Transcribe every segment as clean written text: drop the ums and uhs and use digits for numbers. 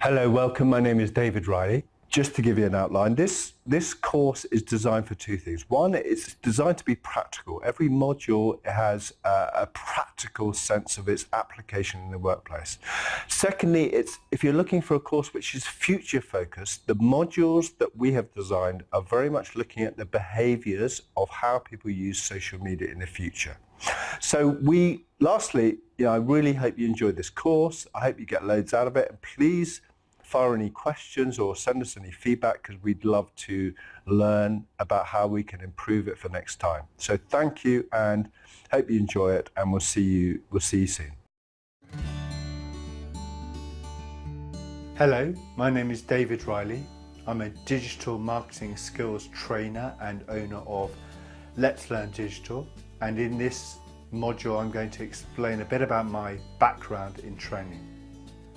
Hello, welcome. My name is David Riley. Just to give you an outline, this course is designed for two things. One, it's designed to be practical. Every module has a practical sense of its application in the workplace. Secondly, if you're looking for a course which is future focused, the modules that we have designed are very much looking at the behaviors of how people use social media in the future. So lastly, I really hope you enjoyed this course. I hope you get loads out of it, and please fire any questions or send us any feedback, because we'd love to learn about how we can improve it for next time. So thank you, and hope you enjoy it, and we'll see you soon. Hello, my name is David Riley. I'm a digital marketing skills trainer and owner of Let's Learn Digital, and in this module I'm going to explain a bit about my background in training.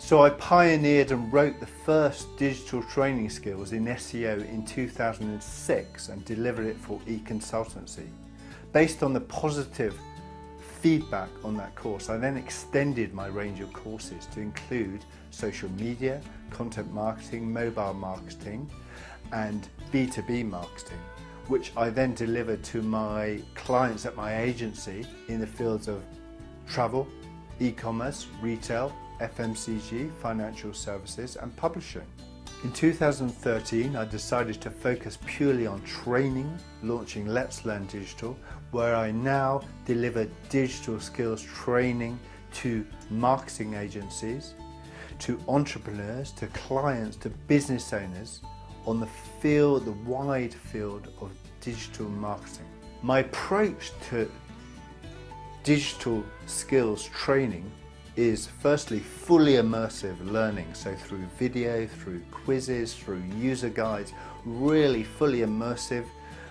So I pioneered and wrote the first digital training skills in SEO in 2006 and delivered it for eConsultancy. Based on the positive feedback on that course, I then extended my range of courses to include social media, content marketing, mobile marketing and B2B marketing, which I then delivered to my clients at my agency in the fields of travel, e-commerce, retail, FMCG, financial services and publishing. In 2013, I decided to focus purely on training, launching Let's Learn Digital, where I now deliver digital skills training to marketing agencies, to entrepreneurs, to clients, to business owners on the wide field of digital marketing. My approach to digital skills training is firstly fully immersive learning, so through video, through quizzes, through user guides, really fully immersive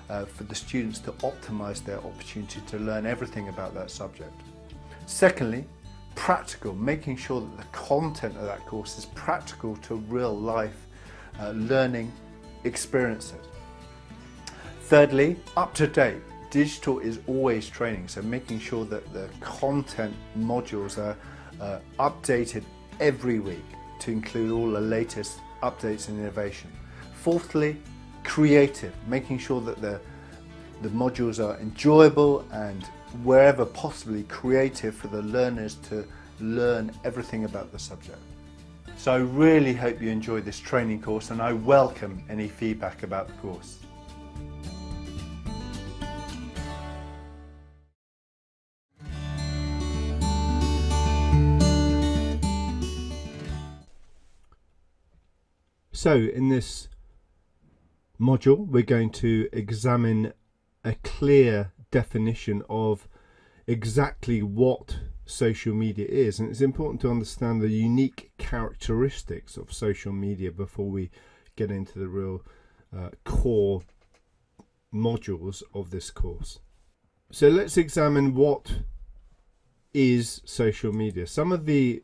for the students to optimize their opportunity to learn everything about that subject. Secondly, practical, making sure that the content of that course is practical to real life learning experiences. Thirdly, up to date. Digital is always training, so making sure that the content modules are updated every week to include all the latest updates and innovation. Fourthly, creative, making sure that the modules are enjoyable and wherever possibly creative for the learners to learn everything about the subject. So I really hope you enjoy this training course, and I welcome any feedback about the course. So in this module, we're going to examine a clear definition of exactly what social media is. And it's important to understand the unique characteristics of social media before we get into the real core modules of this course. So let's examine what is social media. Some of the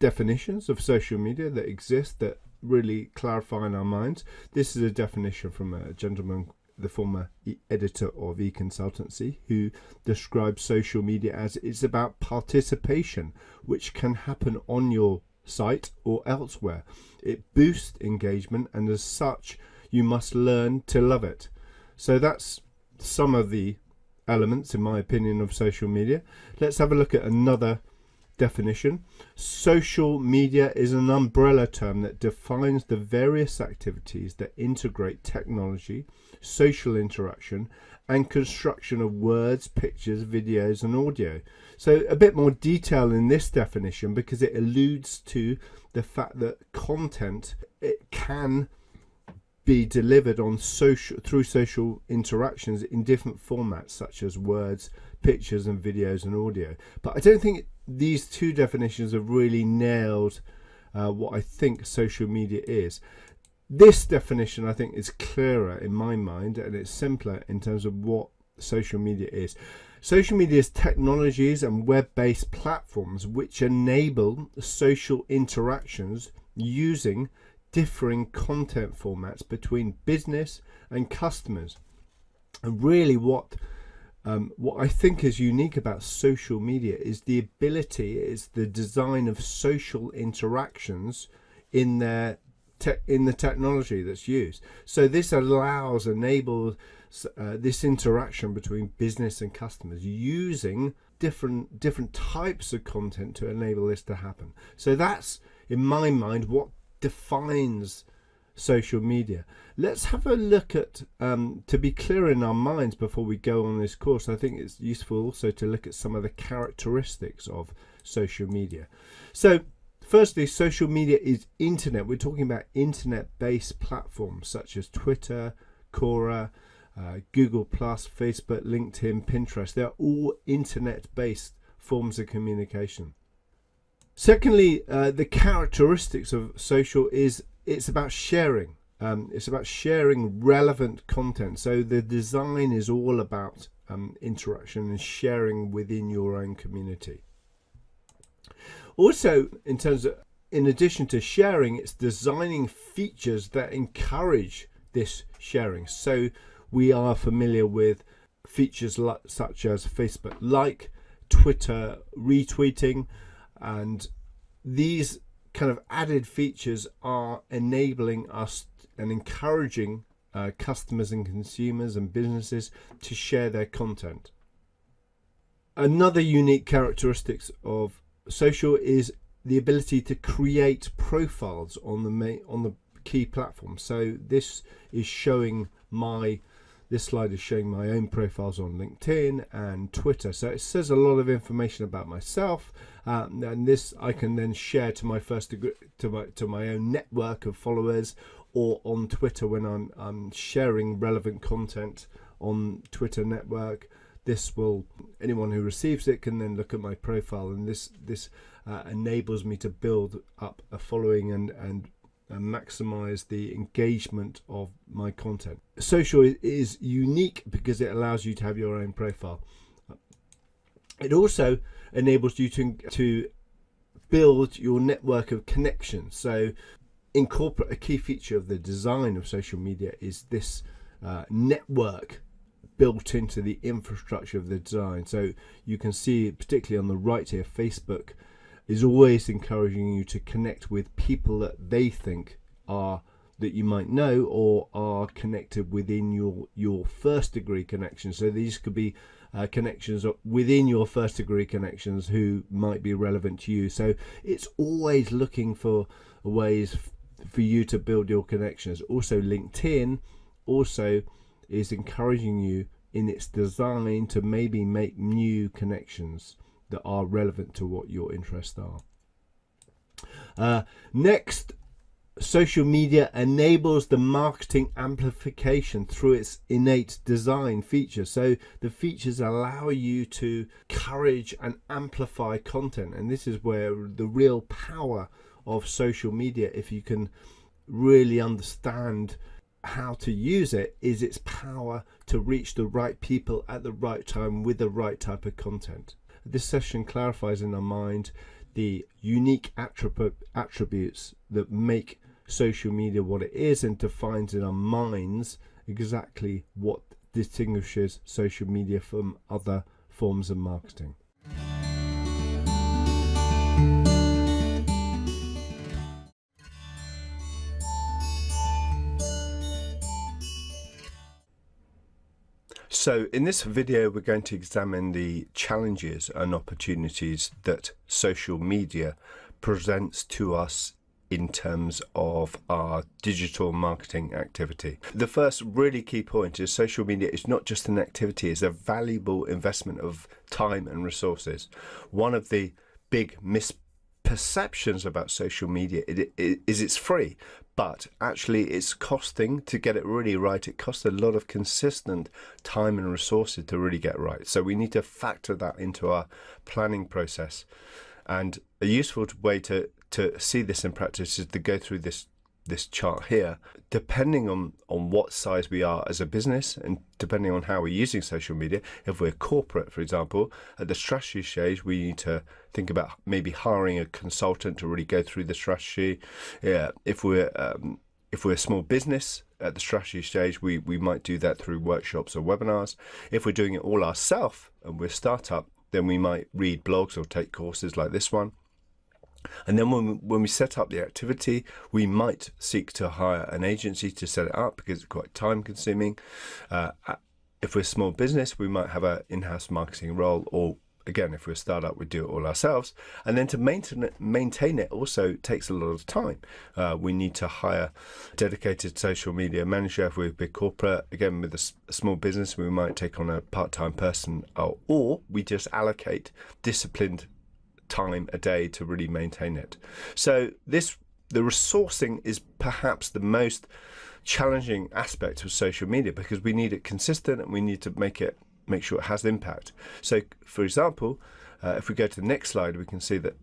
definitions of social media that exist that really clarify in our minds. This is a definition from a gentleman, the former editor of eConsultancy, who describes social media as it's about participation, which can happen on your site or elsewhere. It boosts engagement, and as such, you must learn to love it. So that's some of the elements, in my opinion, of social media. Let's have a look at another definition. Social media is an umbrella term that defines the various activities that integrate technology, social interaction, and construction of words, pictures, videos, and audio. So a bit more detail in this definition, because it alludes to the fact that content, it can be delivered on through social interactions in different formats, such as words, pictures, and videos and audio. But I don't think these two definitions have really nailed what I think social media is. This definition, I think, is clearer in my mind, and it's simpler in terms of what social media is. Social media is technologies and web-based platforms which enable social interactions using differing content formats between business and customers. And really what what I think is unique about social media is the ability, is the design of social interactions in the technology that's used. So this enables this interaction between business and customers using different types of content to enable this to happen. So that's, in my mind, what defines social media. Let's have a look at, to be clear in our minds before we go on this course, I think it's useful also to look at some of the characteristics of social media. So firstly, social media is internet. We're talking about internet-based platforms such as Twitter, Quora, Google+, Facebook, LinkedIn, Pinterest. They're all internet-based forms of communication. Secondly, the characteristics of social is it's about sharing. It's about sharing relevant content. So the design is all about interaction and sharing within your own community. Also, in addition to sharing, it's designing features that encourage this sharing. So we are familiar with features such as Facebook Like, Twitter retweeting, and these kind of added features are enabling us and encouraging customers and consumers and businesses to share their content. Another unique characteristics of social is the ability to create profiles on the key platforms. So this slide is showing my own profiles on LinkedIn and Twitter. So it says a lot of information about myself, and this I can then share to my own network of followers, or on Twitter when I'm sharing relevant content on Twitter network. Anyone who receives it can then look at my profile, and this enables me to build up a following and maximize the engagement of my content. Social is unique because it allows you to have your own profile. It also enables you to build your network of connections. So incorporate a key feature of the design of social media is this network built into the infrastructure of the design. So you can see, particularly on the right here, Facebook is always encouraging you to connect with people that they think that you might know or are connected within your first degree connections. So these could be connections within your first degree connections who might be relevant to you. So it's always looking for ways for you to build your connections. Also, LinkedIn also is encouraging you in its design to maybe make new connections that are relevant to what your interests are. Next, social media enables the marketing amplification through its innate design features. So the features allow you to encourage and amplify content, and this is where the real power of social media, if you can really understand how to use it, is its power to reach the right people at the right time with the right type of content. This session clarifies in our mind the unique attributes that make social media what it is, and defines in our minds exactly what distinguishes social media from other forms of marketing. So in this video, we're going to examine the challenges and opportunities that social media presents to us in terms of our digital marketing activity. The first really key point is social media is not just an activity, it's a valuable investment of time and resources. One of the big misperceptions about social media is it's free, but actually it's costing to get it really right. It costs a lot of consistent time and resources to really get right. So we need to factor that into our planning process. And a useful way to see this in practice is to go through this chart here. Depending on what size we are as a business, and depending on how we're using social media, if we're corporate, for example, at the strategy stage, we need to think about maybe hiring a consultant to really go through the strategy. Yeah, if If we're a small business at the strategy stage, we might do that through workshops or webinars. If we're doing it all ourselves and we're a startup, then we might read blogs or take courses like this one. And then when we set up the activity, we might seek to hire an agency to set it up because it's quite time consuming. If we're a small business, we might have an in-house marketing role, or again, if we're a startup, we do it all ourselves. And then to maintain it also takes a lot of time. We need to hire a dedicated social media manager. If we're a big corporate, again, with a small business, we might take on a part-time person, or we just allocate disciplined time a day to really maintain it. So the resourcing is perhaps the most challenging aspect of social media, because we need it consistent and we need to make sure it has impact. So for example, if we go to the next slide, we can see that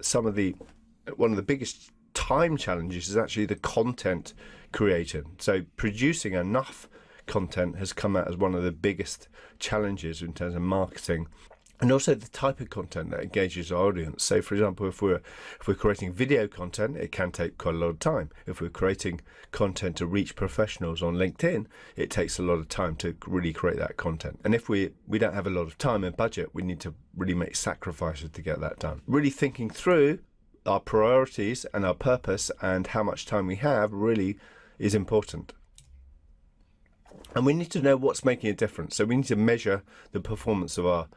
one of the biggest time challenges is actually the content creation. So producing enough content has come out as one of the biggest challenges in terms of marketing, and also the type of content that engages our audience. So for example, if we're creating video content, it can take quite a lot of time. If we're creating content to reach professionals on LinkedIn, it takes a lot of time to really create that content. And if we don't have a lot of time and budget, we need to really make sacrifices to get that done. Really thinking through our priorities and our purpose and how much time we have really is important. And we need to know what's making a difference. So we need to measure the performance of our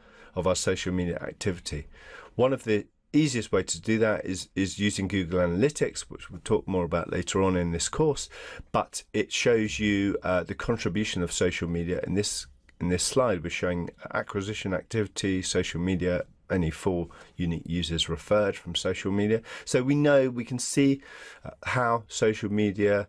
social media activity. One of the easiest way to do that is using Google Analytics, which we'll talk more about later on in this course, but it shows you the contribution of social media. In this slide, we're showing acquisition activity, social media, any 4 unique users referred from social media. So we can see how social media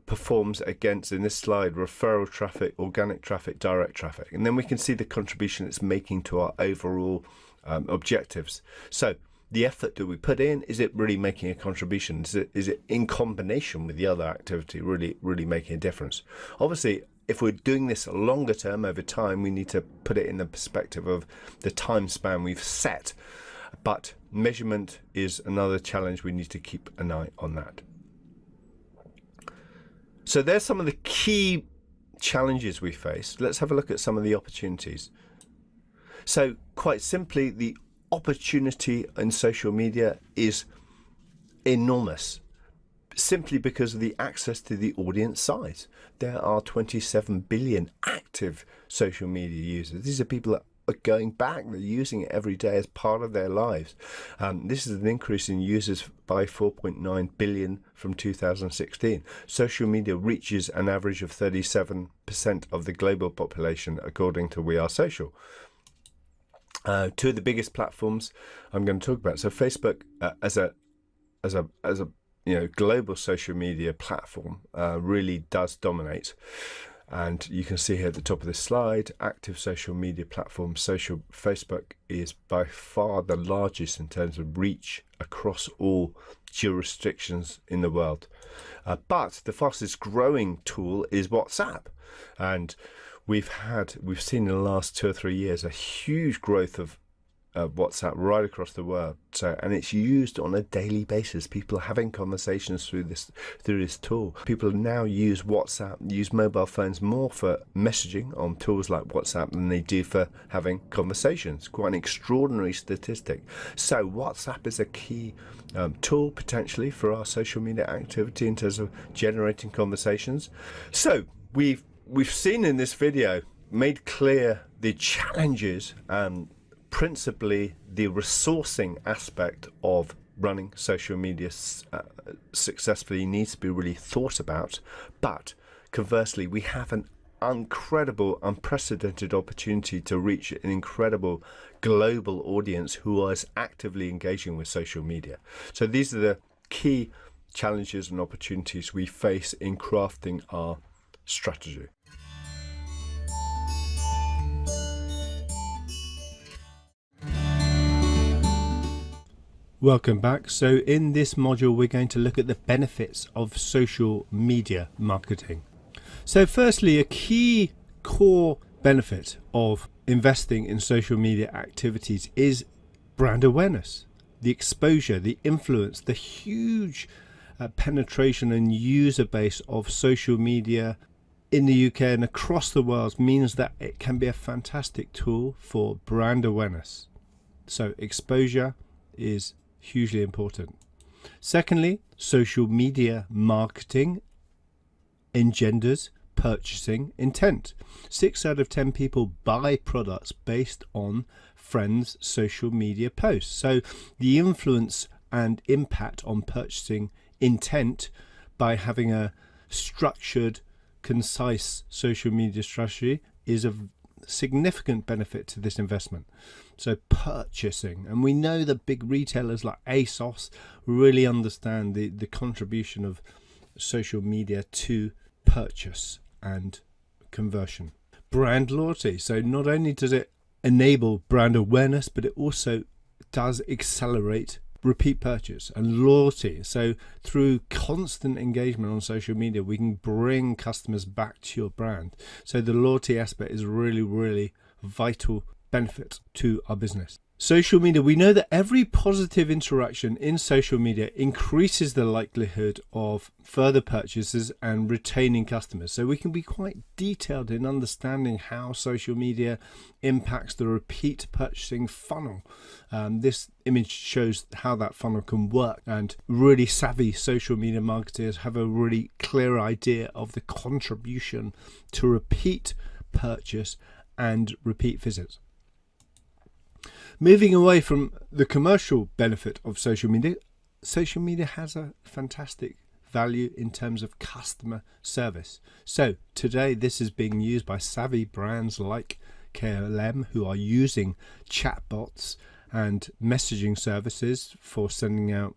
performs against, in this slide, referral traffic, organic traffic, direct traffic, and then we can see the contribution it's making to our overall objectives. So the effort that we put in, is it really making a contribution? Is it in combination with the other activity really making a difference? Obviously, if we're doing this longer term over time, we need to put it in the perspective of the time span we've set, but measurement is another challenge. We need to keep an eye on that. So there's some of the key challenges we face. Let's have a look at some of the opportunities. So quite simply, the opportunity in social media is enormous, simply because of the access to the audience size. There are 27 billion active social media users. These are people that are going back, they're using it every day as part of their lives. This is an increase in users by 4.9 billion from 2016. Social media reaches an average of 37% of the global population, according to We Are Social. Two of the biggest platforms I'm going to talk about. So Facebook, as a global social media platform, really does dominate. And you can see here at the top of this slide, active social media platforms. Facebook is by far the largest in terms of reach across all jurisdictions in the world. But the fastest growing tool is WhatsApp. And we've seen in the last 2 or 3 years a huge growth of WhatsApp right across the world. And it's used on a daily basis. People are having conversations through this tool. People now use WhatsApp, use mobile phones more for messaging on tools like WhatsApp than they do for having conversations. Quite an extraordinary statistic. So WhatsApp is a key tool potentially for our social media activity in terms of generating conversations. So we've seen in this video, made clear the challenges, principally the resourcing aspect of running social media successfully needs to be really thought about. But conversely, we have an incredible, unprecedented opportunity to reach an incredible global audience who is actively engaging with social media. So these are the key challenges and opportunities we face in crafting our strategy. Welcome back. So in this module, we're going to look at the benefits of social media marketing. So firstly, a key core benefit of investing in social media activities is brand awareness, the exposure, the influence, the huge penetration and user base of social media in the UK and across the world means that it can be a fantastic tool for brand awareness. So exposure is hugely important. Secondly, social media marketing engenders purchasing intent. 6 out of 10 people buy products based on friends' social media posts. So the influence and impact on purchasing intent by having a structured, concise social media strategy is a significant benefit to this investment. So purchasing, and we know that big retailers like ASOS really understand the contribution of social media to purchase and conversion. Brand loyalty. So not only does it enable brand awareness, but it also does accelerate repeat purchase and loyalty. So through constant engagement on social media, we can bring customers back to your brand. So the loyalty aspect is really, really vital benefit to our business. Social media, we know that every positive interaction in social media increases the likelihood of further purchases and retaining customers. So we can be quite detailed in understanding how social media impacts the repeat purchasing funnel. This image shows how that funnel can work, and really savvy social media marketers have a really clear idea of the contribution to repeat purchase and repeat visits. Moving away from the commercial benefit of social media has a fantastic value in terms of customer service. So today this is being used by savvy brands like KLM, who are using chatbots and messaging services for sending out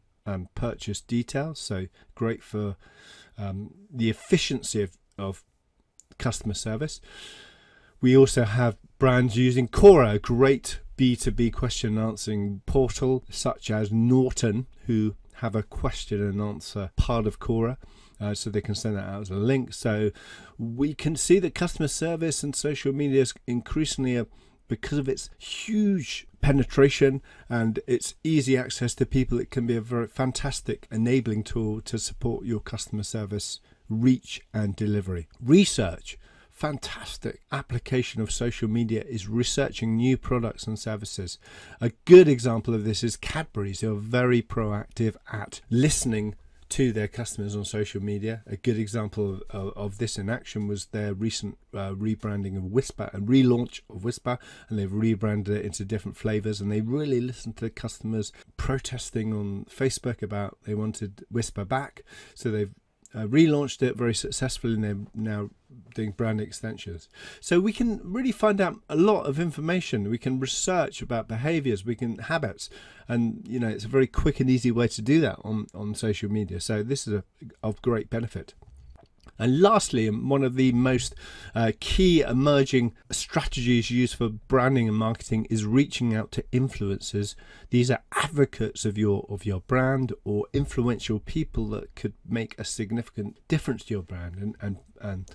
purchase details. So great for the efficiency of customer service. We also have brands using Quora, a great B2B question answering portal, such as Norton, who have a question and answer part of Quora, so they can send that out as a link. So we can see that customer service and social media is increasingly, because of its huge penetration and its easy access to people, it can be a very fantastic enabling tool to support your customer service reach and delivery. Research. Fantastic application of social media is researching new products and services. A good example of this is Cadbury's, who are very proactive at listening to their customers on social media. A good example of this in action was their recent rebranding of Whisper and relaunch of Whisper, and they've rebranded it into different flavors, and they really listened to customers protesting on Facebook about they wanted Whisper back. So they've relaunched it very successfully, and they're now doing brand extensions. So we can really find out a lot of information. We can research about behaviors, we can habits, and it's a very quick and easy way to do that on social media. So this is of great benefit. And lastly, one of the most key emerging strategies used for branding and marketing is reaching out to influencers. These are advocates of your brand, or influential people that could make a significant difference to your brand. And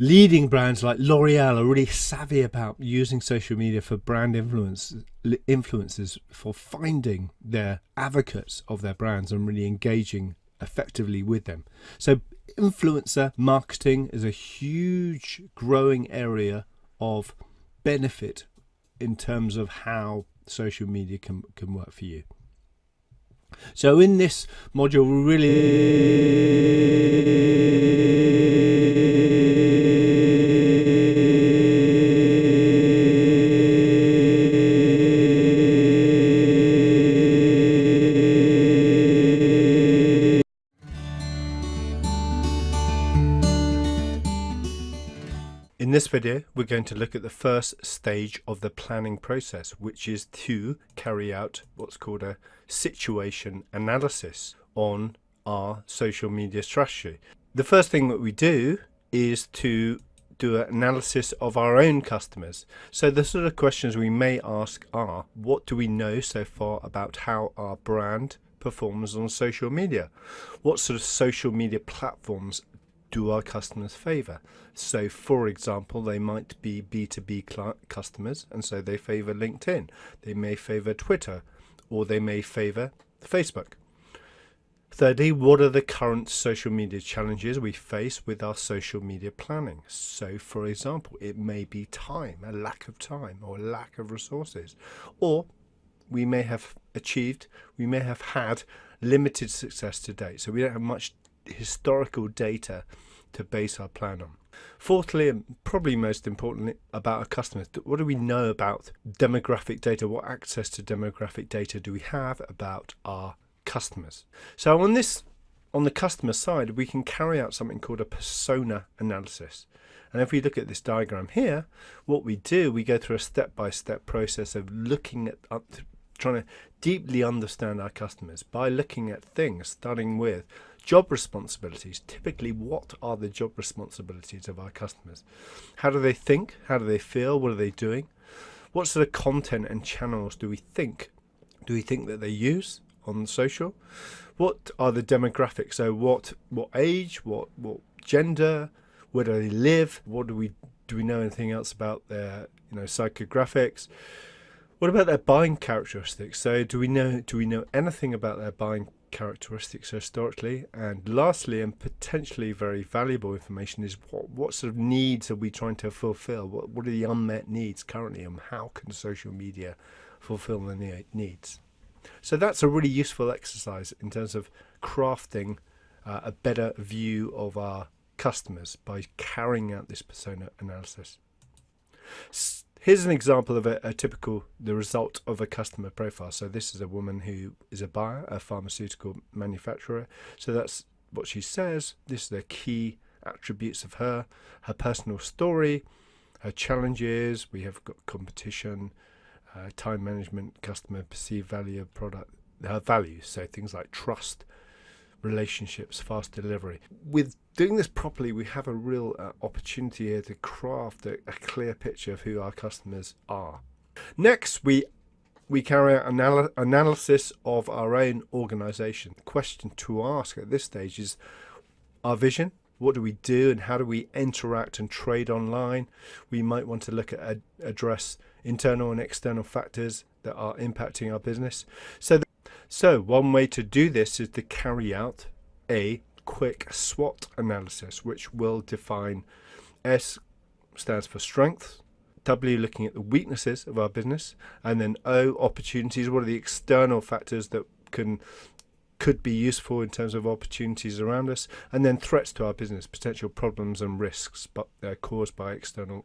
leading brands like L'Oreal are really savvy about using social media for brand influencers for finding their advocates of their brands and really engaging effectively with them. So influencer marketing is a huge growing area of benefit in terms of how social media can work for you. So in this module, we In this video, we're going to look at the first stage of the planning process, which is to carry out what's called a situation analysis on our social media strategy. The first thing that we do is to do an analysis of our own customers. So the sort of questions we may ask are, what do we know so far about how our brand performs on social media? What sort of social media platforms do our customers favor? So for example, they might be B2B customers, and so they favor LinkedIn, they may favor Twitter, or they may favor Facebook. Thirdly, what are the current social media challenges we face with our social media planning? So, for example, it may be time, a lack of time or a lack of resources, or we may have had limited success to date. So we don't have much historical data to base our plan on. Fourthly, and probably most importantly, about our customers. What do we know about demographic data? What access to demographic data do we have about our customers? So on the customer side, we can carry out something called a persona analysis. And if we look at this diagram here, what we do, we go through a step-by-step process of looking at trying to deeply understand our customers by looking at things, starting with job responsibilities. Typically, what are the job responsibilities of our customers? How do they think? How do they feel? What are they doing? What sort of content and channels do we think that they use on social? What are the demographics? So what age, what gender, where do they live? Do we know anything else about their psychographics? What about their buying characteristics? So do we know anything about their buying characteristics historically? And lastly, and potentially very valuable information, is what sort of needs are we trying to fulfill? What are the unmet needs currently, and how can social media fulfill the needs? So that's a really useful exercise in terms of crafting a better view of our customers by carrying out this persona analysis. Here's an example of the result of a customer profile. So this is a woman who is a buyer, a pharmaceutical manufacturer. So that's what she says. This is the key attributes of her personal story, her challenges. We have got competition, time management, customer perceived value of product, her values. So things like trust, relationships, fast delivery. With doing this properly, we have a real opportunity here to craft a clear picture of who our customers are. Next, we carry out analysis of our own organization. The question to ask at this stage is our vision. What do we do, and how do we interact and trade online? We might want to look at address internal and external factors that are impacting our business. So one way to do this is to carry out a quick SWOT analysis, which will define S stands for strengths, W looking at the weaknesses of our business, and then O, opportunities. What are the external factors that could be useful in terms of opportunities around us, and then threats to our business, potential problems and risks caused by external.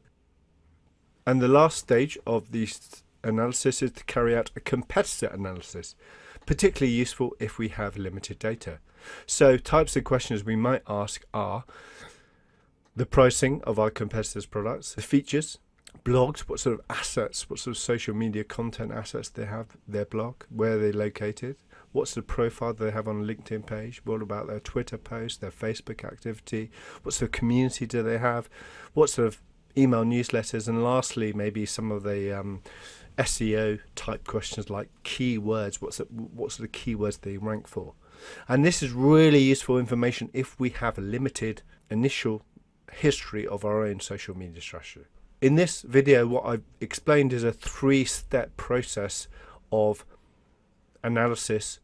And the last stage of this analysis is to carry out a competitor analysis, particularly useful if we have limited data. So types of questions we might ask are the pricing of our competitors' products, the features, blogs, what sort of assets, what sort of social media content assets they have, their blog, where are they located, what's the profile they have on a LinkedIn page, what about their Twitter posts, their Facebook activity, what sort of community do they have, what sort of email newsletters, and lastly maybe some of the SEO type questions like keywords, what sort of keywords they rank for. And this is really useful information if we have a limited initial history of our own social media strategy. In this video, what I've explained is a 3-step process of analysis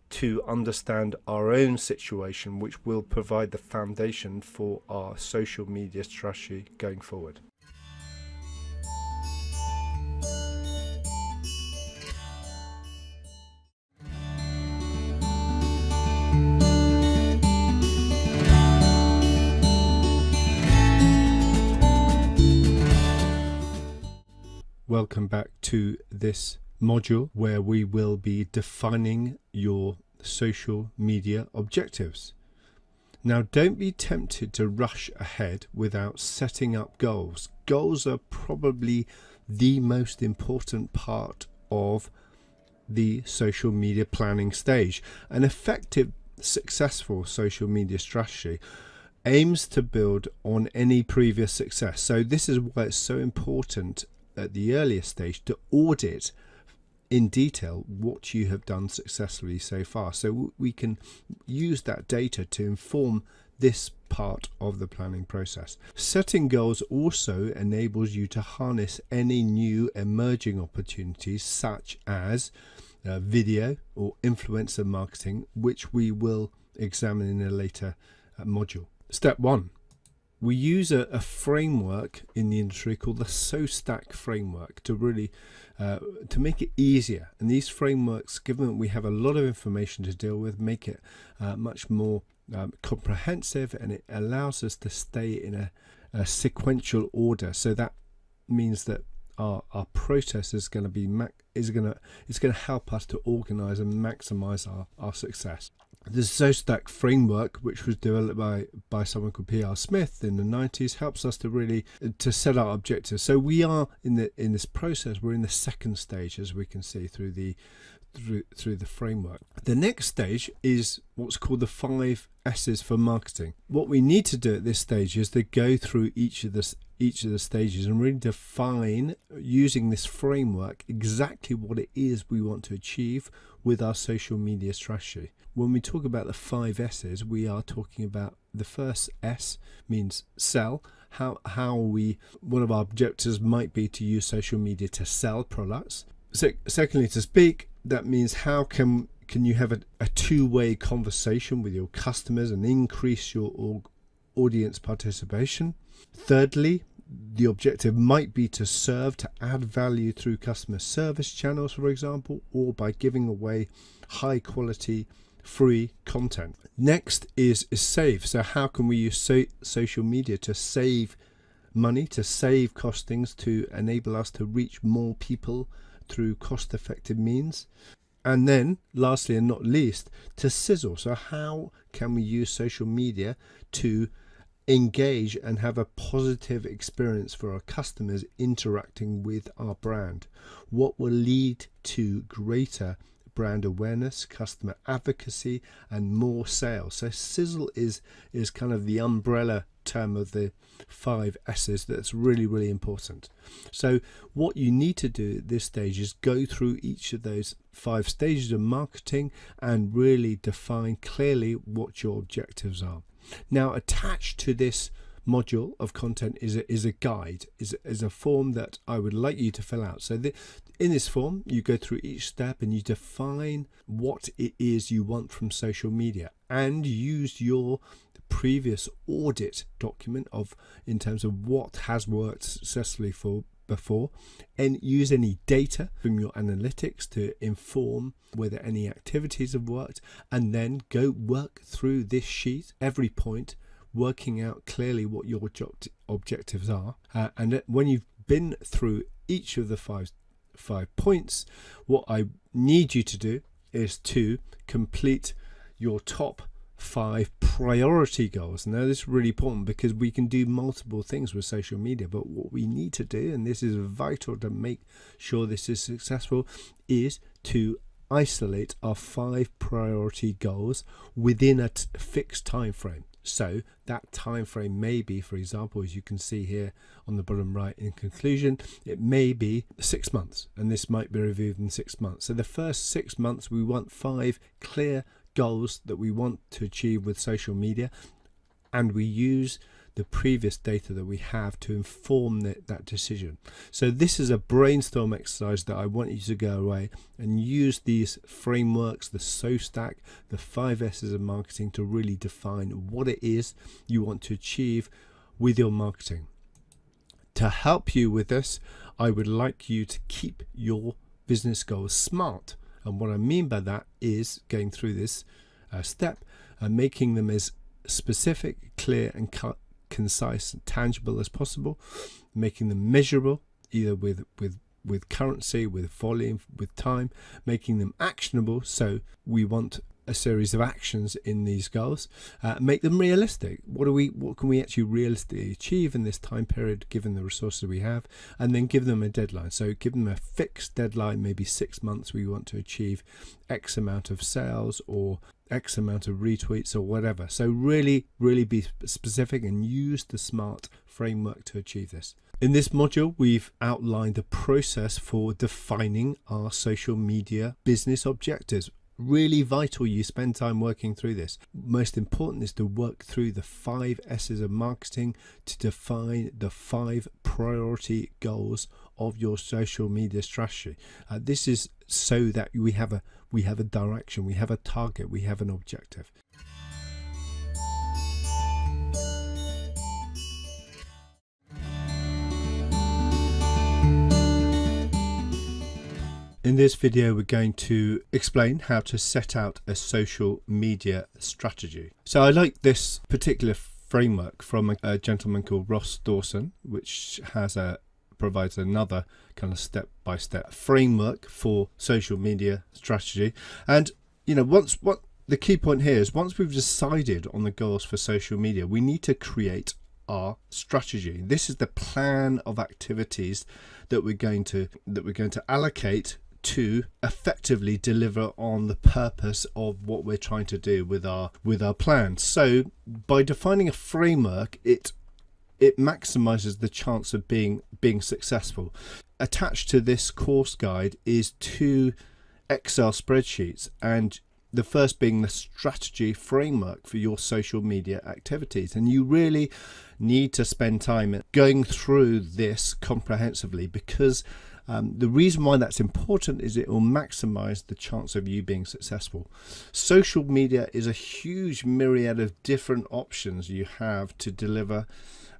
to understand our own situation, which will provide the foundation for our social media strategy going forward. Welcome back to this module where we will be defining your social media objectives. Now, don't be tempted to rush ahead without setting up goals. Goals are probably the most important part of the social media planning stage. An effective, successful social media strategy aims to build on any previous success. So this is why it's so important at the earliest stage to audit in detail what you have done successfully so far, so we can use that data to inform this part of the planning process. Setting goals also enables you to harness any new emerging opportunities such as video or influencer marketing, which we will examine in a later module. Step 1. We use a framework in the industry called the SOSTAC framework to really to make it easier. And these frameworks, given that we have a lot of information to deal with, make it much more comprehensive, and it allows us to stay in a sequential order. So that means that our process is going to be it's going to help us to organize and maximize our success. The SOSTAC framework, which was developed by someone called P.R. Smith in the 90s, helps us to really to set our objectives. So we are in this process. We're in the second stage, as we can see through the framework. The next stage is what's called the 5 S's for marketing. What we need to do at this stage is to go through each of the stages and really define, using this framework, exactly what it is we want to achieve with our social media strategy. When we talk about the 5 S's, we are talking about the first S means sell. One of our objectives might be to use social media to sell products. Secondly, to speak. That means how can you have a two-way conversation with your customers and increase your audience participation. Thirdly, the objective might be to serve, to add value through customer service channels, for example, or by giving away high quality free content. Next is save. So how can we use social media to save money, to save costings, to enable us to reach more people through cost-effective means? And then lastly and not least, to sizzle. So how can we use social media to engage and have a positive experience for our customers interacting with our brand? What will lead to greater brand awareness, customer advocacy, and more sales? So sizzle is kind of the umbrella term of the 5 S's that's really, really important. So what you need to do at this stage is go through each of those 5 stages of marketing and really define clearly what your objectives are. Now, attached to this module of content is a guide, is a form that I would like you to fill out. So in this form, you go through each step and you define what it is you want from social media, and use your previous audit document in terms of what has worked successfully before, and use any data from your analytics to inform whether any activities have worked, and then go work through this sheet, every point, working out clearly what your objectives are. And when you've been through each of the five points, what I need you to do is to complete your top 5 priority goals. Now, this is really important because we can do multiple things with social media, but what we need to do, and this is vital to make sure this is successful, is to isolate our 5 priority goals within a fixed time frame. So that time frame may be, for example, as you can see here on the bottom right in conclusion, it may be 6 months, and this might be reviewed in 6 months. So the first 6 months, we want 5 clear goals that we want to achieve with social media, and we use the previous data that we have to inform that decision. So this is a brainstorm exercise that I want you to go away and use these frameworks, the SOSTAC, the 5 S's of marketing, to really define what it is you want to achieve with your marketing. To help you with this, I would like you to keep your business goals SMART. And what I mean by that is going through this step and making them as specific, clear, and concise and tangible as possible, making them measurable, either with currency, with volume, with time, making them actionable. So we want a series of actions in these goals, make them realistic. What can we actually realistically achieve in this time period given the resources we have, and then give them a deadline. So give them a fixed deadline, maybe 6 months. We want to achieve X amount of sales or X amount of retweets or whatever. So really be specific and use the SMART framework to achieve this. In this module, we've outlined the process for defining our social media business objectives. Really vital you spend time working through this. Most important is to work through the 5 S's of marketing to define the 5 priority goals of your social media strategy. This is so that we have a direction, we have a target, we have an objective. In this video, we're going to explain how to set out a social media strategy. So I like this particular framework from a gentleman called Ross Dawson, which provides another kind of step-by-step framework for social media strategy. And the key point here is once we've decided on the goals for social media, we need to create our strategy. This is the plan of activities that we're going to allocate to effectively deliver on the purpose of what we're trying to do with our plan. So by defining a framework, it maximizes the chance of being successful. Attached to this course guide is 2 Excel spreadsheets, and the first being the strategy framework for your social media activities. And you really need to spend time going through this comprehensively, because the reason why that's important is it will maximize the chance of you being successful. Social media is a huge myriad of different options you have to deliver,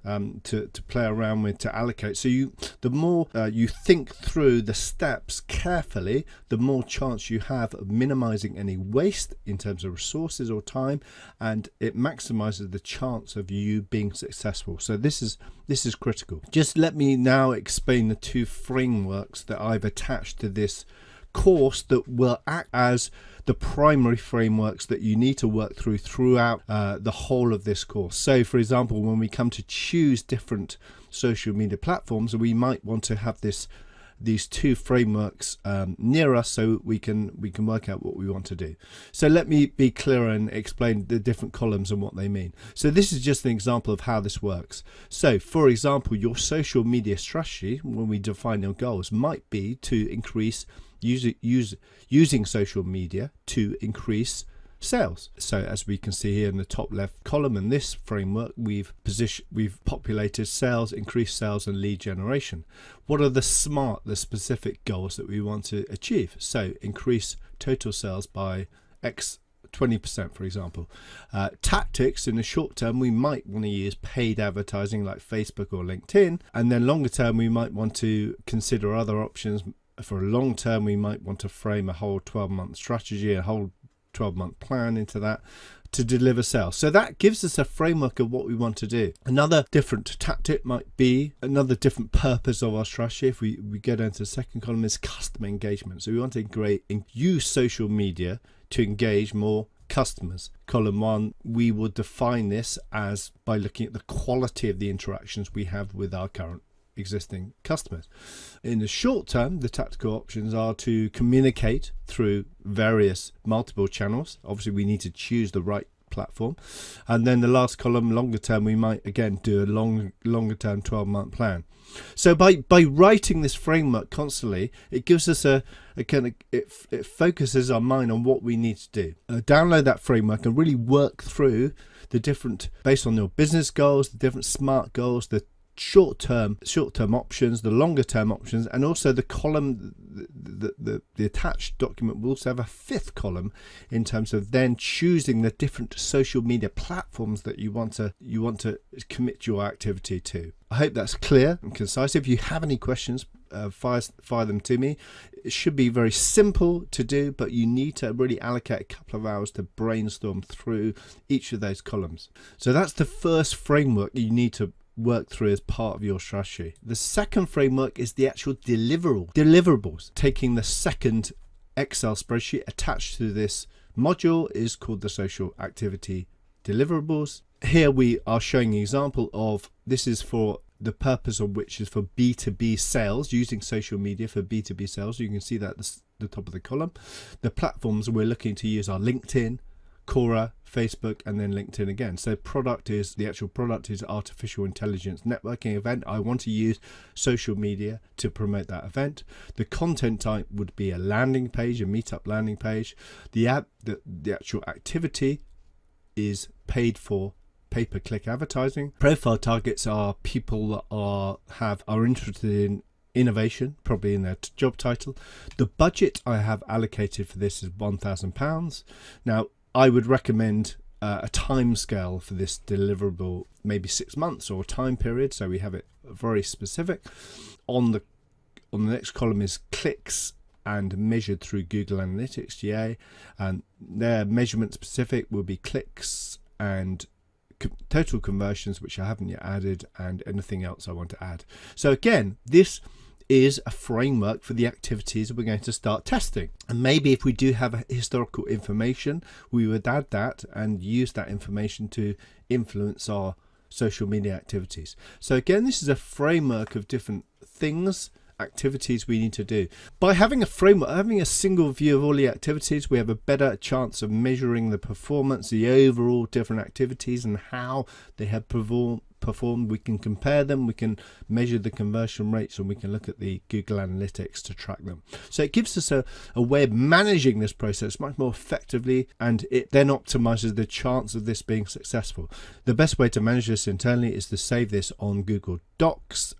to play around with, to allocate. So the more you think through the steps carefully, the more chance you have of minimizing any waste in terms of resources or time, and it maximizes the chance of you being successful. So this is critical. Just let me now explain the 2 frameworks that I've attached to this course that will act as the primary frameworks that you need to work throughout the whole of this course. So for example, when we come to choose different social media platforms, we might want to have these 2 frameworks near us so we can work out what we want to do. So let me be clear and explain the different columns and what they mean. So this is just an example of how this works. So for example, your social media strategy, when we define your goals, might be to increase using social media to increase sales. So as we can see here in the top left column in this framework, we've populated sales, increased sales and lead generation. What are the specific goals that we want to achieve? So increase total sales by X 20%, for example. Tactics in the short term, we might want to use paid advertising like Facebook or LinkedIn, and then longer term we might want to consider other options. For a long term, we might want to frame a whole 12-month strategy, a whole 12-month plan into that to deliver sales. So that gives us a framework of what we want to do. Another different tactic might be another different purpose of our strategy. If we go down to the second column, is customer engagement. So we want to use social media to engage more customers. Column 1, we will define this as by looking at the quality of the interactions we have with our current existing customers. In the short term, the tactical options are to communicate through multiple channels. Obviously we need to choose the right platform. And then the last column, longer term, we might again do a longer term 12-month plan. So by writing this framework constantly, it gives us it focuses our mind on what we need to do. Download that framework and really work through the different, based on your business goals, the different SMART goals, the short-term options, the longer-term options, and also the column, the attached document will also have a 5th column in terms of then choosing the different social media platforms that you want to commit your activity to. I hope that's clear and concise. If you have any questions, fire them to me. It should be very simple to do, but you need to really allocate a couple of hours to brainstorm through each of those columns. So that's the first framework you need to work through as part of your strategy. The second framework is the actual deliverables. Taking the second Excel spreadsheet attached to this module is called the social activity deliverables. Here we are showing an example of, this is for the purpose of which is for B2B sales, using social media for B2B sales. You can see that at the top of the column. The platforms we're looking to use are LinkedIn, Quora, Facebook, and then LinkedIn again. So the actual product is artificial intelligence networking event. I want to use social media to promote that event. The content type would be a landing page, a meetup landing page. The actual activity is paid for pay-per-click advertising. Profile targets are people that are interested in innovation, probably in their job title. The budget I have allocated for this is £1,000. Now, I would recommend a time scale for this deliverable, maybe 6 months or time period, so we have it very specific. On the next column is clicks and measured through Google Analytics GA, and their measurement specific will be clicks and total conversions, which I haven't yet added, and anything else I want to add. So again, this is a framework for the activities we're going to start testing. And maybe if we do have historical information, we would add that and use that information to influence our social media activities. So again, this is a framework of different things, activities we need to do. By having a framework, having a single view of all the activities, we have a better chance of measuring the performance, the overall different activities and how they have performed. We can compare them, we can measure the conversion rates, and we can look at the Google Analytics to track them. So it gives us a way of managing this process much more effectively, and it then optimizes the chance of this being successful. The best way to manage this internally is to save this on Google Docs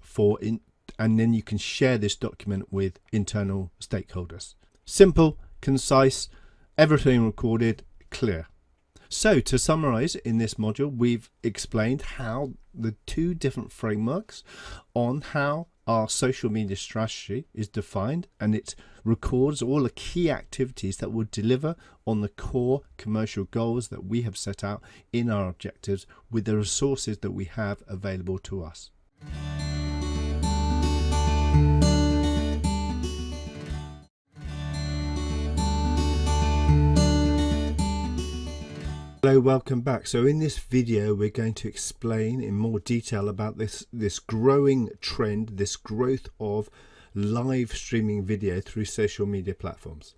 and then you can share this document with internal stakeholders. Simple, concise, everything recorded, clear. So to summarize, in this module, we've explained how the two different frameworks on how our social media strategy is defined, and it records all the key activities that will deliver on the core commercial goals that we have set out in our objectives with the resources that we have available to us. Hello, welcome back. So in this video we're going to explain in more detail about this growing trend, this growth of live streaming video through social media platforms.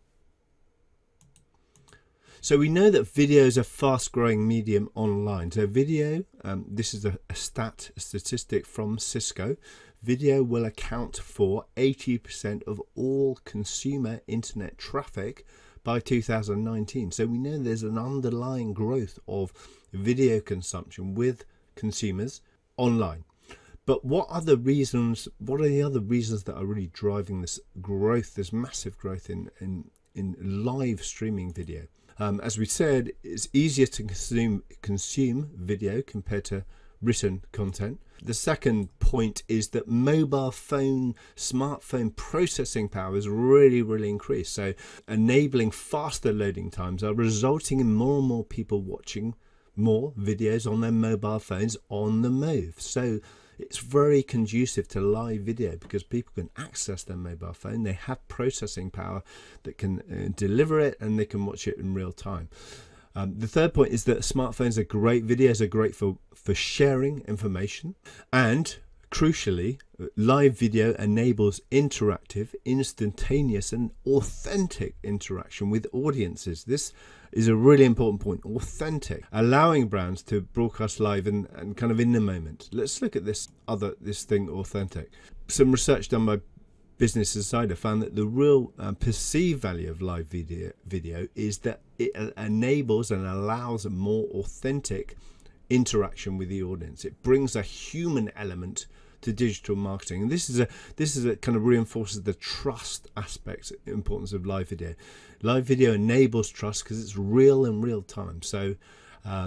So we know that video is a fast growing medium online. So video, this is a statistic from Cisco, video will account for 80% of all consumer internet traffic by 2019. So we know there's an underlying growth of video consumption with consumers online. But what are the other reasons that are really driving this growth, this massive growth in live streaming video? As we said, it's easier to consume video compared to written content. The second point is that smartphone processing power has really increased. So enabling faster loading times are resulting in more and more people watching more videos on their mobile phones on the move. So it's very conducive to live video because people can access their mobile phone. They have processing power that can deliver it, and they can watch it in real time. The third point is that smartphones are great, videos are great for sharing information, and crucially, live video enables interactive, instantaneous and authentic interaction with audiences. This is a really important point, authentic, allowing brands to broadcast live and kind of in the moment. Let's look at this thing, authentic. Some research done by Business Insider found that the real perceived value of live video is that it enables and allows a more authentic interaction with the audience. It brings a human element to digital marketing, and this is a kind of reinforces the trust aspect, importance of live video. Live video enables trust because it's real in real time. So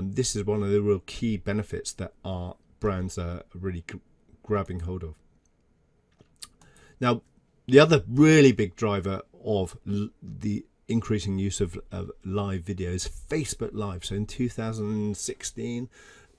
this is one of the real key benefits that our brands are really grabbing hold of. Now, the other really big driver of the increasing use of live video is Facebook Live. So in 2016,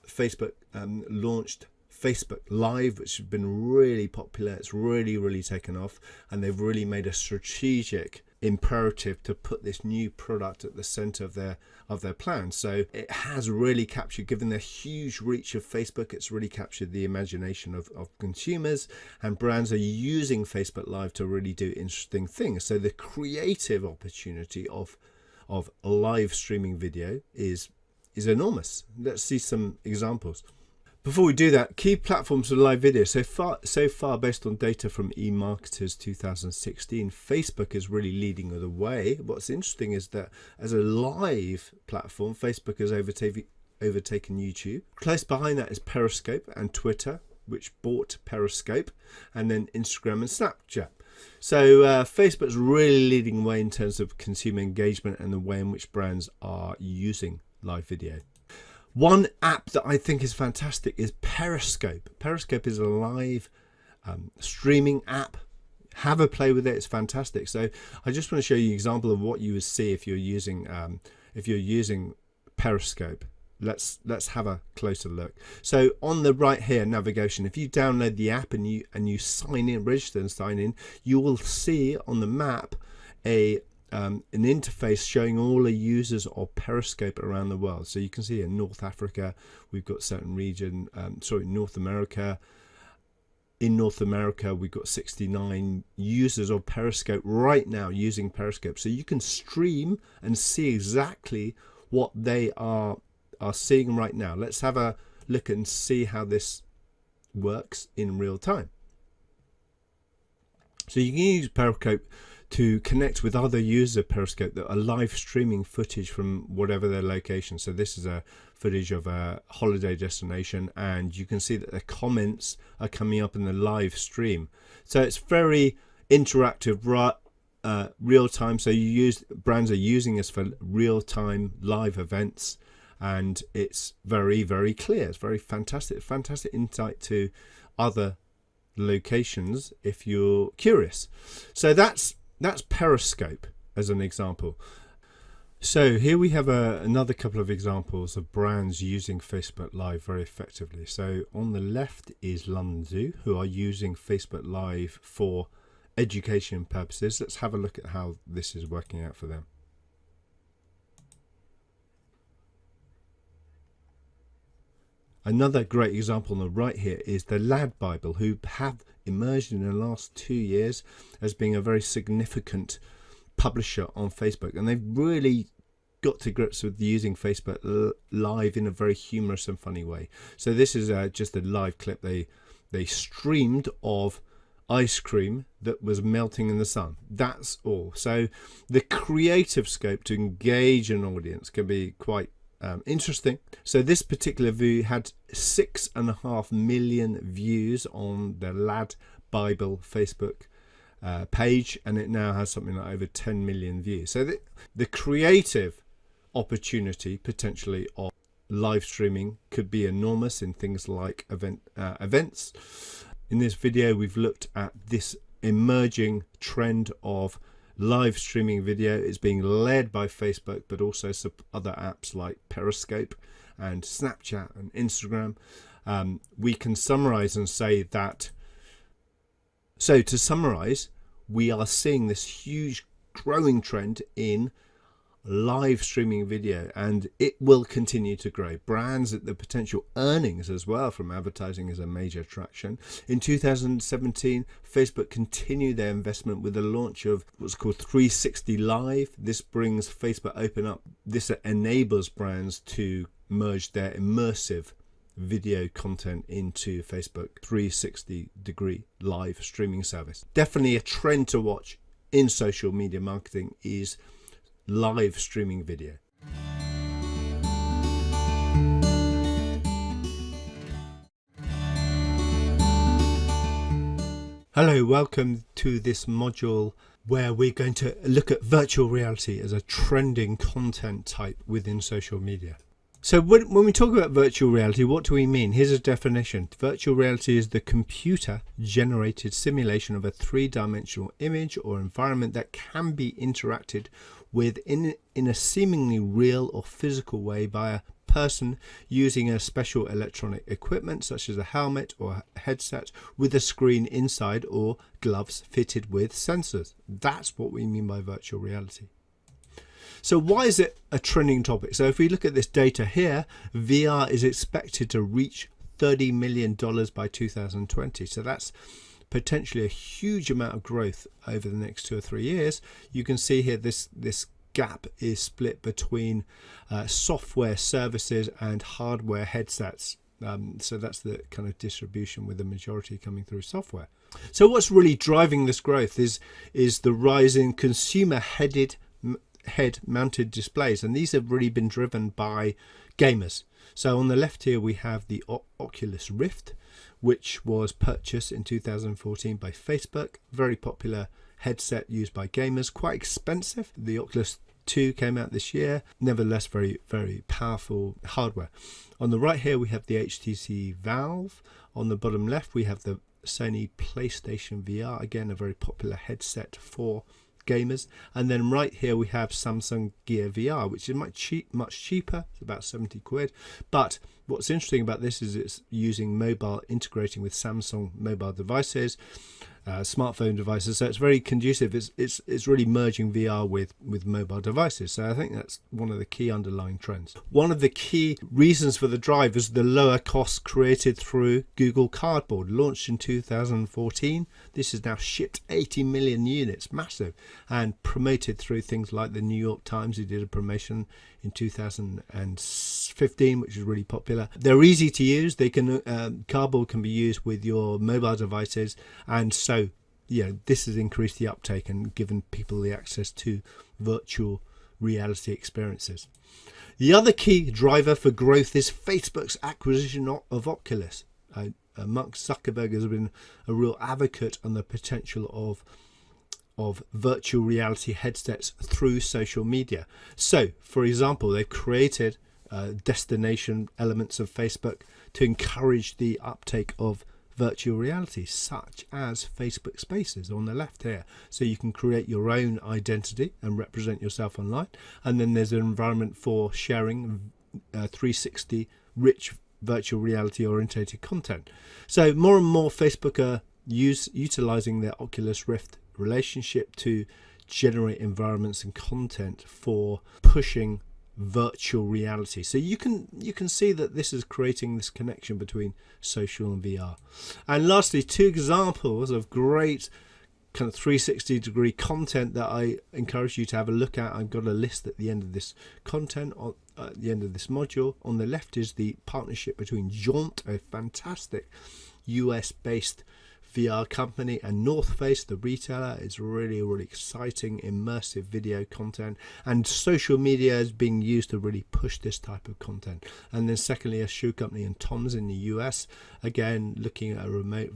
Facebook launched Facebook Live, which has been really popular. It's really taken off, and they've really made a strategic imperative to put this new product at the center of their plan. So it has really captured, given the huge reach of Facebook, it's really captured the imagination of consumers, and brands are using Facebook Live to really do interesting things. So the creative opportunity of live streaming video is enormous. Let's see some examples. Before we do that, key platforms for live video. So far, based on data from eMarketers 2016, Facebook is really leading the way. What's interesting is that as a live platform, Facebook has overtaken YouTube. Close behind that is Periscope and Twitter, which bought Periscope, and then Instagram and Snapchat. So Facebook's really leading the way in terms of consumer engagement and the way in which brands are using live video. One app that I think is fantastic is Periscope. Periscope is a live streaming app. It Have a play with it. It's fantastic. So I just want to show you an example of what you would see if you're using Periscope. Let's have a closer look. So on the right here, navigation, if you download the app and you sign in, register and sign in, you will see on the map an interface showing all the users of Periscope around the world. So you can see in North Africa, we've got certain region, North America. In North America, we've got 69 users of Periscope right now using Periscope. So you can stream and see exactly what they are seeing right now. Let's have a look and see how this works in real time. So you can use Periscope to connect with other users of Periscope that are live streaming footage from whatever their location. So this is a footage of a holiday destination, and you can see that the comments are coming up in the live stream. So it's very interactive, real time. So brands are using this for real time live events, and it's very, very clear. It's very fantastic insight to other locations if you're curious. So that's Periscope as an example. So here we have another couple of examples of brands using Facebook Live very effectively. So on the left is London Zoo, who are using Facebook Live for education purposes. Let's have a look at how this is working out for them. Another great example on the right here is the Lad Bible, who have emerged in the last 2 years as being a very significant publisher on Facebook, and they've really got to grips with using Facebook Live in a very humorous and funny way. So this is just a live clip they streamed of ice cream that was melting in the sun. That's all. So the creative scope to engage an audience can be quite interesting. So this particular view had 6.5 million views on the Lad Bible Facebook page, and it now has something like over 10 million views. So the creative opportunity potentially of live streaming could be enormous in things like events. In this video, we've looked at this emerging trend of live streaming video. Is being led by Facebook, but also some other apps like Periscope and Snapchat and Instagram. We can summarize and say that, so to summarize, we are seeing this huge growing trend in live streaming video, and it will continue to grow. Brands at the potential earnings as well from advertising is a major attraction. In 2017, Facebook continued their investment with the launch of what's called 360 Live. This brings Facebook Open Up. This enables brands to merge their immersive video content into Facebook 360-degree live streaming service. Definitely a trend to watch in social media marketing is live streaming video. Hello, welcome to this module where we're going to look at virtual reality as a trending content type within social media. So when we talk about virtual reality, what do we mean? Here's a definition. Virtual reality is the computer-generated simulation of a three-dimensional image or environment that can be interacted with in a seemingly real or physical way by a person using a special electronic equipment such as a helmet or a headset with a screen inside, or gloves fitted with sensors. That's what we mean by virtual reality. So why is it a trending topic? So if we look at this data here, VR is expected to reach $30 million by 2020. So that's potentially a huge amount of growth over the next 2 or 3 years. You can see here this gap is split between software services and hardware headsets. So that's the kind of distribution, with the majority coming through software. So what's really driving this growth is the rise in consumer head-mounted displays, and these have really been driven by gamers. So on the left here we have the Oculus Rift, which was purchased in 2014 by Facebook. Very popular headset used by gamers, quite expensive. The Oculus 2 came out this year, nevertheless very, very powerful hardware. On the right here we have the HTC Valve. On the bottom left we have the Sony PlayStation VR, again a very popular headset for gamers. And then right here we have Samsung Gear VR, which is much cheaper. It's about 70 quid. But what's interesting about this is it's using mobile, integrating with Samsung mobile devices, smartphone devices, so it's very conducive. It's really merging VR with mobile devices. So I think that's one of the key underlying trends. One of the key reasons for the drive is the lower costs created through Google Cardboard, launched in 2014. This is now shipped 80 million units, massive, and promoted through things like the New York Times, who did a promotion in 2015, which is really popular. They're easy to use. They can Cardboard can be used with your mobile devices, and so this has increased the uptake and given people the access to virtual reality experiences. The other key driver for growth is Facebook's acquisition of Oculus. Mark Zuckerberg has been a real advocate on the potential of virtual reality headsets through social media. So, for example, they've created destination elements of Facebook to encourage the uptake of virtual reality, such as Facebook Spaces on the left here. So you can create your own identity and represent yourself online. And then there's an environment for sharing 360 rich virtual reality orientated content. So more and more Facebook are utilizing their Oculus Rift relationship to generate environments and content for pushing virtual reality. So you can see that this is creating this connection between social and VR. And lastly, two examples of great kind of 360 degree content that I encourage you to have a look at. I've got a list at the end of this content, at the end of this module. On the left is the partnership between Jaunt, a fantastic US based VR company, and North Face, the retailer. Is really exciting, immersive video content, and social media is being used to really push this type of content. And then secondly, a shoe company in Tom's in the US, again looking at a remote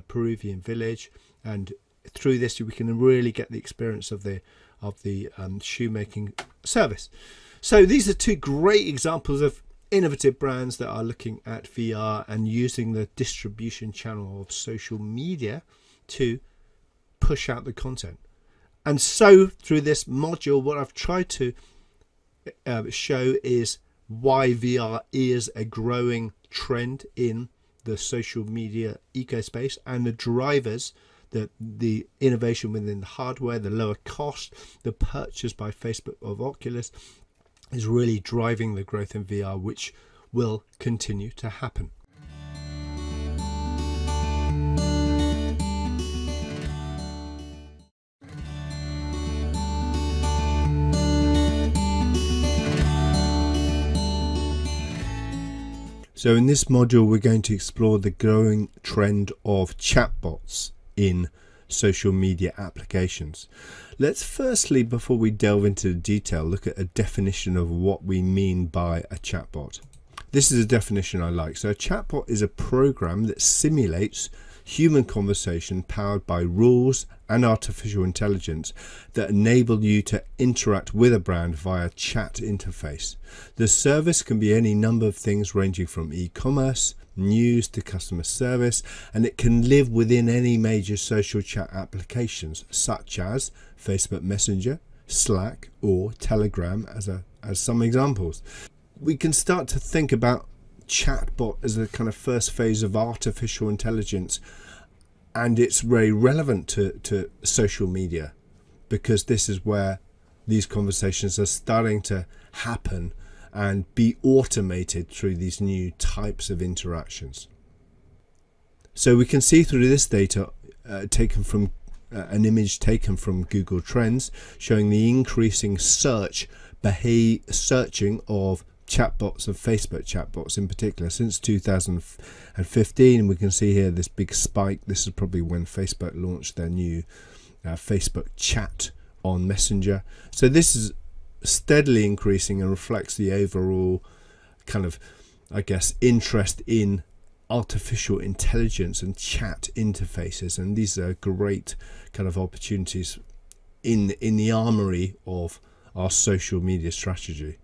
Peruvian village, and through this we can really get the experience of the shoemaking service. So these are two great examples of innovative brands that are looking at VR and using the distribution channel of social media to push out the content. And so through this module, what I've tried to show is why VR is a growing trend in the social media ecospace, and the drivers, the innovation within the hardware, the lower cost, the purchase by Facebook of Oculus, is really driving the growth in VR, which will continue to happen. So in this module, we're going to explore the growing trend of chatbots in social media applications. Let's firstly, before we delve into the detail, look at a definition of what we mean by a chatbot. This is a definition I like. So a chatbot is a program that simulates human conversation powered by rules and artificial intelligence that enable you to interact with a brand via chat interface. The service can be any number of things, ranging from e-commerce, news to customer service, and it can live within any major social chat applications such as Facebook Messenger, Slack, or Telegram as some examples. We can start to think about chatbot as a kind of first phase of artificial intelligence, and it's very relevant to social media, because this is where these conversations are starting to happen and be automated through these new types of interactions. So we can see through this data taken from an image taken from Google Trends, showing the increasing searching of chatbots, of Facebook chatbots in particular, since 2015. We can see here this big spike. This is probably when Facebook launched their new Facebook chat on Messenger. So this is steadily increasing and reflects the overall kind of, I guess, interest in artificial intelligence and chat interfaces, and these are great kind of opportunities in the armory of our social media strategy.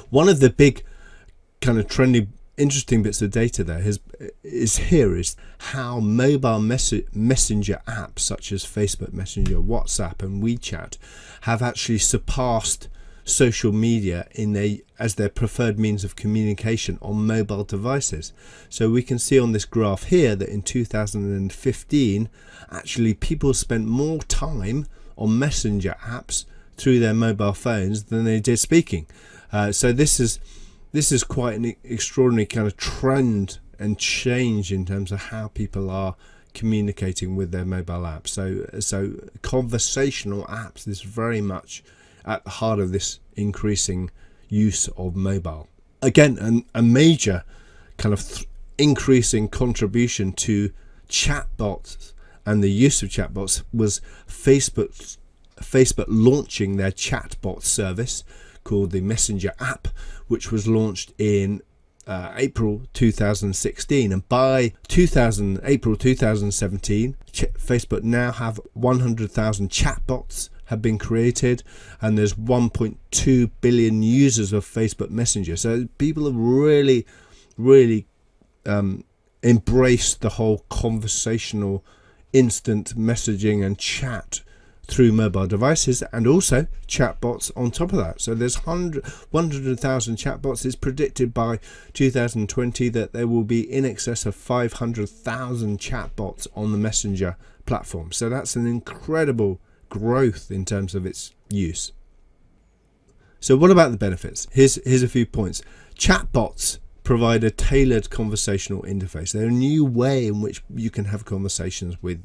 One of the big kind of trendy interesting bits of data there is how mobile messenger apps such as Facebook Messenger, WhatsApp and WeChat have actually surpassed social media as their preferred means of communication on mobile devices. So we can see on this graph here that in 2015 actually people spent more time on messenger apps through their mobile phones than they did speaking. So this is quite an extraordinary kind of trend and change in terms of how people are communicating with their mobile apps. So conversational apps is very much at the heart of this increasing use of mobile. Again, a major kind of increasing contribution to chatbots and the use of chatbots was Facebook launching their chatbot service called the Messenger app, which was launched in April 2016, and by April 2017 Facebook now have 100,000 chatbots have been created, and there's 1.2 billion users of Facebook Messenger. So people have really embraced the whole conversational instant messaging and chat through mobile devices, and also chatbots on top of that. So there's 100,000 chatbots. It's predicted by 2020 that there will be in excess of 500,000 chatbots on the Messenger platform. So that's an incredible growth in terms of its use. So what about the benefits? Here's a few points. Chatbots provide a tailored conversational interface. They're a new way in which you can have conversations with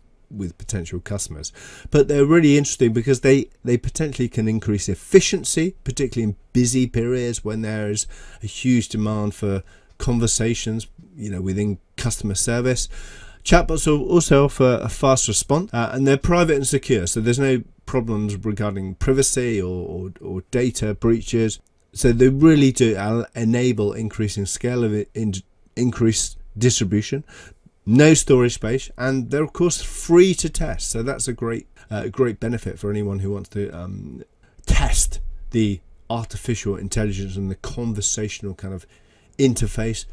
potential customers, but they're really interesting because they potentially can increase efficiency, particularly in busy periods when there is a huge demand for conversations, within customer service. Chatbots will also offer a fast response, and they're private and secure, so there's no problems regarding privacy or data breaches. So they really do enable increasing scale of increased distribution, no storage space, and they're of course free to test. So that's a great benefit for anyone who wants to test the artificial intelligence and the conversational kind of interface.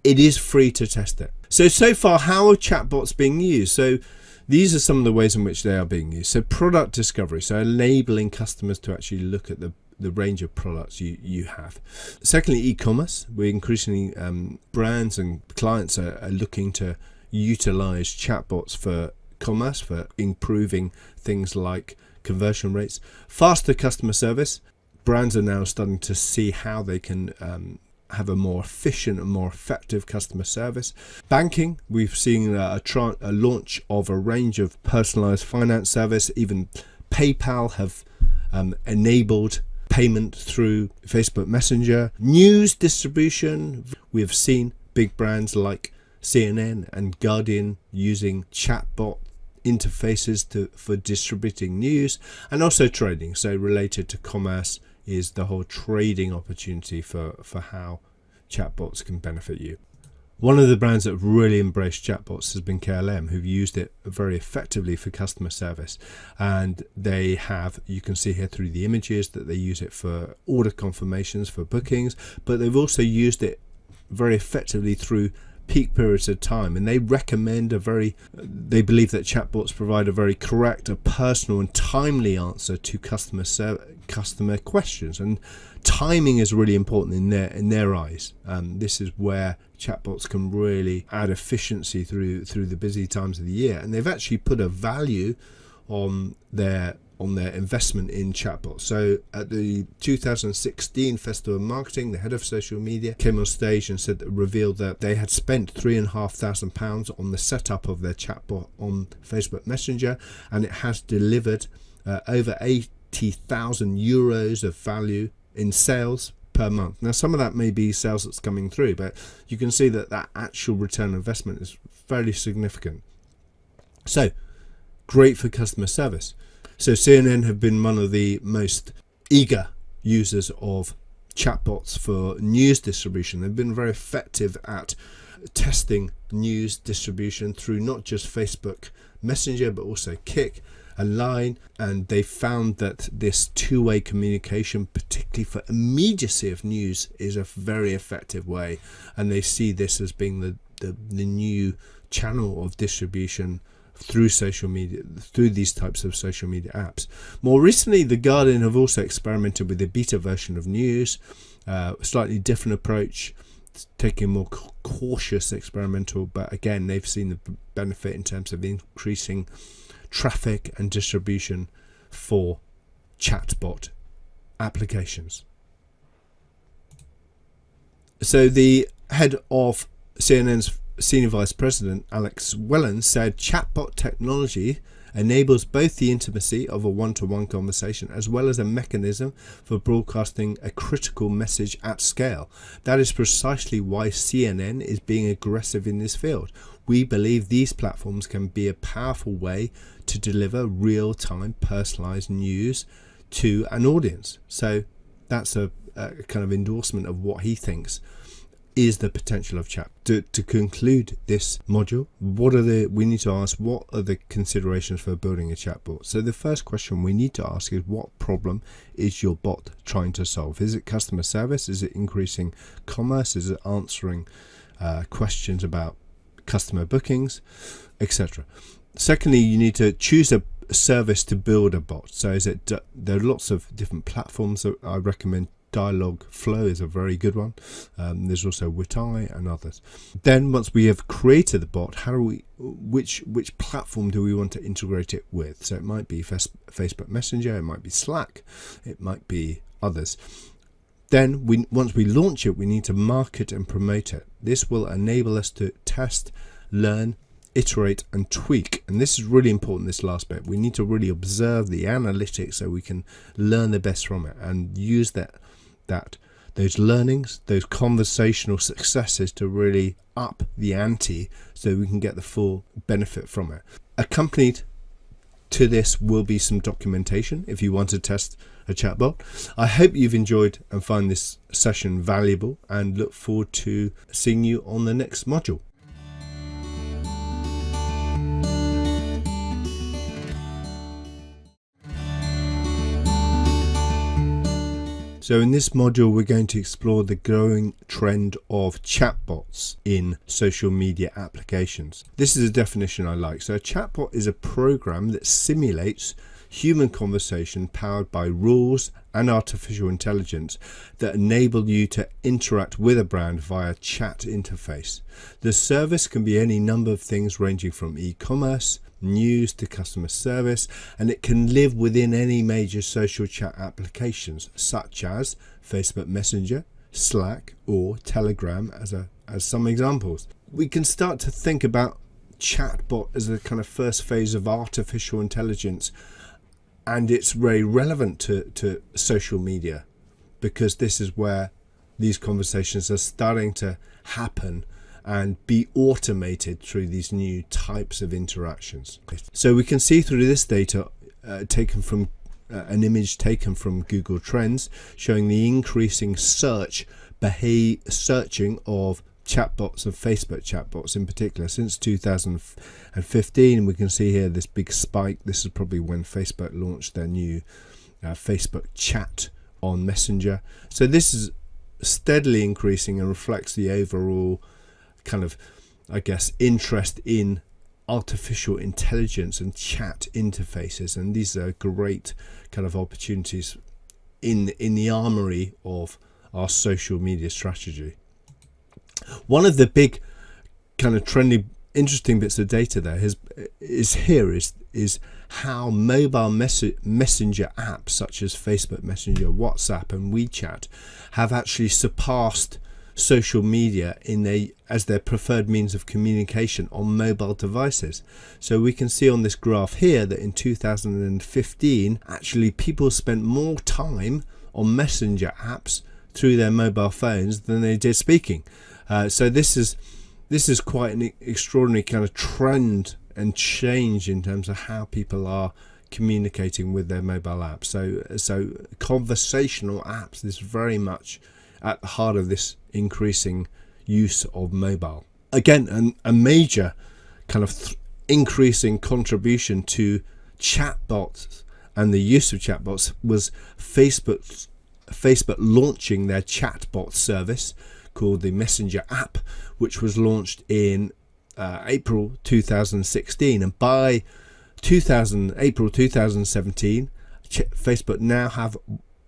It is free to test it. So far, how are chatbots being used? So these are some of the ways in which they are being used. So product discovery, so enabling customers to actually look at the range of products you have. Secondly, e-commerce. We're increasingly brands and clients are looking to utilize chatbots for commerce, for improving things like conversion rates. Faster customer service. Brands are now starting to see how they can have a more efficient and more effective customer service. Banking, we've seen a launch of a range of personalized finance service. Even PayPal have enabled payment through Facebook Messenger. News distribution, we have seen big brands like CNN and Guardian using chatbot interfaces for distributing news, and also trading. So related to commerce is the whole trading opportunity for how chatbots can benefit you. One of the brands that have really embraced chatbots has been KLM, who've used it very effectively for customer service. And they have, you can see here through the images, that they use it for order confirmations for bookings, but they've also used it very effectively through peak periods of time. And they recommend they believe that chatbots provide a very correct, a personal and timely answer to customer questions. And timing is really important in their eyes. This is where chatbots can really add efficiency through the busy times of the year. And they've actually put a value on their investment in chatbots. So at the 2016 Festival of Marketing, the head of social media came on stage and revealed that they had spent £3,500 on the setup of their chatbot on Facebook Messenger, and it has delivered over 80,000 euros of value in sales per month. Now, some of that may be sales that's coming through, but you can see that actual return on investment is fairly significant. So great for customer service. So CNN have been one of the most eager users of chatbots for news distribution. They've been very effective at testing news distribution through not just Facebook Messenger, but also Kik. online, and they found that this two-way communication, particularly for immediacy of news, is a very effective way, and they see this as being the new channel of distribution through social media, through these types of social media apps. More recently, The Guardian have also experimented with a beta version of news, slightly different approach, taking a more cautious experimental, but again, they've seen the benefit in terms of increasing traffic and distribution for chatbot applications. So the head of CNN's Senior Vice President Alex Whelan said chatbot technology enables both the intimacy of a one-to-one conversation as well as a mechanism for broadcasting a critical message at scale. That is precisely why CNN is being aggressive in this field. We believe these platforms can be a powerful way to deliver real-time personalized news to an audience. So that's a kind of endorsement of what he thinks is the potential of chat. To conclude this module, we need to ask, what are the considerations for building a chatbot? So the first question we need to ask is, what problem is your bot trying to solve? Is it customer service? Is it increasing commerce? Is it answering questions about customer bookings, etc.? Secondly, you need to choose a service to build a bot. So there are lots of different platforms that I recommend. Dialogflow is a very good one. There's also Witai and others. Then once we have created the bot, which platform do we want to integrate it with? So it might be Facebook Messenger, it might be Slack, it might be others. Then once we launch it, we need to market and promote it. This will enable us to test, learn, iterate and tweak. And this is really important, this last bit. We need to really observe the analytics so we can learn the best from it and use those learnings, those conversational successes to really up the ante so we can get the full benefit from it. Accompanied to this will be some documentation if you want to test a chatbot. I hope you've enjoyed and find this session valuable, and look forward to seeing you on the next module. So in this module, we're going to explore the growing trend of chatbots in social media applications. This is a definition I like. So a chatbot is a program that simulates human conversation powered by rules and artificial intelligence that enable you to interact with a brand via chat interface. The service can be any number of things ranging from e-commerce, news to customer service, and it can live within any major social chat applications such as Facebook Messenger, Slack or Telegram as some examples. We can start to think about chatbot as a kind of first phase of artificial intelligence, and it's very relevant to social media because this is where these conversations are starting to happen and be automated through these new types of interactions. So we can see through this data taken from an image taken from Google Trends showing the increasing searching of chatbots and Facebook chatbots in particular since 2015. We can see here this big spike. This is probably when Facebook launched their new Facebook chat on Messenger. So this is steadily increasing and reflects the overall kind of, I guess, interest in artificial intelligence and chat interfaces, and these are great kind of opportunities in the armory of our social media strategy. One of the big kind of trendy, interesting bits of data there is how mobile messenger apps such as Facebook Messenger, WhatsApp and WeChat have actually surpassed social media as their preferred means of communication on mobile devices. So we can see on this graph here that in 2015 actually people spent more time on messenger apps through their mobile phones than they did speaking. So this is quite an extraordinary kind of trend and change in terms of how people are communicating with their mobile apps. So conversational apps is very much at the heart of this increasing use of mobile. Again, a major kind of increasing contribution to chatbots and the use of chatbots was Facebook launching their chatbot service called the Messenger app, which was launched in April 2016, and by April 2017, Facebook now have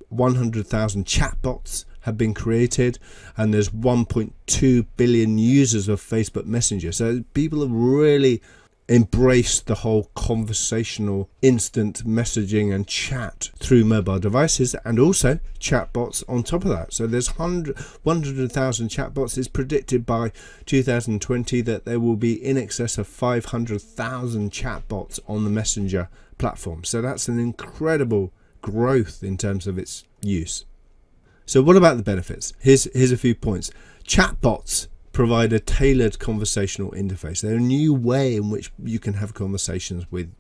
100,000 chatbots have been created, and there's 1.2 billion users of Facebook Messenger. So people have really embraced the whole conversational instant messaging and chat through mobile devices, and also chatbots on top of that. So there's 100,000 chatbots. It's predicted by 2020 that there will be in excess of 500,000 chatbots on the Messenger platform. So that's an incredible growth in terms of its use. So what about the benefits? Here's a few points. Chatbots provide a tailored conversational interface. They're a new way in which you can have conversations with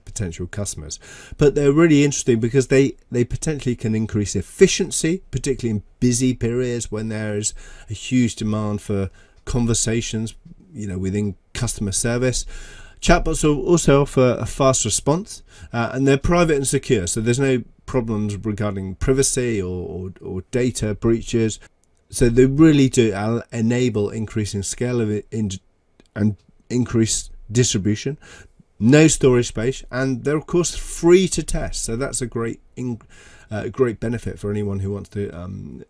potential customers, but they're really interesting because they potentially can increase efficiency, particularly in busy periods when there is a huge demand for conversations, within customer service. Chatbots will also offer a fast response, and they're private and secure, so there's no problems regarding privacy or data breaches. So they really do enable increasing scale of it and increased distribution, no storage space, and they're of course free to test. So that's a great benefit for anyone who wants to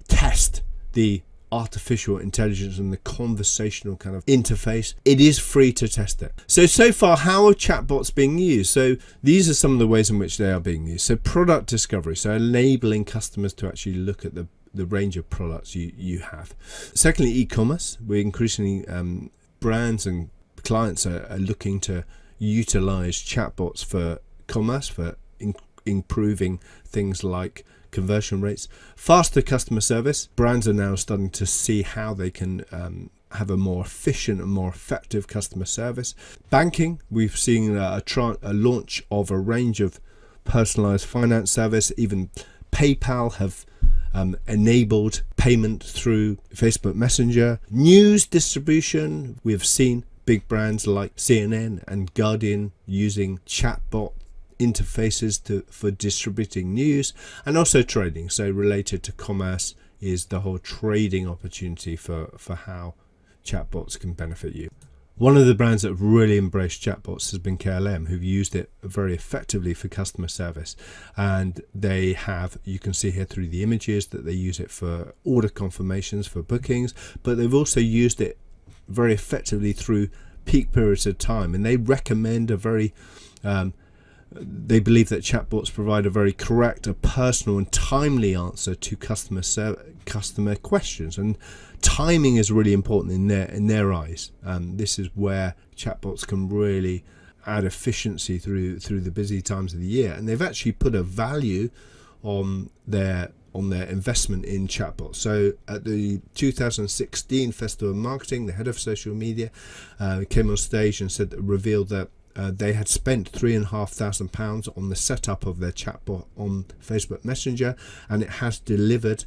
test the artificial intelligence and the conversational kind of interface. It is free to test it. So far, how are chatbots being used? So these are some of the ways in which they are being used. So product discovery, so enabling customers to actually look at the range of products you have. Secondly, e-commerce. We're increasingly brands and clients are looking to utilize chatbots for commerce, for improving things like conversion rates. Faster customer service. Brands are now starting to see how they can have a more efficient and more effective customer service. Banking. We've seen a launch of a range of personalized finance service. Even PayPal have enabled payment through Facebook Messenger. News distribution. We have seen big brands like CNN and Guardian using chatbot interfaces for distributing news, and also trading. So related to commerce is the whole trading opportunity for how chatbots can benefit you. One of the brands that have really embraced chatbots has been KLM, who've used it very effectively for customer service. And they have, you can see here through the images, that they use it for order confirmations for bookings, but they've also used it very effectively through peak periods of time. And they recommend they believe that chatbots provide a very correct, a personal and timely answer to customer questions, and timing is really important in their eyes. This is where chatbots can really add efficiency through the busy times of the year, and they've actually put a value on their investment in chatbots. So at the 2016 Festival of Marketing, the head of social media came on stage and revealed that they had spent £3,500 on the setup of their chatbot on Facebook Messenger, and it has delivered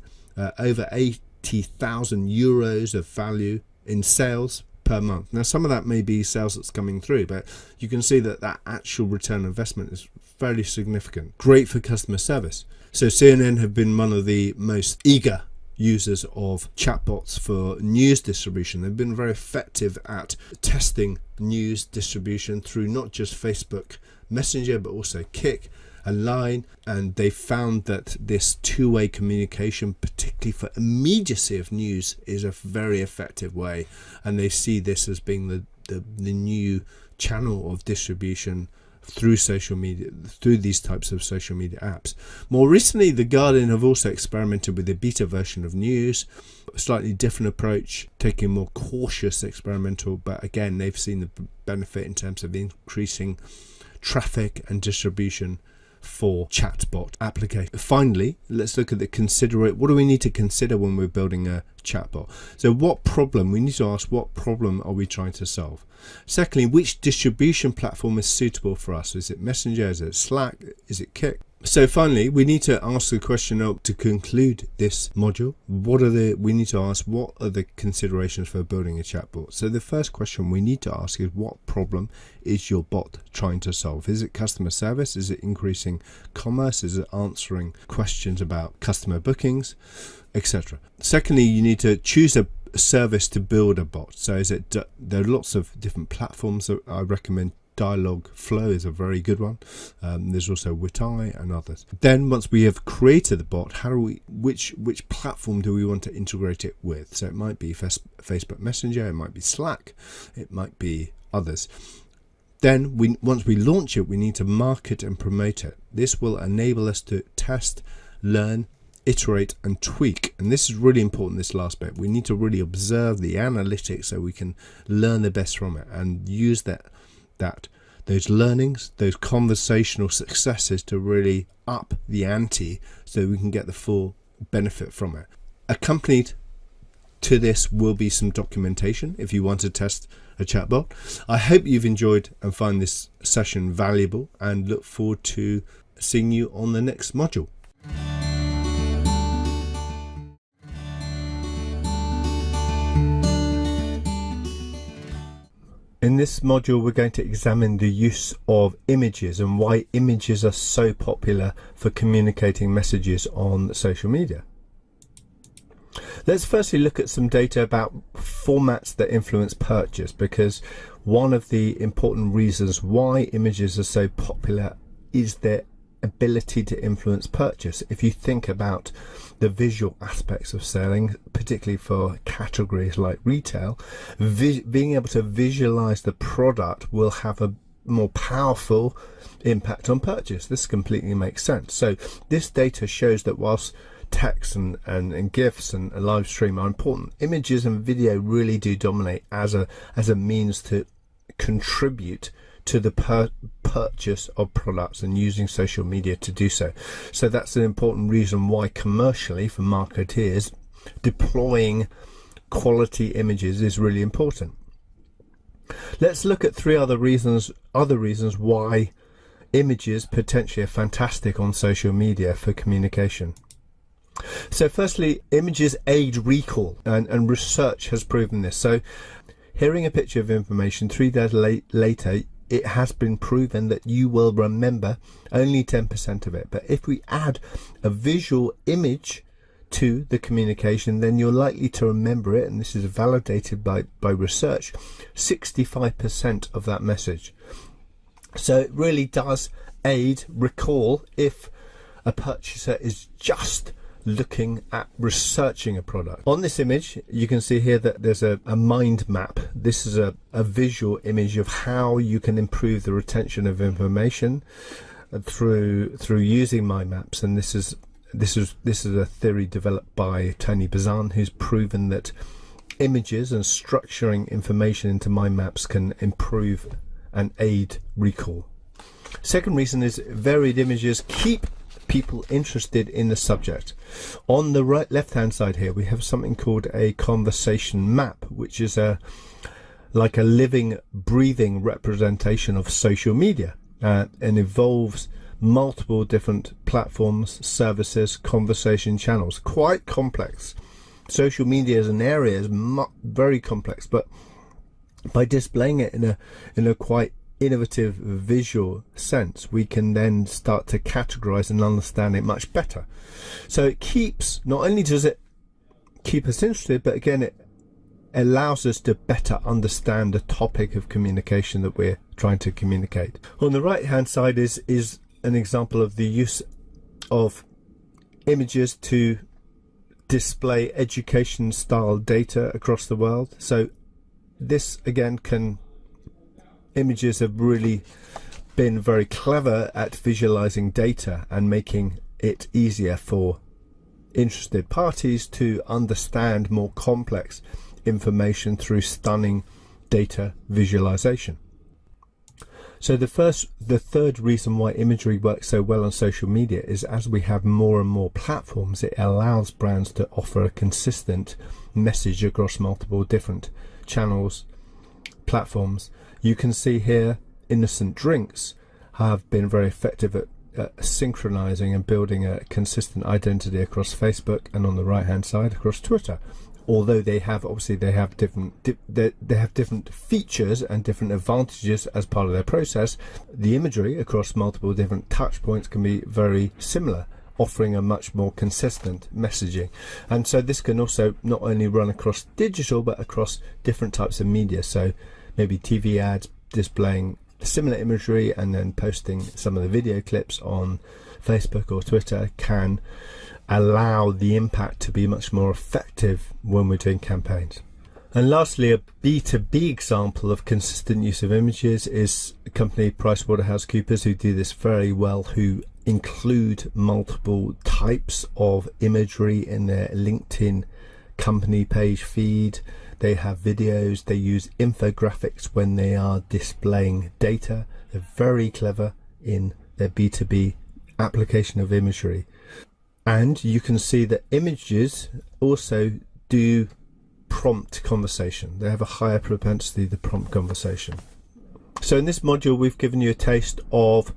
over €80,000 of value in sales per month. Now, some of that may be sales that's coming through, but you can see that actual return on investment is fairly significant. Great for customer service. So CNN have been one of the most eager users of chatbots for news distribution. They've been very effective at testing news distribution through not just Facebook Messenger, but also Kik and Line, and they found that this two-way communication, particularly for immediacy of news, is a very effective way, and they see this as being the new channel of distribution through social media, through these types of social media apps. More recently, The Guardian have also experimented with a beta version of news, a slightly different approach, taking a more cautious experimental, but again, they've seen the benefit in terms of increasing traffic and distribution for chatbot application. Finally, let's look at what do we need to consider when we're building a chatbot? So we need to ask, what problem are we trying to solve? Secondly, which distribution platform is suitable for us? Is it Messenger? Is it Slack? Is it Kik? So finally, we need to ask the question to conclude this module. We need to ask, what are the considerations for building a chatbot? So the first question we need to ask is, what problem is your bot trying to solve? Is it customer service? Is it increasing commerce? Is it answering questions about customer bookings, etc.? Secondly, you need to choose a service to build a bot. So there are lots of different platforms that I recommend. Dialogflow is a very good one. There's also Witai and others. Then once we have created the bot, which platform do we want to integrate it with? So it might be Facebook Messenger, it might be Slack, it might be others. Then once we launch it, we need to market and promote it. This will enable us to test, learn, iterate and tweak. And this is really important, this last bit. We need to really observe the analytics so we can learn the best from it and use those learnings, those conversational successes to really up the ante so we can get the full benefit from it. Accompanied to this will be some documentation if you want to test a chatbot. I hope you've enjoyed and find this session valuable, and look forward to seeing you on the next module. In this module, we're going to examine the use of images and why images are so popular for communicating messages on social media. Let's firstly look at some data about formats that influence purchase, because one of the important reasons why images are so popular is their ability to influence purchase. If you think about the visual aspects of selling, particularly for categories like retail, being able to visualize the product will have a more powerful impact on purchase. This completely makes sense. So this data shows that whilst text and GIFs and a live stream are important, images and video really do dominate as a means to contribute to the purchase of products, and using social media to do so. So that's an important reason why commercially, for marketeers, deploying quality images is really important. Let's look at three other reasons why images potentially are fantastic on social media for communication. So firstly, images aid recall, and research has proven this. So hearing a picture of information 3 days later, it has been proven that you will remember only 10% of it. But if we add a visual image to the communication, then you're likely to remember it, and this is validated by research, 65% of that message. So it really does aid recall if a purchaser is just looking at researching a product. On this image, you can see here that there's a mind map. This is a visual image of how you can improve the retention of information through using mind maps. And this is a theory developed by Tony Bazan, who's proven that images and structuring information into mind maps can improve and aid recall. Second reason is varied images keep people interested in the subject. On the left hand side here, we have something called a conversation map, which is like a living, breathing representation of social media, and involves multiple different platforms, services, conversation channels. Quite complex. Social media as an area is very complex, but by displaying it in a quite innovative visual sense, we can then start to categorize and understand it much better. So it keeps, not only does it keep us interested, but again it allows us to better understand the topic of communication that we're trying to communicate. On the right hand side is an example of the use of images to display education style data across the world. So this again images have really been very clever at visualizing data and making it easier for interested parties to understand more complex information through stunning data visualization. So the third reason why imagery works so well on social media is, as we have more and more platforms, it allows brands to offer a consistent message across multiple different channels, platforms. You can see here innocent drinks have been very effective at synchronizing and building a consistent identity across Facebook, and on the right hand side across Twitter. Although they have different features and different advantages as part of their process, the imagery across multiple different touch points can be very similar, offering a much more consistent messaging. And so this can also not only run across digital but across different types of media. So maybe TV ads displaying similar imagery and then posting some of the video clips on Facebook or Twitter can allow the impact to be much more effective when we're doing campaigns. And lastly, a B2B example of consistent use of images is a company, PricewaterhouseCoopers, who do this very well, who include multiple types of imagery in their LinkedIn company page feed. They have videos, they use infographics when they are displaying data. They're very clever in their B2B application of imagery. And you can see that images also do prompt conversation. They have a higher propensity to prompt conversation. So in this module, we've given you a taste of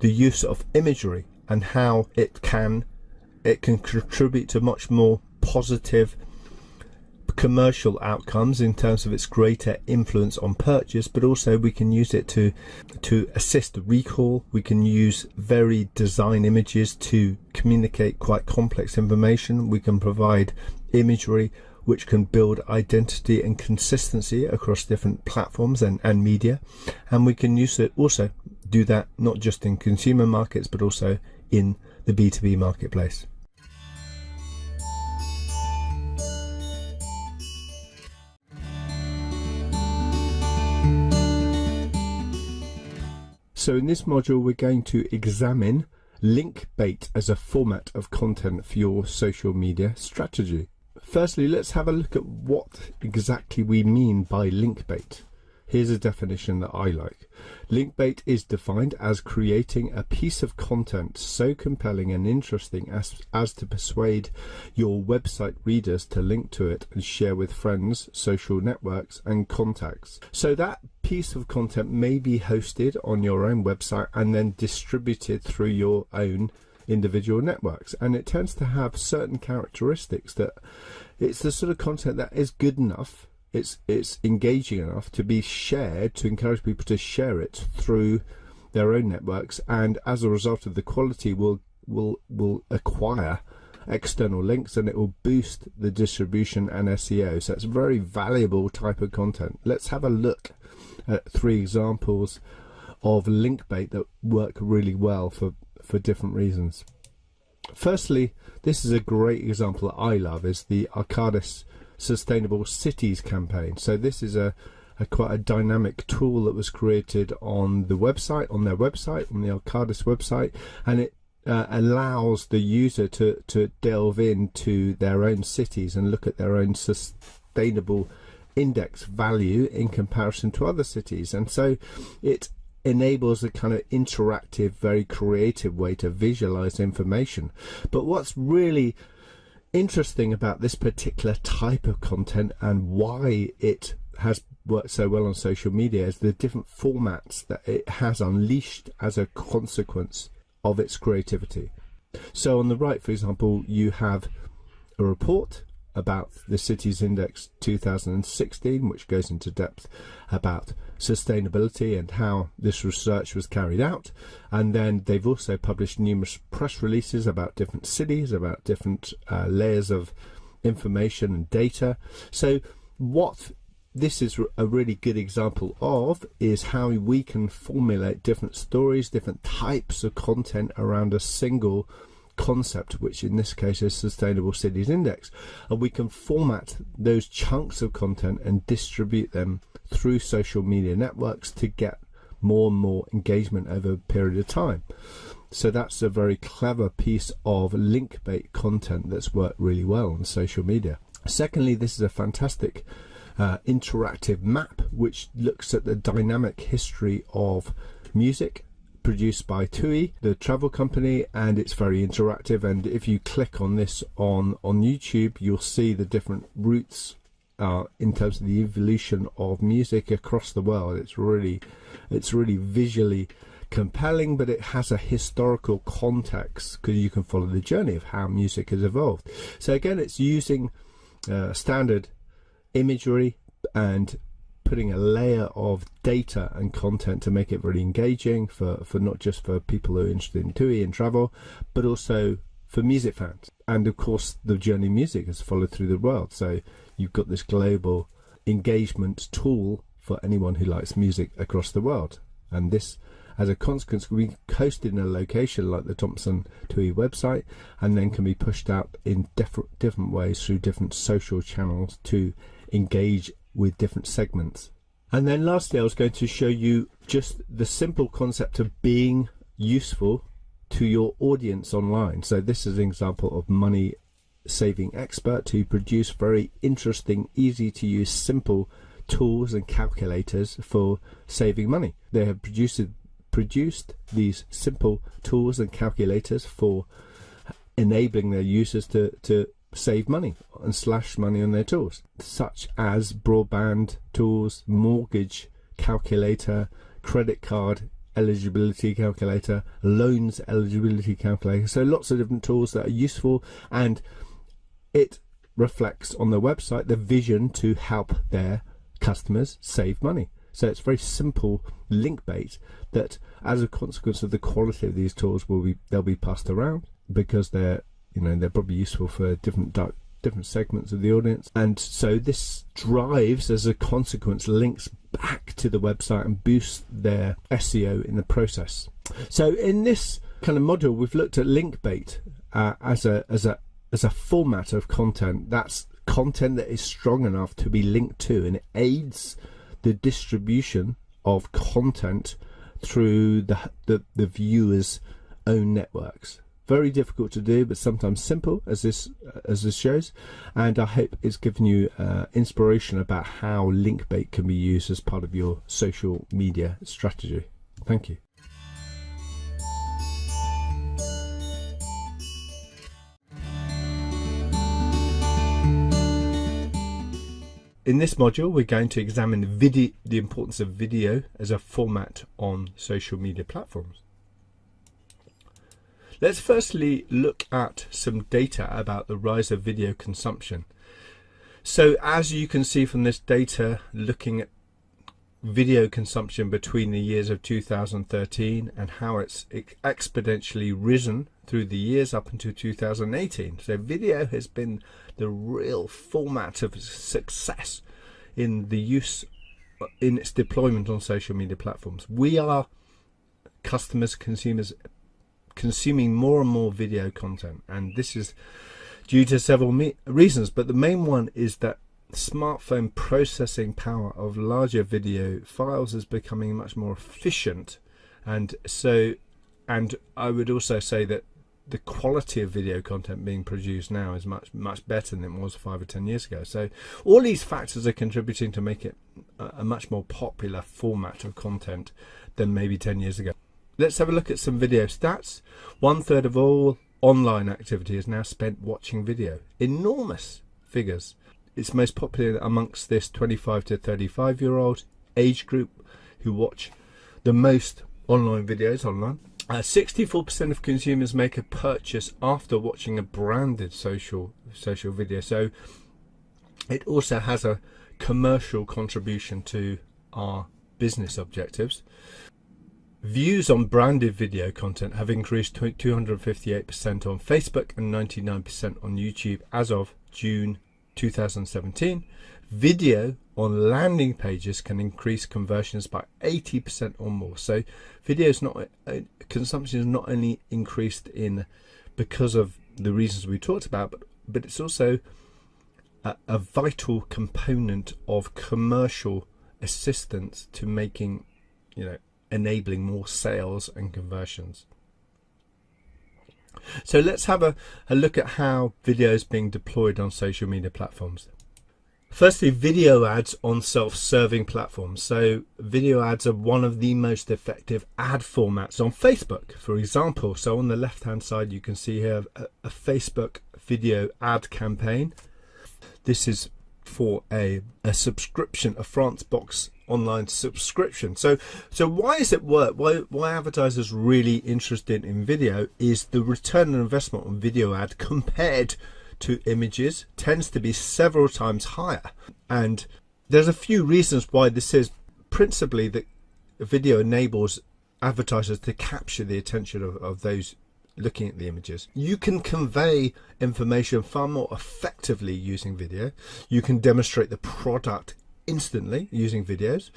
the use of imagery and how it can contribute to much more positive commercial outcomes in terms of its greater influence on purchase, but also we can use it to assist recall. We can use very design images to communicate quite complex information. We can provide imagery which can build identity and consistency across different platforms and media, and we can use it also do that not just in consumer markets but also in the B2B marketplace. So in this module, we're going to examine link bait as a format of content for your social media strategy. Firstly, let's have a look at what exactly we mean by link bait. Here's a definition that I like. Link bait is defined as creating a piece of content so compelling and interesting as to persuade your website readers to link to it and share with friends, social networks and contacts. So that piece of content may be hosted on your own website and then distributed through your own individual networks, and it tends to have certain characteristics that it's the sort of content that is good enough, it's engaging enough to be shared, to encourage people to share it through their own networks, and as a result of the quality will acquire external links and it will boost the distribution and SEO. So it's a very valuable type of content. Let's have a look at 3 examples of link bait that work really well for different reasons. Firstly, this is a great example that I love, is the Aiodex Sustainable Cities campaign. So this is quite a dynamic tool that was created on their website, on the Aiodex website, and it allows the user to delve into their own cities and look at their own sustainable index value in comparison to other cities. And so it enables a kind of interactive, very creative way to visualize information. But what's really interesting about this particular type of content and why it has worked so well on social media is the different formats that it has unleashed as a consequence of its creativity. So on the right, for example, you have a report about the Cities Index 2016, which goes into depth about sustainability and how this research was carried out. And then they've also published numerous press releases about different cities, about different layers of information and data. So what this is a really good example of is how we can formulate different stories, different types of content around a single concept, which in this case is Sustainable Cities Index, and we can format those chunks of content and distribute them through social media networks to get more and more engagement over a period of time. So that's a very clever piece of link bait content that's worked really well on social media. Secondly, this is a fantastic interactive map which looks at the dynamic history of music, produced by TUI, the travel company, and it's very interactive. And if you click on this on YouTube, you'll see the different routes in terms of the evolution of music across the world. It's really visually compelling, but it has a historical context because you can follow the journey of how music has evolved. So again, it's using standard imagery and putting a layer of data and content to make it really engaging for not just for people who are interested in TUI and travel, but also for music fans. And of course, the journey of music has followed through the world. So you've got this global engagement tool for anyone who likes music across the world. And this, as a consequence, can be hosted in a location like the Thompson TUI website, and then can be pushed out in different ways through different social channels to engage with different segments. And then lastly, I was going to show you just the simple concept of being useful to your audience online. So this is an example of Money Saving Expert, who produce very interesting, easy to use, simple tools and calculators for saving money. They have produced these simple tools and calculators for enabling their users to save money and slash money on their tools, such as broadband tools, mortgage calculator, credit card eligibility calculator, loans eligibility calculator. So lots of different tools that are useful, and it reflects on their website the vision to help their customers save money. So it's very simple link bait that, as a consequence of the quality of these tools, they'll be passed around because they're probably useful for different segments of the audience. And so this drives, as a consequence, links back to the website and boosts their SEO in the process. So in this kind of module, we've looked at link bait as a format of content. That's content that is strong enough to be linked to, and it aids the distribution of content through the viewer's own networks. Very difficult to do, but sometimes simple, as this shows. And I hope it's given you inspiration about how link bait can be used as part of your social media strategy. Thank you. In this module, we're going to examine the importance of video as a format on social media platforms. Let's firstly look at some data about the rise of video consumption. So as you can see from this data, looking at video consumption between the years of 2013 and how it's exponentially risen through the years up until 2018. So video has been the real format of success in the use, in its deployment on social media platforms. We are customers, consumers, consuming more and more video content, and this is due to several reasons, but the main one is that smartphone processing power of larger video files is becoming much more efficient, and I would also say that the quality of video content being produced now is much better than it was 5 or 10 years ago. So all these factors are contributing to make it a much more popular format of content than maybe 10 years ago. Let's have a look at some video stats. 1/3 of all online activity is now spent watching video. Enormous figures. It's most popular amongst this 25 to 35-year-old age group who watch the most online videos online. 64% of consumers make a purchase after watching a branded social video. So it also has a commercial contribution to our business objectives. Views on branded video content have increased 258% on Facebook and 99% on YouTube as of June 2017. Video on landing pages can increase conversions by 80% or more. So consumption is not only increased because of the reasons we talked about, but it's also a vital component of commercial assistance to making, enabling more sales and conversions. So let's have a look at how video is being deployed on social media platforms. Firstly, video ads on self-serving platforms. So video ads are one of the most effective ad formats on Facebook, for example. So on the left-hand side, you can see here a Facebook video ad campaign. This is for a subscription, a France Box online subscription. So why does it work? Why advertisers really interested in video is the return on investment on video ad compared to images tends to be several times higher. And there's a few reasons why this is. Principally that video enables advertisers to capture the attention of those looking at the images. You can convey information far more effectively using video. You can demonstrate the product instantly using videos.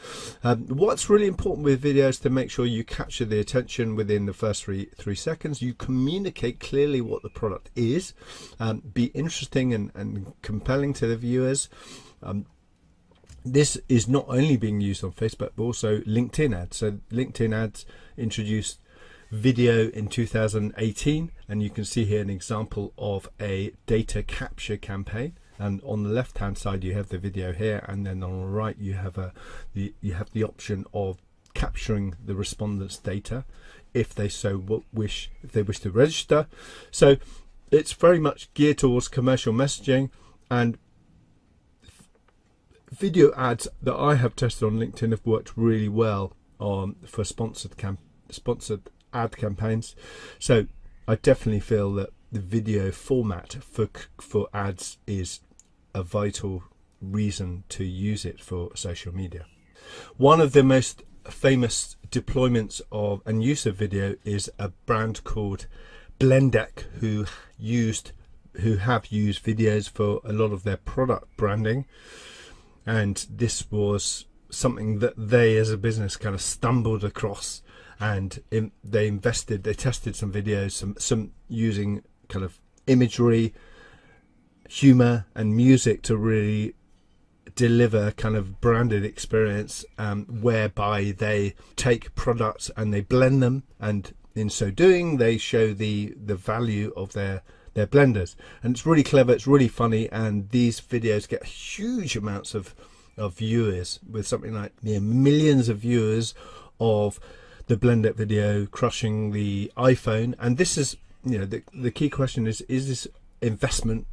What's really important with videos is to make sure you capture the attention within the first three seconds. You communicate clearly what the product is, be interesting and compelling to the viewers. This is not only being used on Facebook, but also LinkedIn ads. So LinkedIn ads introduced video in 2018, and you can see here an example of a data capture campaign. And on the left hand side you have the video here, and then on the right you have the option of capturing the respondents' data if they wish to register. So it's very much geared towards commercial messaging, and video ads that I have tested on LinkedIn have worked really well for sponsored ad campaigns. So I definitely feel that the video format for ads is a vital reason to use it for social media. One of the most famous deployments of and use of video is a brand called Blendec, who have used videos for a lot of their product branding. And this was something that they as a business kind of stumbled across, and they tested some videos, some using kind of imagery, humor and music to really deliver kind of branded experience, whereby they take products and they blend them, and in so doing they show the value of their blenders. And it's really clever, it's really funny, and these videos get huge amounts of viewers, with something like millions of viewers of the Blendec video crushing the iPhone. And this is, the key question is this investment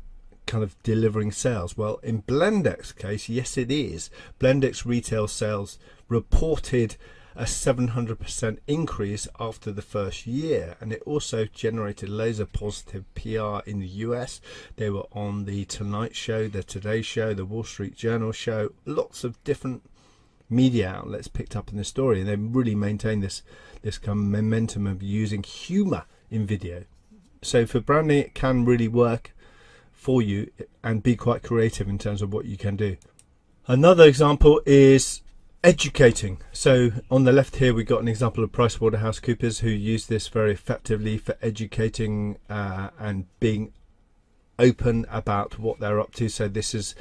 kind of delivering sales? Well, in Blendec's case, yes it is. Blendec's retail sales reported a 700% increase after the first year, and it also generated loads of positive PR in the US. They were on the Tonight Show, the Today Show, the Wall Street Journal show. Lots of different media outlets picked up in the story, and they really maintained this kind of momentum of using humor in video. So for branding, it can really work for you and be quite creative in terms of what you can do. Another example is educating. So on the left here we've got an example of PricewaterhouseCoopers, who use this very effectively for educating and being open about what they're up to. So this is,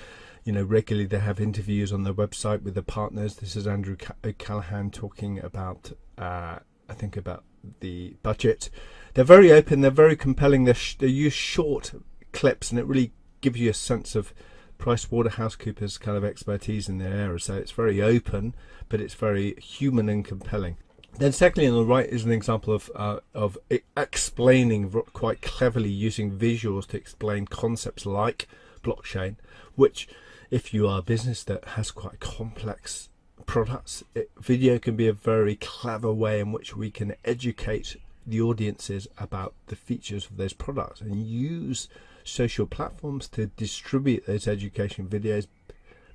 regularly they have interviews on their website with the partners. This is Andrew Callahan talking about about the budget. They're very open, they're very compelling. They use short clips, and it really gives you a sense of PricewaterhouseCoopers kind of expertise in their area. So it's very open, but it's very human and compelling. Then secondly, on the right is an example of explaining quite cleverly, using visuals to explain concepts like blockchain, which if you are a business that has quite complex products, video can be a very clever way in which we can educate the audiences about the features of those products, and use social platforms to distribute those education videos,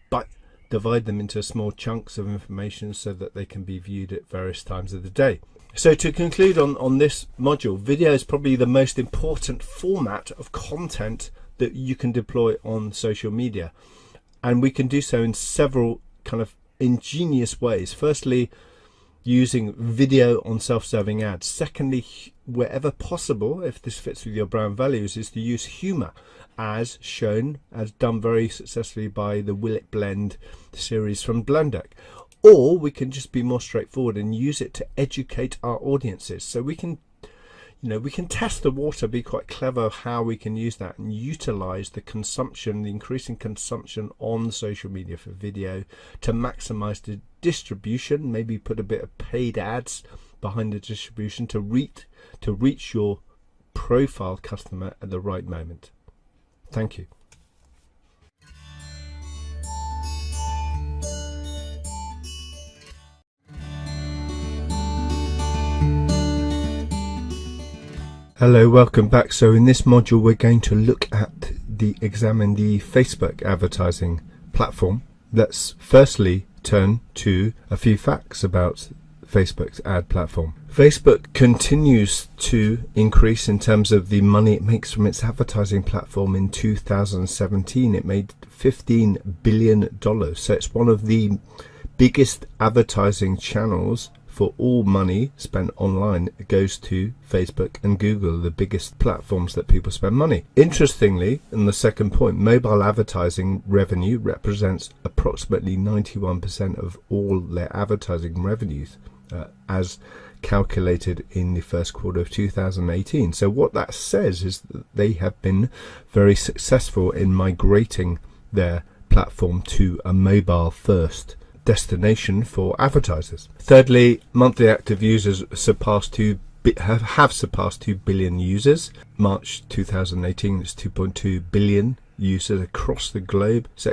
but divide them into small chunks of information so that they can be viewed at various times of the day. So to conclude on this module, video is probably the most important format of content that you can deploy on social media, and we can do so in several kind of ingenious ways. Firstly, using video on self-serving ads. Secondly, wherever possible, if this fits with your brand values, is to use humor, as shown, as done very successfully by the Will It Blend series from Blendec. Or we can just be more straightforward and use it to educate our audiences. So we can test the water, be quite clever how we can use that and utilize the increasing consumption on social media for video to maximize the distribution, maybe put a bit of paid ads behind the distribution to reach your profile customer at the right moment. Thank you. Hello, welcome back. So in this module we're going to look at examine the Facebook advertising platform. Let's firstly turn to a few facts about Facebook's ad platform. Facebook continues to increase in terms of the money it makes from its advertising platform. In 2017 it made $15 billion, so it's one of the biggest advertising channels. For all money spent online, it goes to Facebook and Google, the biggest platforms that people spend money. Interestingly, in the second point, mobile advertising revenue represents approximately 91% of all their advertising revenues, as calculated in the first quarter of 2018. So what that says is that they have been very successful in migrating their platform to a mobile first destination for advertisers. Thirdly, monthly active users have surpassed 2 billion users. March 2018 is 2.2 billion users across the globe, so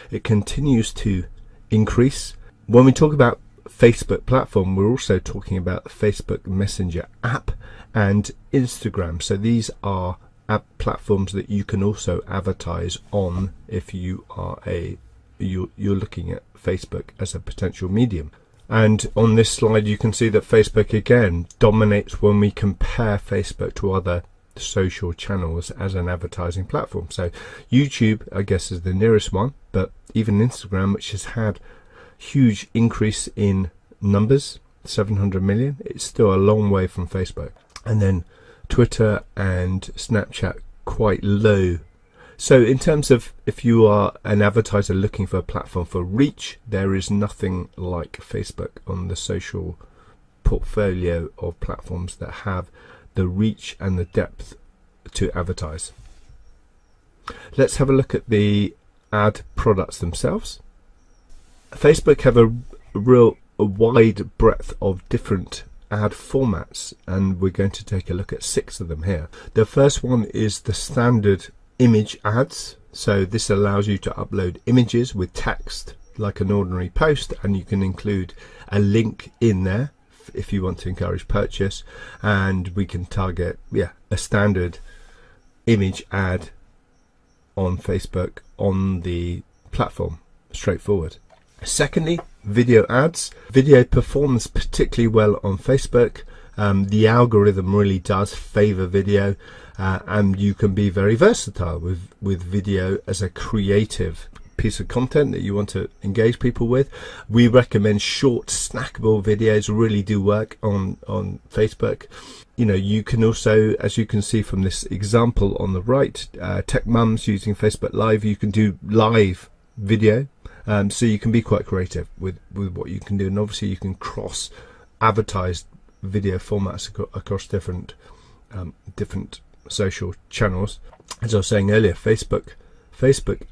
it continues to increase. When we talk about Facebook platform, we're also talking about the Facebook Messenger app and Instagram. So these are app platforms that you can also advertise on if you are you're looking at Facebook as a potential medium. And on this slide you can see that Facebook again dominates when we compare Facebook to other social channels as an advertising platform. So YouTube, I guess, is the nearest one, but even Instagram, which has had huge increase in numbers, 700 million, it's still a long way from Facebook. And then Twitter and Snapchat quite low. So in terms of if you are an advertiser looking for a platform for reach, there is nothing like Facebook on the social portfolio of platforms that have the reach and the depth to advertise. Let's have a look at the ad products themselves. Facebook have a wide breadth of different ad formats, and we're going to take a look at 6 of them here. The first one is the standard image ads. So this allows you to upload images with text like an ordinary post, and you can include a link in there if you want to encourage purchase, and we can target a standard image ad on Facebook on the platform. Straightforward. Secondly, video ads. Video performs particularly well on Facebook. The algorithm really does favor video, and you can be very versatile with video as a creative piece of content that you want to engage people with. We recommend short snackable videos really do work on Facebook. You know, you can also, as you can see from this example on the right, tech mums using Facebook Live, you can do live video. So you can be quite creative with what you can do, and obviously you can cross advertised video formats across different social channels. As I was saying earlier, Facebook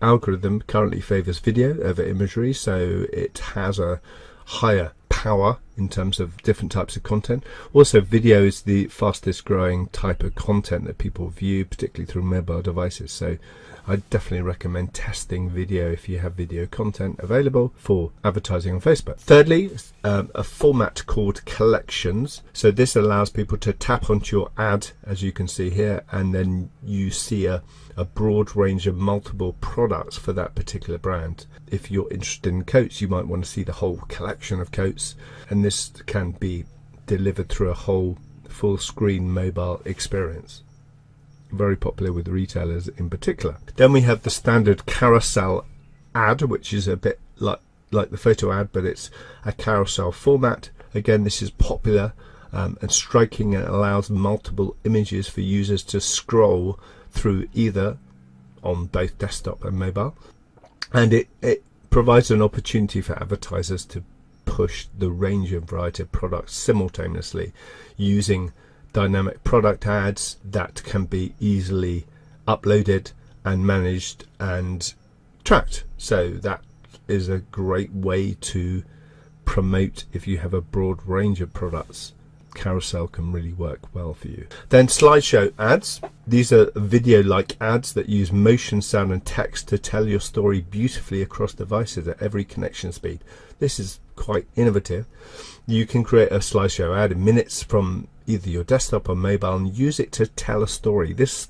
algorithm currently favors video over imagery, so it has a higher power in terms of different types of content. Also, video is the fastest growing type of content that people view, particularly through mobile devices. So I definitely recommend testing video if you have video content available for advertising on Facebook. Thirdly, a format called collections. So this allows people to tap onto your ad, as you can see here, and then you see a broad range of multiple products for that particular brand. If you're interested in coats, you might want to see the whole collection of coats, and this can be delivered through a whole full screen mobile experience. Very popular with retailers in particular. Then we have the standard carousel ad, which is a bit like the photo ad, but it's a carousel format. Again, this is popular and striking, and allows multiple images for users to scroll through either on both desktop and mobile. And it provides an opportunity for advertisers to push the range and variety of products simultaneously using dynamic product ads that can be easily uploaded and managed and tracked. So that is a great way to promote if you have a broad range of products. Carousel can really work well for you. Then slideshow ads. These are video-like ads that use motion, sound and text to tell your story beautifully across devices at every connection speed. This is quite innovative. You can create a slideshow ad in minutes from either your desktop or mobile and use it to tell a story. This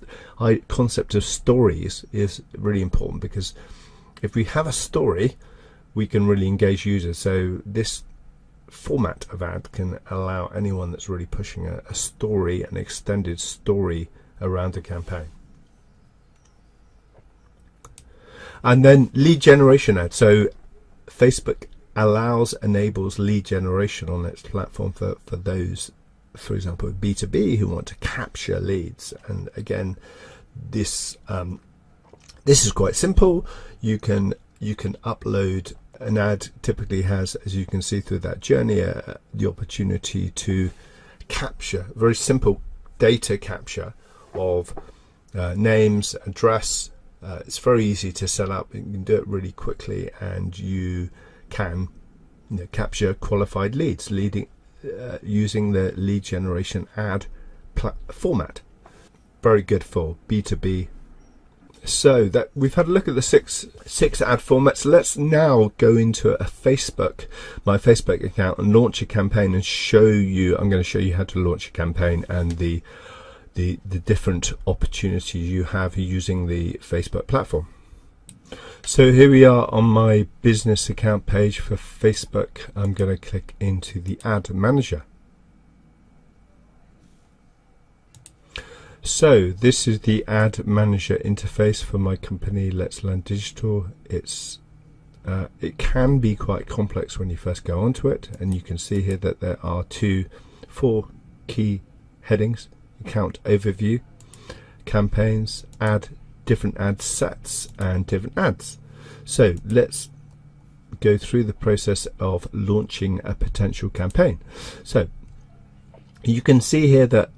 concept of stories is really important, because if we have a story, we can really engage users. So this format of ad can allow anyone that's really pushing a story, an extended story around a campaign. And then lead generation ad. So Facebook enables lead generation on its platform for those, for example, B2B who want to capture leads. And again, this is quite simple. You can upload an ad. Typically has, as you can see through that journey, the opportunity to capture very simple data capture of names, address. It's very easy to set up. You can do it really quickly, and you can capture qualified leads using the lead generation ad format. Very good for B2B. So that we've had a look at the six ad formats. Let's now go into my Facebook account and launch a campaign and show you. I'm going to show you how to launch a campaign and the different opportunities you have using the Facebook platform. So here we are on my business account page for Facebook. I'm going to click into the ad manager. So this is the ad manager interface for my company, Let's Learn Digital. It can be quite complex when you first go onto it, and you can see here that there are 4 key headings: account overview, campaigns, different ad sets, and different ads. So let's go through the process of launching a potential campaign. So you can see here that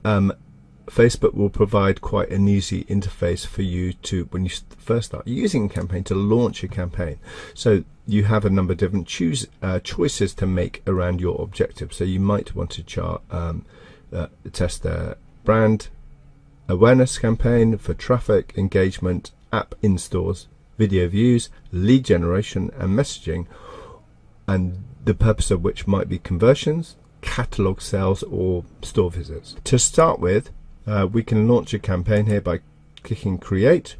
Facebook will provide quite an easy interface for you to, when you first start using a campaign, to launch a campaign. So you have a number of different choices to make around your objective. So you might want to test a brand awareness campaign for traffic, engagement, app installs, video views, lead generation, and messaging, and the purpose of which might be conversions, catalog sales, or store visits. To start with, we can launch a campaign here by clicking create,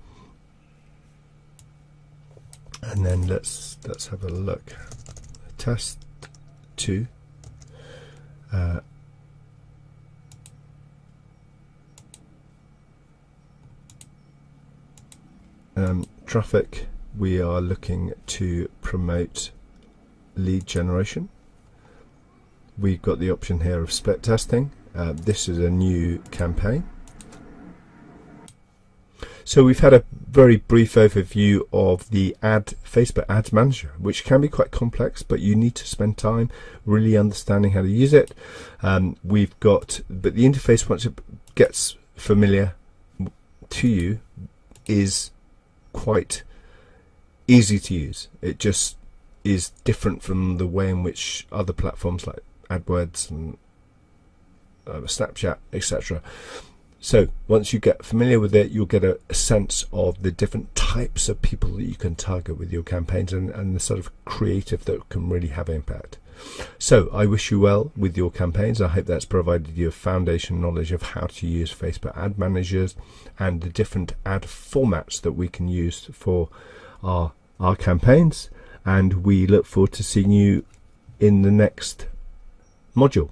and then let's have a look. Test 2. Traffic, we are looking to promote lead generation. We've got the option here of split testing. This is a new campaign. So we've had a very brief overview of the Facebook Ads Manager, which can be quite complex, but you need to spend time really understanding how to use it. But the interface, once it gets familiar to you, is quite easy to use. It just is different from the way in which other platforms like AdWords and Snapchat, etc. So once you get familiar with it, you'll get a sense of the different types of people that you can target with your campaigns, and the sort of creative that can really have impact. So I wish you well with your campaigns. I hope that's provided you a foundation knowledge of how to use Facebook ad managers and the different ad formats that we can use for our campaigns, and we look forward to seeing you in the next module.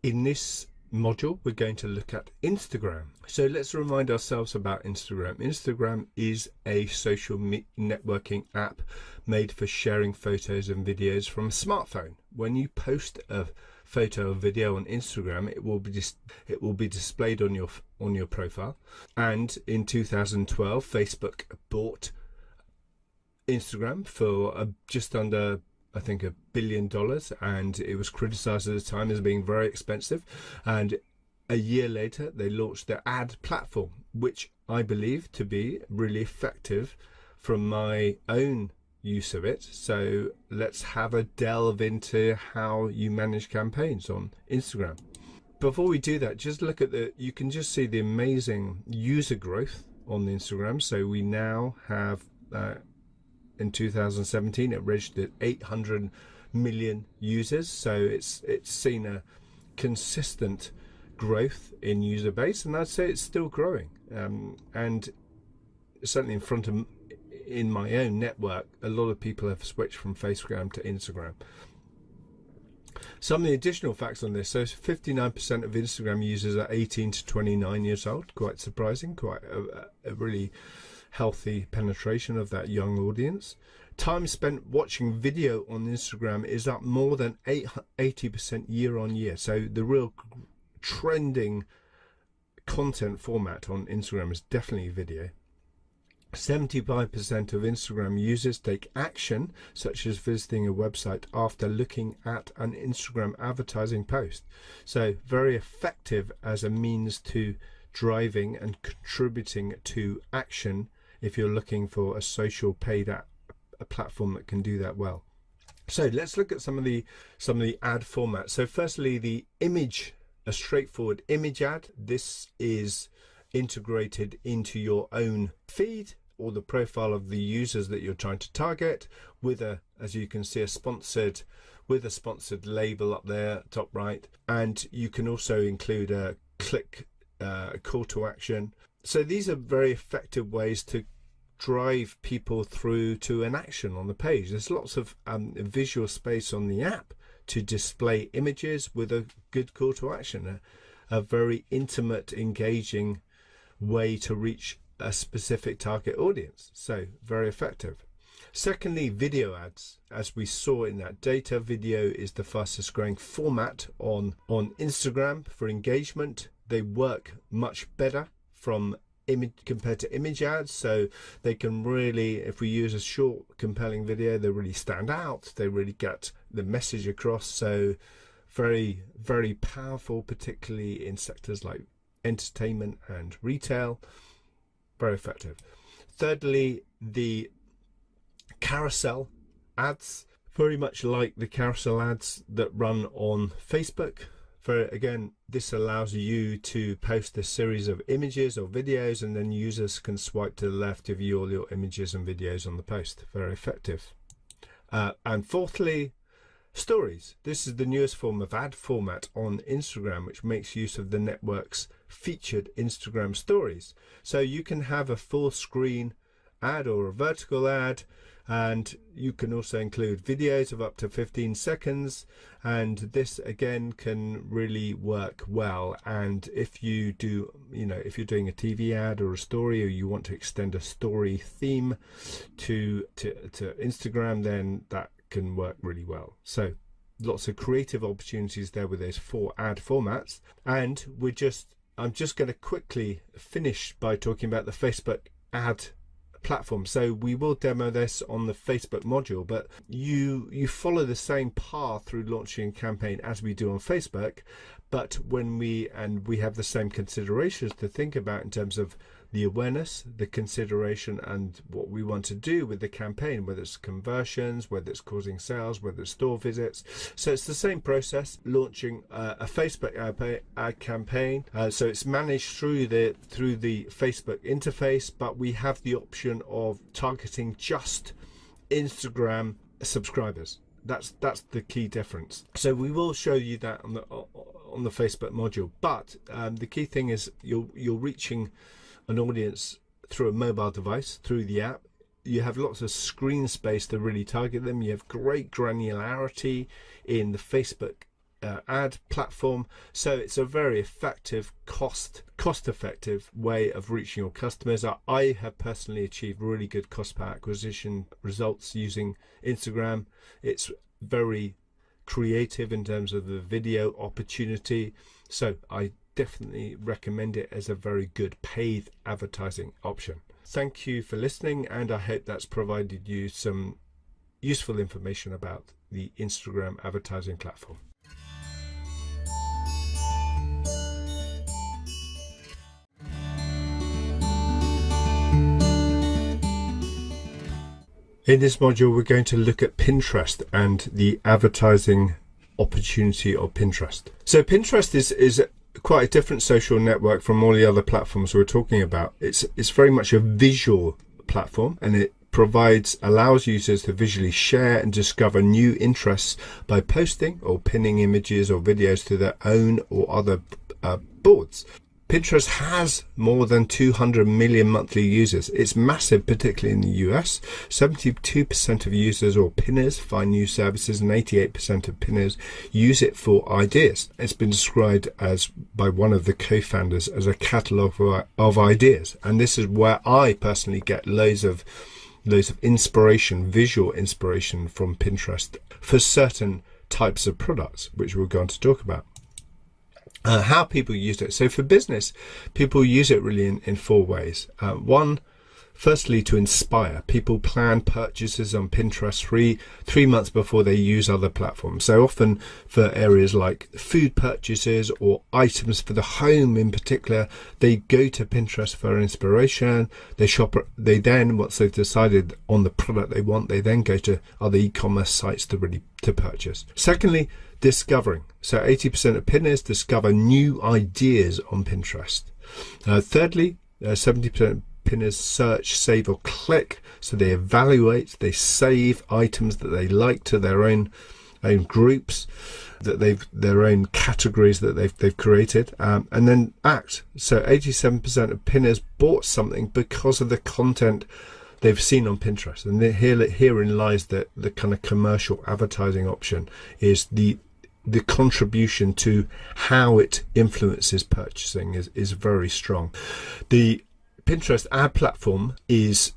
In this module, we're going to look at Instagram. So let's remind ourselves about Instagram. Instagram is a social networking app made for sharing photos and videos from a smartphone. When you post a photo or video on Instagram, it will be displayed on your profile. And in 2012, Facebook bought Instagram for just under, I think, $1 billion, and it was criticized at the time as being very expensive. And a year later, they launched their ad platform, which I believe to be really effective from my own use of it. So let's have a delve into how you manage campaigns on Instagram. Before we do that, just look at you can just see the amazing user growth on Instagram. So we now have, in 2017, it registered 800 million users. So it's seen a consistent growth in user base, and I'd say it's still growing. And certainly in my own network, a lot of people have switched from Facebook to Instagram. Some of the additional facts on this: so 59% of Instagram users are 18 to 29 years old. Quite surprising, quite a really healthy penetration of that young audience. Time spent watching video on Instagram is up more than 80% year on year. So the real trending content format on Instagram is definitely video. 75% of Instagram users take action, such as visiting a website, after looking at an Instagram advertising post. So very effective as a means to driving and contributing to action if you're looking for a social paid app, a platform that can do that well. So let's look at some of the ad formats. So firstly, the image, a straightforward image ad. This is integrated into your own feed or the profile of the users that you're trying to target, with a, as you can see, a sponsored label up there top right, and you can also include a click call to action. So these are very effective ways to drive people through to an action on the page. There's lots of visual space on the app to display images with a good call to action, a very intimate, engaging way to reach a specific target audience. So very effective. Secondly, video ads. As we saw in that data, video is the fastest growing format on Instagram for engagement. They work much better from image compared to image ads, so they can really, if we use a short compelling video, they really stand out, they really get the message across. So very, very powerful, particularly in sectors like entertainment and retail. Very effective. Thirdly, the carousel ads, very much like the carousel ads that run on Facebook. Again, this allows you to post a series of images or videos, and then users can swipe to the left to view all your images and videos on the post. Very effective. And fourthly, stories. This is the newest form of ad format on Instagram, which makes use of the network's featured Instagram stories. So you can have a full screen ad or a vertical ad, and you can also include videos of up to 15 seconds, and this again can really work well. And if you do, if you're doing a TV ad or a story, or you want to extend a story theme to Instagram, then that can work really well. So lots of creative opportunities there with those 4 ad formats. And I'm just going to quickly finish by talking about the Facebook ad platform. So we will demo this on the Facebook module, but you follow the same path through launching a campaign as we do on Facebook, but when we have the same considerations to think about in terms of the awareness, the consideration, and what we want to do with the campaign, whether it's conversions, whether it's causing sales, whether it's store visits. So it's the same process, launching a Facebook ad campaign. So it's managed through the Facebook interface, but we have the option of targeting just Instagram subscribers. That's the key difference. So we will show you that on the Facebook module, but the key thing is you're reaching an audience through a mobile device, through the app. You have lots of screen space to really target them. You have great granularity in the Facebook ad platform. So it's a very effective, cost-effective way of reaching your customers. I have personally achieved really good cost per acquisition results using Instagram. It's very creative in terms of the video opportunity. So I definitely recommend it as a very good paid advertising option. Thank you for listening, and I hope that's provided you some useful information about the Instagram advertising platform. In this module, we're going to look at Pinterest and the advertising opportunity of Pinterest. So Pinterest is quite a different social network from all the other platforms we're talking about. It's very much a visual platform, and it allows users to visually share and discover new interests by posting or pinning images or videos to their own or other boards. Pinterest has more than 200 million monthly users. It's massive, particularly in the US. 72% of users or pinners find new services, and 88% of pinners use it for ideas. It's been described as, by one of the co-founders, as a catalogue of ideas. And this is where I personally get loads of inspiration, visual inspiration from Pinterest for certain types of products, which we're going to talk about. How people use it. So for business, people use it really in 4 ways. One, firstly, to inspire. People plan purchases on Pinterest three months before they use other platforms. So often for areas like food purchases or items for the home in particular, they go to Pinterest for inspiration. They shop. They then, once they've decided on the product they want, they then go to other e-commerce sites to purchase. Secondly, discovering. So 80% of pinners discover new ideas on Pinterest. Thirdly, 70% of pinners search, save or click. So they evaluate, they save items that they like to their own groups, their own categories that they've created, and then act. So 87% of pinners bought something because of the content they've seen on Pinterest. And herein lies the kind of commercial advertising option, is the contribution to how it influences purchasing is very strong. The Pinterest ad platform is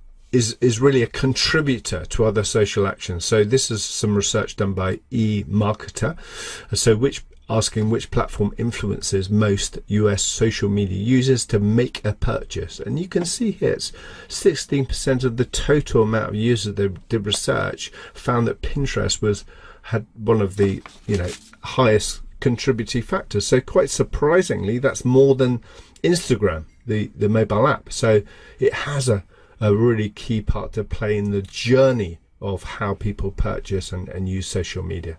really a contributor to other social actions. So this is some research done by eMarketer. So asking which platform influences most US social media users to make a purchase. And you can see here it's 16% of the total amount of users that did research found that Pinterest had one of the highest contributing factors. So quite surprisingly, that's more than Instagram, the mobile app. So it has a really key part to play in the journey of how people purchase and use social media.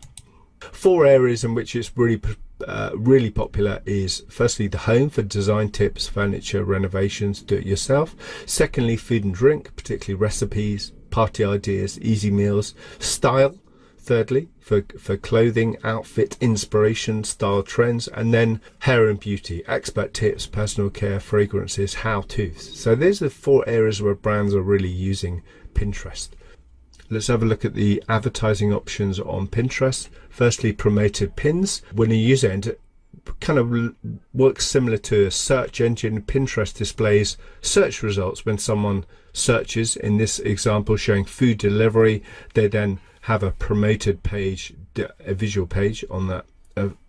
4 areas in which it's really popular is, firstly, the home for design tips, furniture, renovations, do it yourself. Secondly, food and drink, particularly recipes, party ideas, easy meals. Style, thirdly, for clothing, outfit, inspiration, style trends. And then hair and beauty, expert tips, personal care, fragrances, how-tos. So those are the 4 areas where brands are really using Pinterest. Let's have a look at the advertising options on Pinterest. Firstly, promoted pins. When you use it kind of works similar to a search engine. Pinterest displays search results when someone searches. In this example, showing food delivery, they then have a promoted page, a visual page on that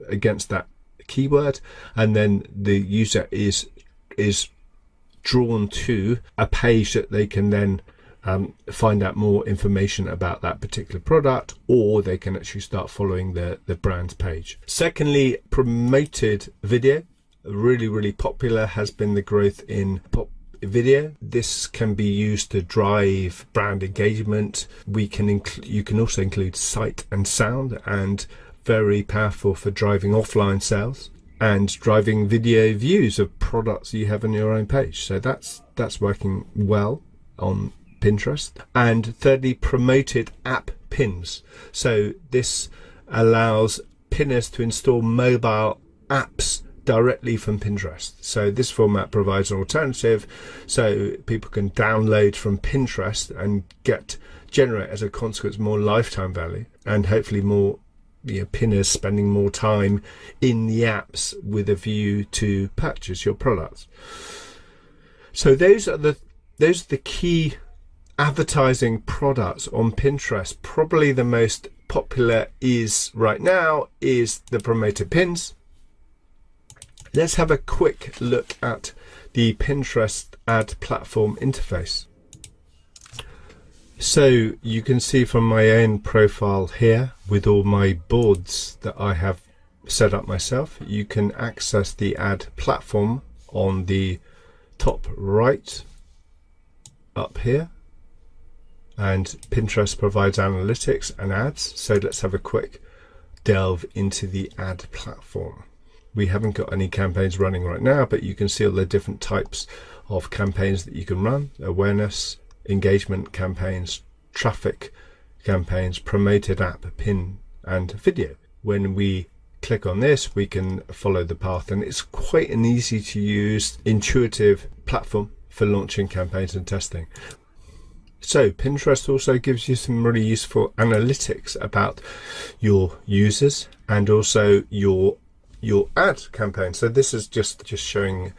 against that keyword, and then the user is drawn to a page that they can then find out more information about that particular product, or they can actually start following the brand's page. Secondly, promoted video. Really popular has been the growth in video. This can be used to drive brand engagement. You can also include sight and sound, and very powerful for driving offline sales and driving video views of products you have on your own page. So that's working well on Pinterest. And thirdly, promoted app pins. So this allows pinners to install mobile apps directly from Pinterest. So this format provides an alternative, so people can download from Pinterest and generate as a consequence more lifetime value, and hopefully more pinners spending more time in the apps with a view to purchase your products. So those are the key advertising products on Pinterest. Probably the most popular right now is the promoted pins. Let's have a quick look at the Pinterest ad platform interface. So you can see from my own profile here, with all my boards that I have set up myself, you can access the ad platform on the top right up here. And Pinterest provides analytics and ads. So let's have a quick delve into the ad platform. We haven't got any campaigns running right now, but you can see all the different types of campaigns that you can run: awareness, engagement campaigns, traffic campaigns, promoted app, pin, and video. When we click on this, we can follow the path, and it's quite an easy to use, intuitive platform for launching campaigns and testing. So Pinterest also gives you some really useful analytics about your users and also your ad campaign. So this is just showing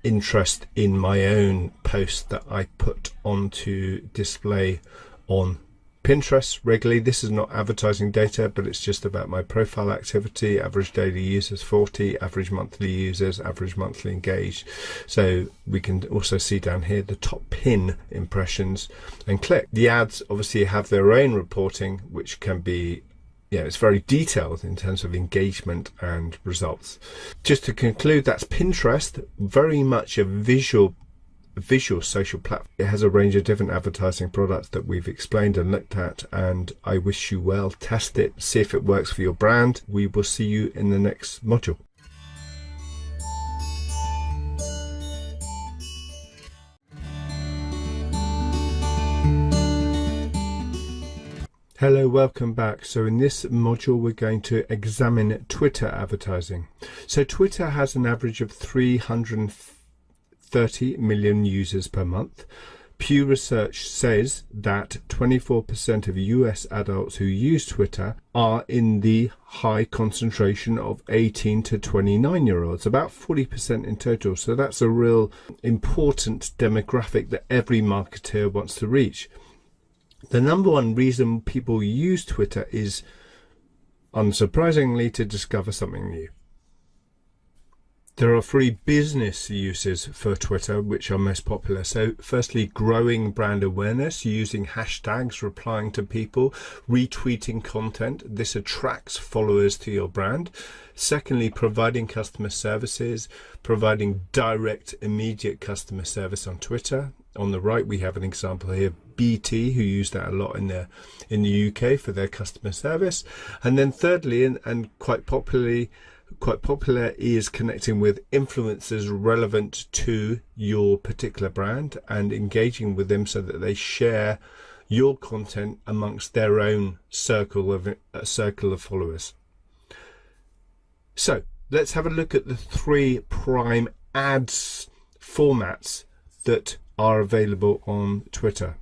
interest in my own post that I put onto display on Pinterest regularly. This is not advertising data, but it's just about my profile activity. Average daily users 40, average monthly users, average monthly engaged. So we can also see down here the top pin impressions and click. The ads obviously have their own reporting, which can be, it's very detailed in terms of engagement and results. Just to conclude, that's Pinterest, very much a visual social platform. It has a range of different advertising products that we've explained and looked at, and I wish you well. Test it, see if it works for your brand. We will see you in the next module. Hello, welcome back. So in this module, we're going to examine Twitter advertising. So Twitter has an average of 330 million users per month. Pew Research says that 24% of US adults who use Twitter are in the high concentration of 18 to 29-year-olds, about 40% in total. So that's a real important demographic that every marketer wants to reach. The number one reason people use Twitter is, unsurprisingly, to discover something new. There are 3 business uses for Twitter which are most popular. So firstly, growing brand awareness using hashtags, replying to people, retweeting content. This attracts followers to your brand. Secondly, providing customer services, providing direct, immediate customer service on Twitter. On the right, we have an example here, BT, who use that a lot in the UK for their customer service. And then thirdly, and quite popular, is connecting with influencers relevant to your particular brand and engaging with them so that they share your content amongst their own circle of followers. So let's have a look at the 3 prime ads formats that are available on Twitter.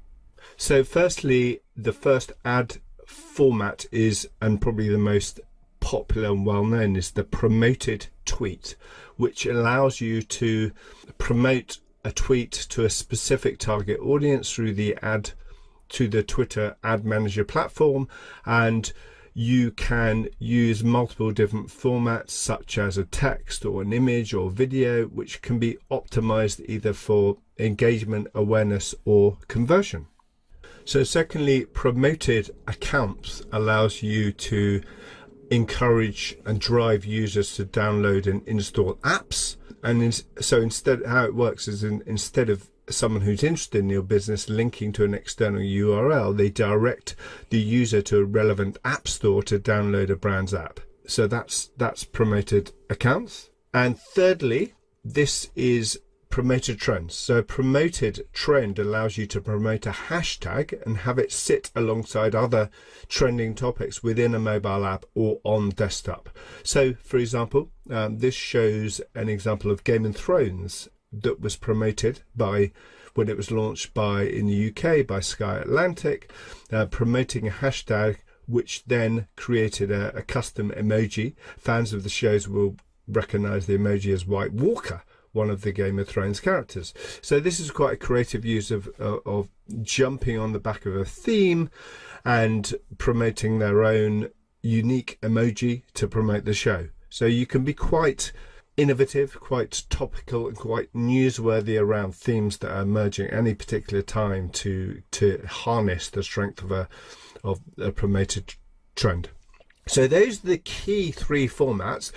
So firstly, the first ad format is, and probably the most popular and well known, is the promoted tweet, which allows you to promote a tweet to a specific target audience through the Twitter ad manager platform, and you can use multiple different formats such as a text or an image or video, which can be optimized either for engagement, awareness, or conversion. So secondly, promoted accounts allows you to encourage and drive users to download and install apps. And so instead, how it works is instead of someone who's interested in your business linking to an external URL, they direct the user to a relevant app store to download a brand's app. So that's promoted accounts. And thirdly, this is promoted trends. So a promoted trend allows you to promote a hashtag and have it sit alongside other trending topics within a mobile app or on desktop. So for example, this shows an example of Game of Thrones that was promoted when it was launched in the UK by Sky Atlantic, promoting a hashtag which then created a custom emoji. Fans of the shows will recognize the emoji as White Walker, one of the Game of Thrones characters. So this is quite a creative use of jumping on the back of a theme and promoting their own unique emoji to promote the show. So you can be quite innovative, quite topical, and quite newsworthy around themes that are emerging at any particular time to harness the strength of a promoted trend. So those are the key 3 formats.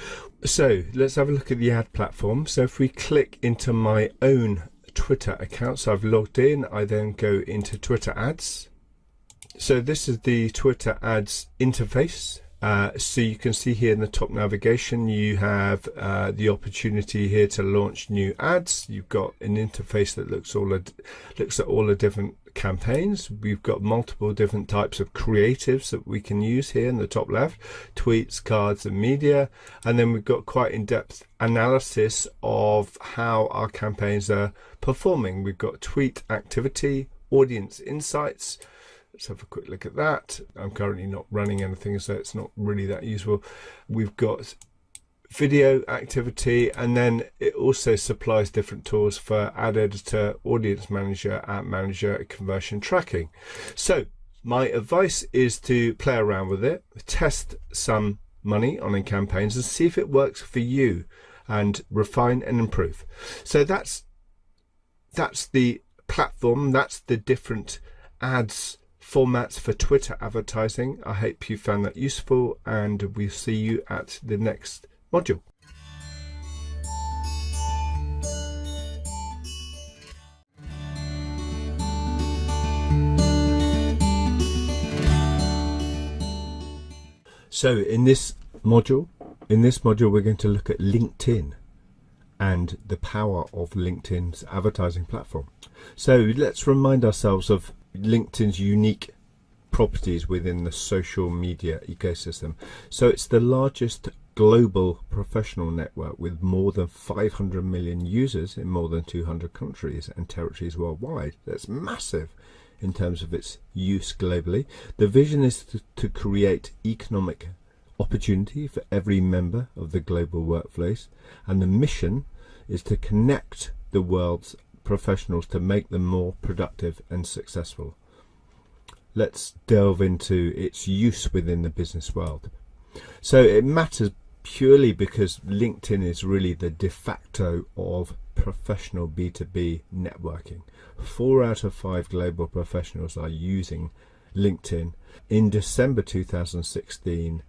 So let's have a look at the ad platform. So if we click into my own Twitter account, so I've logged in, I then go into Twitter ads. So this is the Twitter ads interface. So you can see here in the top navigation, you have the opportunity here to launch new ads. You've got an interface that looks at all the different campaigns. We've got multiple different types of creatives that we can use here in the top left, tweets, cards, and media. And then we've got quite in-depth analysis of how our campaigns are performing. We've got tweet activity, audience insights. Let's have a quick look at that. I'm currently not running anything, so it's not really that useful. We've got video activity, and then it also supplies different tools for ad editor, audience manager, ad manager, conversion tracking. So my advice is to play around with it, test some money on campaigns and see if it works for you, and refine and improve. So that's the platform, that's the different ads formats for Twitter advertising. I hope you found that useful, and we'll see you at the next module. So in this module we're going to look at LinkedIn and the power of LinkedIn's advertising platform. So let's remind ourselves of LinkedIn's unique properties within the social media ecosystem. So it's the largest global professional network with more than 500 million users in more than 200 countries and territories worldwide. That's massive in terms of its use globally. The vision is to create economic opportunity for every member of the global workplace, and the mission is to connect the world's professionals to make them more productive and successful. Let's delve into its use within the business world. So it matters purely because LinkedIn is really the de facto of professional B2B networking. 4 out of 5 global professionals are using LinkedIn. In December 2016,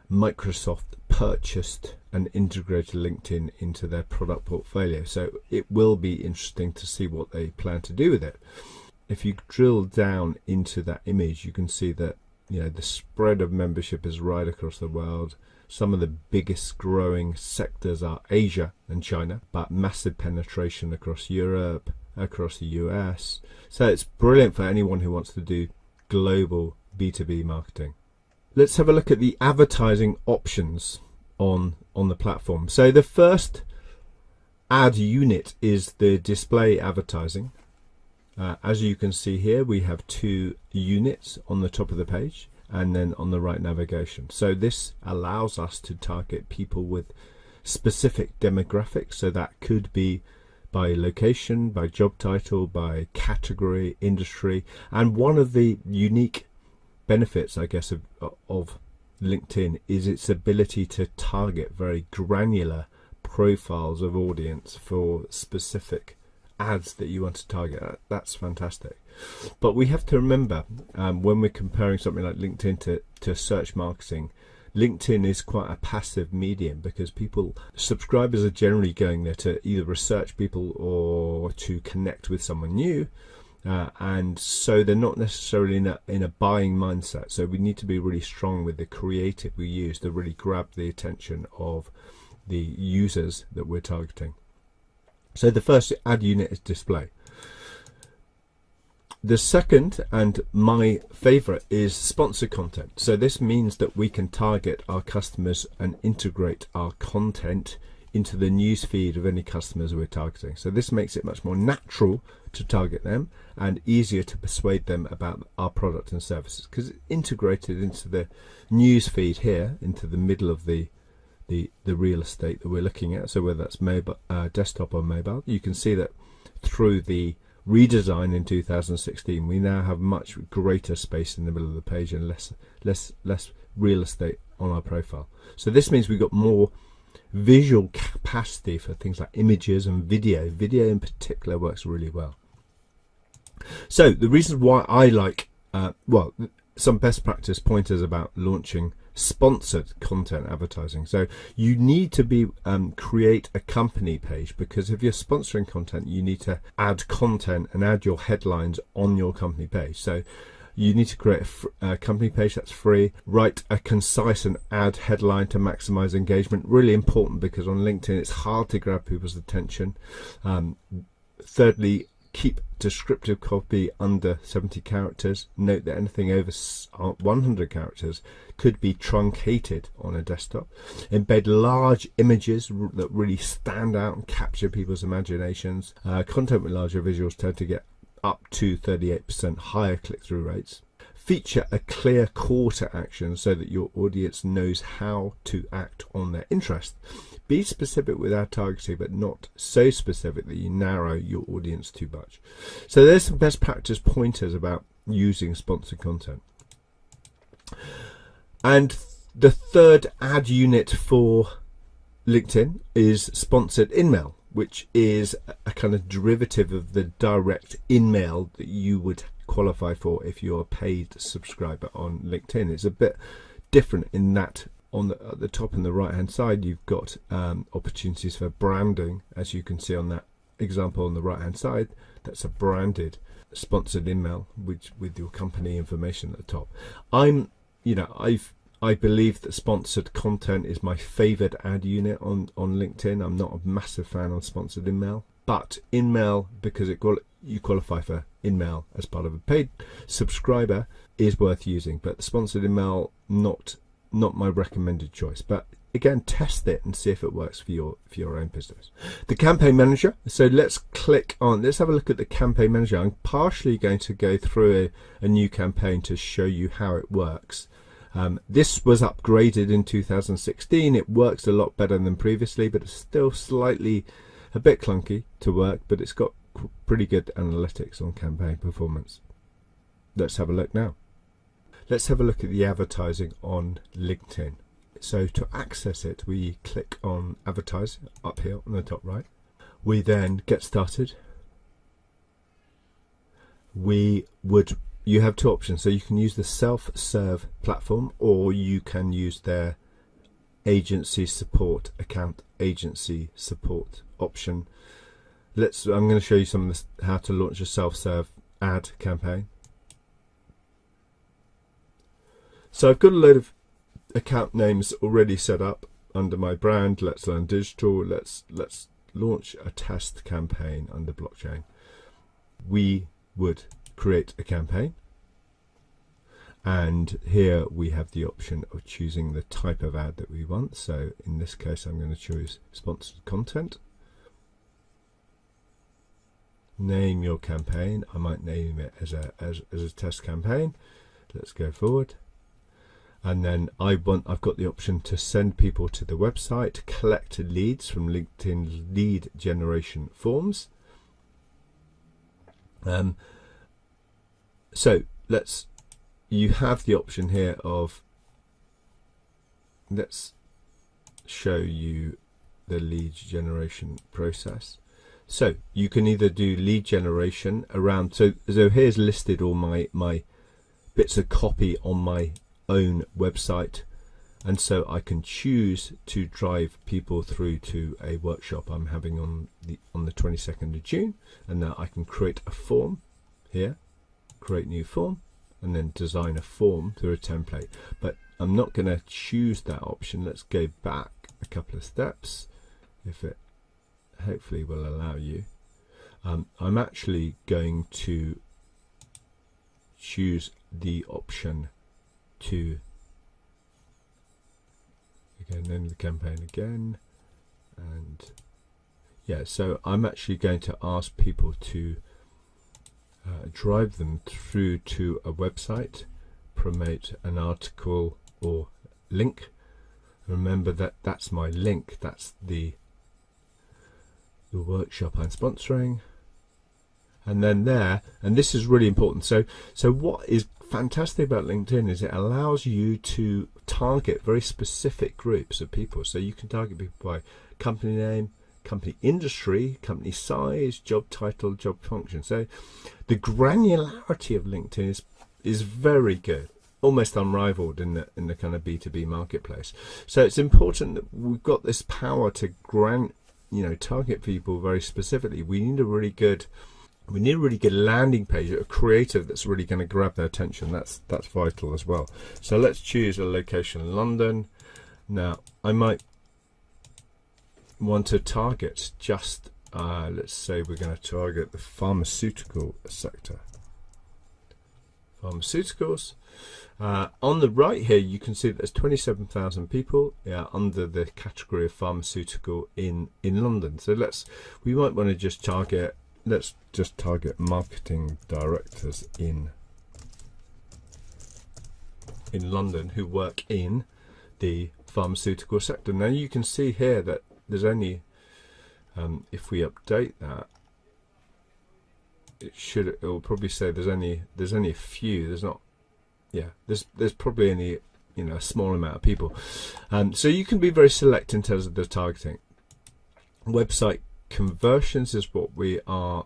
Microsoft purchased and integrated LinkedIn into their product portfolio. So it will be interesting to see what they plan to do with it. If you drill down into that image, you can see that, you know, the spread of membership is right across the world. Some of the biggest growing sectors are Asia and China, but massive penetration across Europe, across the US. So it's brilliant for anyone who wants to do global B2B marketing. Let's have a look at the advertising options on the platform. So the first ad unit is the display advertising. As you can see here, we have 2 units on the top of the page and then on the right navigation. So this allows us to target people with specific demographics. So that could be by location, by job title, by category, industry. And one of the unique benefits, I guess, of LinkedIn is its ability to target very granular profiles of audience for specific ads that you want to target. That's fantastic. But we have to remember, when we're comparing something like LinkedIn to search marketing, LinkedIn is quite a passive medium because subscribers are generally going there to either research people or to connect with someone new. And so they're not necessarily in a buying mindset. So we need to be really strong with the creative we use to really grab the attention of the users that we're targeting. So the first ad unit is display. The second, and my favorite, is sponsored content. So this means that we can target our customers and integrate our content into the news feed of any customers we're targeting. So this makes it much more natural to target them and easier to persuade them about our product and services because it's integrated into the news feed here, into the middle of the real estate that we're looking at. So whether that's mobile, desktop or mobile, you can see that through the redesign in 2016, we now have much greater space in the middle of the page and less real estate on our profile. So this means we've got more visual capacity for things like images and video. Video in particular works really well. So the reason why I like, some best practice pointers about launching sponsored content advertising. So you need to create a company page, because if you're sponsoring content, you need to add content and add your headlines on your company page. So You need to create a company page that's free. Write a concise and ad headline to maximize engagement. Really important, because on LinkedIn it's hard to grab people's attention. Thirdly, keep descriptive copy under 70 characters. Note that anything over 100 characters could be truncated on a desktop. Embed large images that really stand out and capture people's imaginations. Content with larger visuals tend to get up to 38% higher click-through rates. Feature a clear call to action so that your audience knows how to act on their interest. Be specific with ad targeting, but not so specific that you narrow your audience too much. So there's some best practice pointers about using sponsored content. And the third ad unit for LinkedIn is sponsored InMail, which is a kind of derivative of the direct InMail that you would qualify for if you're a paid subscriber on LinkedIn. It's a bit different in that at the top and the right hand side you've got opportunities for branding, as you can see on that example on the right hand side. That's a branded sponsored email with your company information at the top. I believe that sponsored content is my favorite ad unit on LinkedIn. I'm not a massive fan of sponsored email, but InMail, because you qualify for InMail as part of a paid subscriber, is worth using. But the sponsored email, not my recommended choice. But again, test it and see if it works for your own business. The campaign manager. So let's have a look at the campaign manager. I'm partially going to go through a new campaign to show you how it works. This was upgraded in 2016. It works a lot better than previously, but it's still a bit clunky to work, but it's got pretty good analytics on campaign performance. Let's have a look now. Let's have a look at the advertising on LinkedIn. So to access it, we click on advertise up here on the top right. We then get started. You have two options. So you can use the self-serve platform, or you can use their agency support option. I'm going to show you how to launch a self-serve ad campaign. So I've got a load of account names already set up under my brand. Let's Learn Digital. Let's launch a test campaign under blockchain. We would create a campaign, and here we have the option of choosing the type of ad that we want. So in this case, I'm going to choose sponsored content. Name your campaign. I might name it as a test campaign. Let's go forward. And then I've got the option to send people to the website, collect leads from LinkedIn lead generation forms. So you have the option here of, let's show you the lead generation process. So you can either do lead generation around, so here's listed all my bits of copy on my own website, and so I can choose to drive people through to a workshop I'm having on the 22nd of June, and now I can create a form here, create new form, and then design a form through a template. But I'm not going to choose that option. Let's go back a couple of steps, if it hopefully will allow you. I'm actually going to choose the option to name the campaign again, and so I'm actually going to ask people to drive them through to a website, promote an article or link. Remember that's my link, that's the workshop I'm sponsoring. And then and this is really important. So what is fantastic about LinkedIn is it allows you to target very specific groups of people. So you can target people by company name, company industry, company size, job title, job function. So the granularity of LinkedIn is very good, almost unrivaled in the kind of B2B marketplace. So it's important that we've got this power to target people very specifically. We need a really good We need a really good landing page, a creative that's really going to grab their attention. That's vital as well. So let's choose a location, London. Now I might want to target just let's say we're going to target the pharmaceutical sector. Pharmaceuticals. On the right here, you can see that there's 27,000 people under the category of pharmaceutical in London. So we might want to just target. Let's just target marketing directors in London who work in the pharmaceutical sector. Now you can see here that there's only, if we update that, it will probably say there's only a few. There's not, yeah. There's probably only a small amount of people. So you can be very select in terms of the targeting. Website conversions is what we are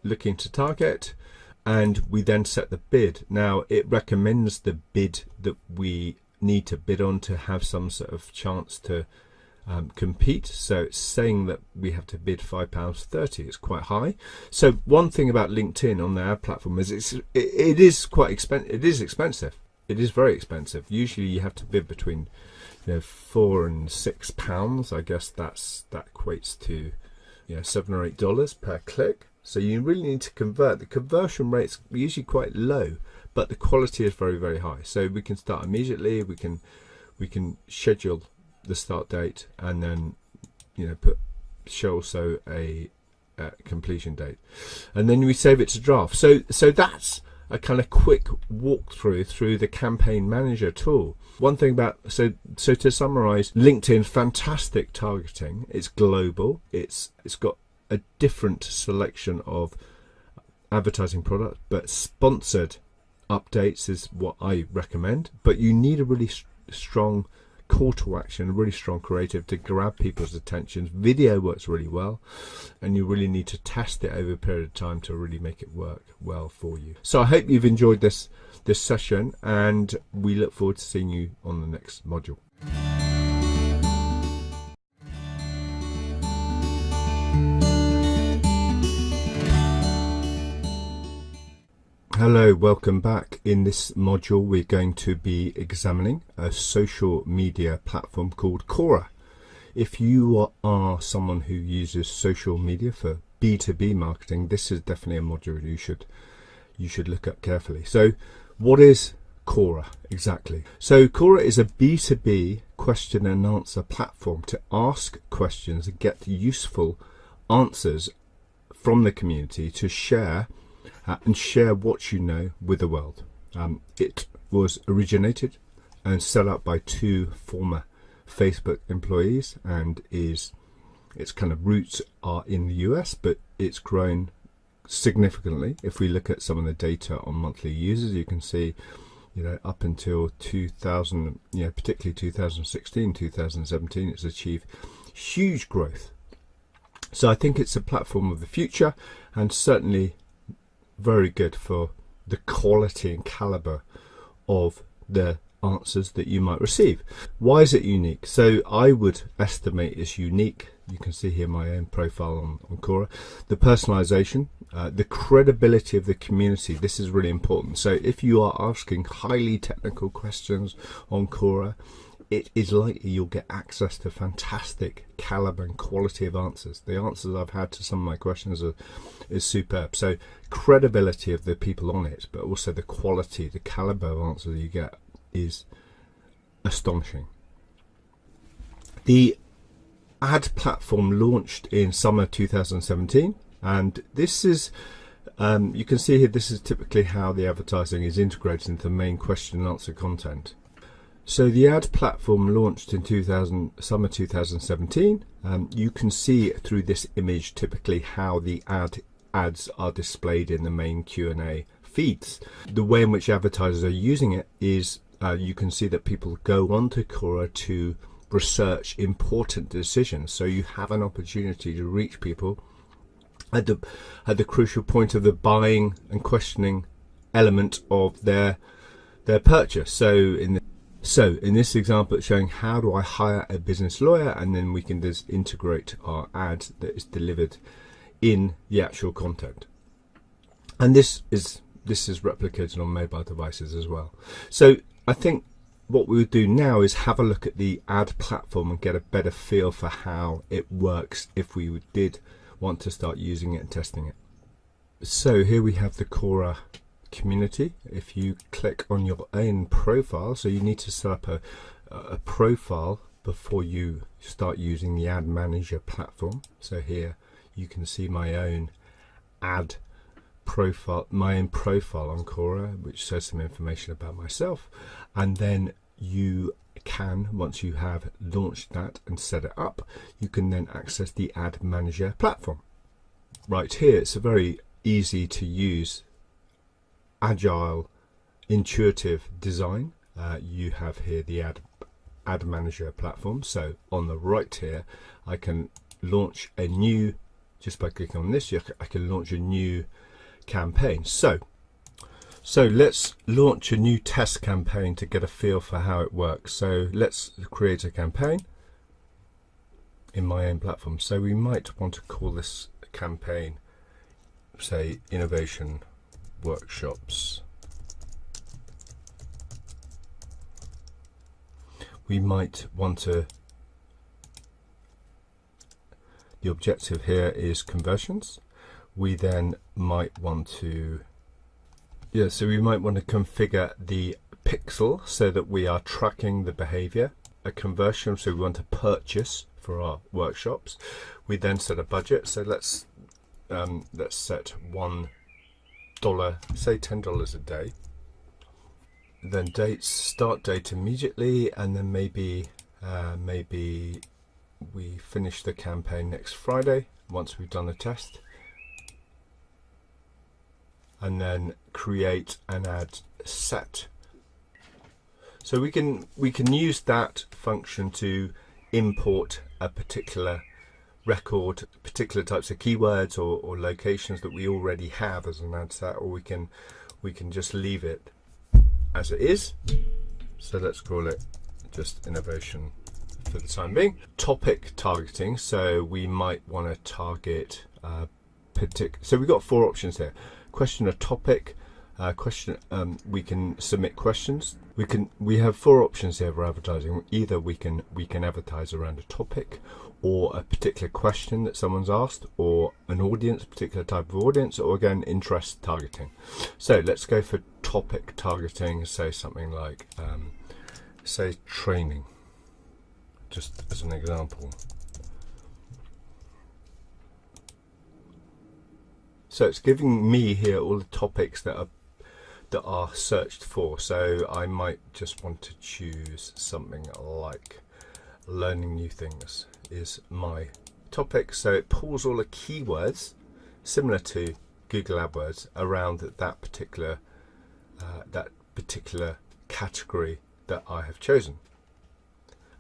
looking to target, and we then set the bid. Now it recommends the bid that we need to bid on to have some sort of chance to compete. So it's saying that we have to bid £5.30. It's quite high. So one thing about LinkedIn on their platform is it is quite expensive. It is expensive. It is very expensive. Usually you have to bid between £4 and £6. I guess that equates to $7 or $8 per click. So you really need to convert. The conversion rate's usually quite low, but the quality is very, very high. So we can start immediately. We can schedule the start date, and then show also a completion date, and then we save it to draft. So that's a kind of quick walkthrough through the campaign manager tool. One thing about so to summarize, LinkedIn, fantastic targeting. It's global. It's got a different selection of advertising products, but sponsored updates is what I recommend. But you need a really strong call to action, a really strong creative to grab people's attention. Video works really well, and you really need to test it over a period of time to really make it work well for you. So I hope you've enjoyed this session, and we look forward to seeing you on the next module. Hello, welcome back. In this module we're going to be examining a social media platform called Quora. If you are someone who uses social media for B2B marketing, this is definitely a module you should look at carefully. So what is Quora exactly? So Quora is a B2B question and answer platform to ask questions and get useful answers from the community to share what you know with the world. It was originated and set up by two former Facebook employees, and its kind of roots are in the US, but it's grown significantly. If we look at some of the data on monthly users, you can see up until 2000, particularly 2016, 2017, it's achieved huge growth. So I think it's a platform of the future, and certainly very good for the quality and caliber of the answers that you might receive. Why is it unique? So I would estimate it's unique. You can see here my own profile on Quora. The personalization, the credibility of the community. This is really important. So if you are asking highly technical questions on Quora, it is likely you'll get access to fantastic caliber and quality of answers. The answers I've had to some of my questions is superb. So credibility of the people on it, but also the quality, the caliber of answers you get is astonishing. The ad platform launched in summer 2017, and this is you can see here, this is typically how the advertising is integrated into the main question and answer content. So the ad platform launched in summer 2017. You can see through this image typically how the ads are displayed in the main Q&A feeds. The way in which advertisers are using it is you can see that people go onto Quora to research important decisions. So you have an opportunity to reach people at the crucial point of the buying and questioning element of their purchase. So in this example, it's showing how do I hire a business lawyer, and then we can just integrate our ad that is delivered in the actual content. And this is replicated on mobile devices as well. So I think what we would do now is have a look at the ad platform and get a better feel for how it works if we did want to start using it and testing it. So here we have the Quora community. If you click on your own profile, so you need to set up a profile before you start using the ad manager platform. So here you can see my own ad profile, my own profile on Quora, which says some information about myself. And then you can, once you have launched that and set it up, you can then access the ad manager platform. Right here, it's a very easy to use, agile, intuitive design. You have here the ad manager platform. So on the right here, I can launch a new, just by clicking on this, I can launch a new campaign. So let's launch a new test campaign to get a feel for how it works. So let's create a campaign in my own platform. So we might want to call this campaign, say, innovation workshops. We might want to, the objective here is conversions. We then might want to, so we might want to configure the pixel so that we are tracking the behavior. A conversion, so we want to purchase for our workshops. We then set a budget. So let's set $1, say $10 a day. Then dates, start date immediately, and then maybe we finish the campaign next Friday once we've done a test. And then create an ad set. So we can use that function to import a particular record, particular types of keywords or locations that we already have as an ad set, or we can just leave it as it is. So let's call it just innovation for the time being. Topic targeting. So we might want to target so we've got 4 options here. Question a topic, we can submit questions. We have 4 options here for advertising. Either we can advertise around a topic, or a particular question that someone's asked, or an audience, a particular type of audience, or again interest targeting. So let's go for topic targeting. Say something like say training, just as an example. So it's giving me here all the topics that are searched for. So I might just want to choose something like learning new things is my topic. So it pulls all the keywords similar to Google AdWords around that particular category that I have chosen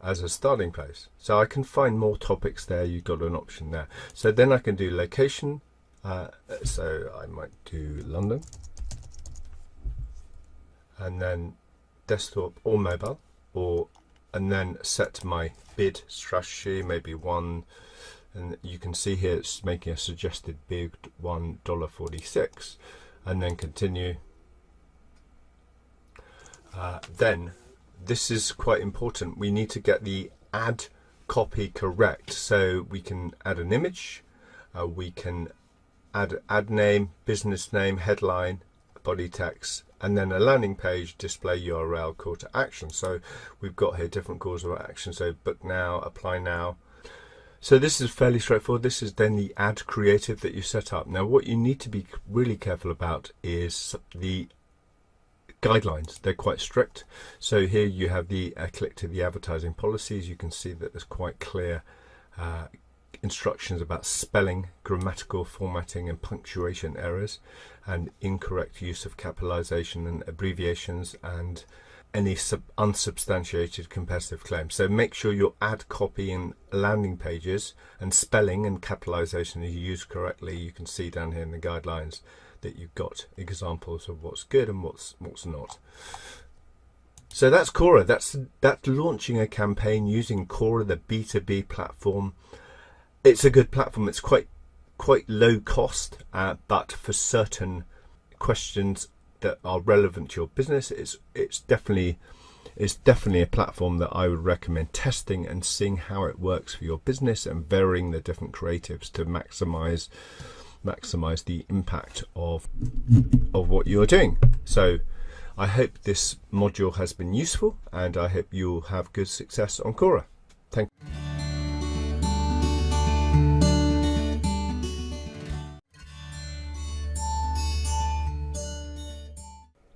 as a starting place. So I can find more topics there. You've got an option there. So then I can do location. So I might do London, and then desktop or mobile, and then set my bid strategy, maybe 1, and you can see here it's making a suggested bid $1.46, and then continue. Then this is quite important. We need to get the ad copy correct. So we can add an image, we can add ad name, business name, headline, body text, and then a landing page, display URL, call to action. So we've got here different calls to action. So book now, apply now. So this is fairly straightforward. This is then the ad creative that you set up. Now what you need to be really careful about is the guidelines. They're quite strict. So here you have the click to the advertising policies. You can see that there's quite clear instructions about spelling, grammatical formatting and punctuation errors, and incorrect use of capitalization and abbreviations, and any unsubstantiated competitive claims. So make sure your ad copy and landing pages and spelling and capitalization is used correctly. You can see down here in the guidelines that you've got examples of what's good and what's not. So that's Quora. That's launching a campaign using Quora, the B2B platform. It's a good platform. It's quite low cost, but for certain questions that are relevant to your business, it's definitely a platform that I would recommend testing and seeing how it works for your business and varying the different creatives to maximize the impact of what you're doing. So I hope this module has been useful, and I hope you'll have good success on Quora. Thank you.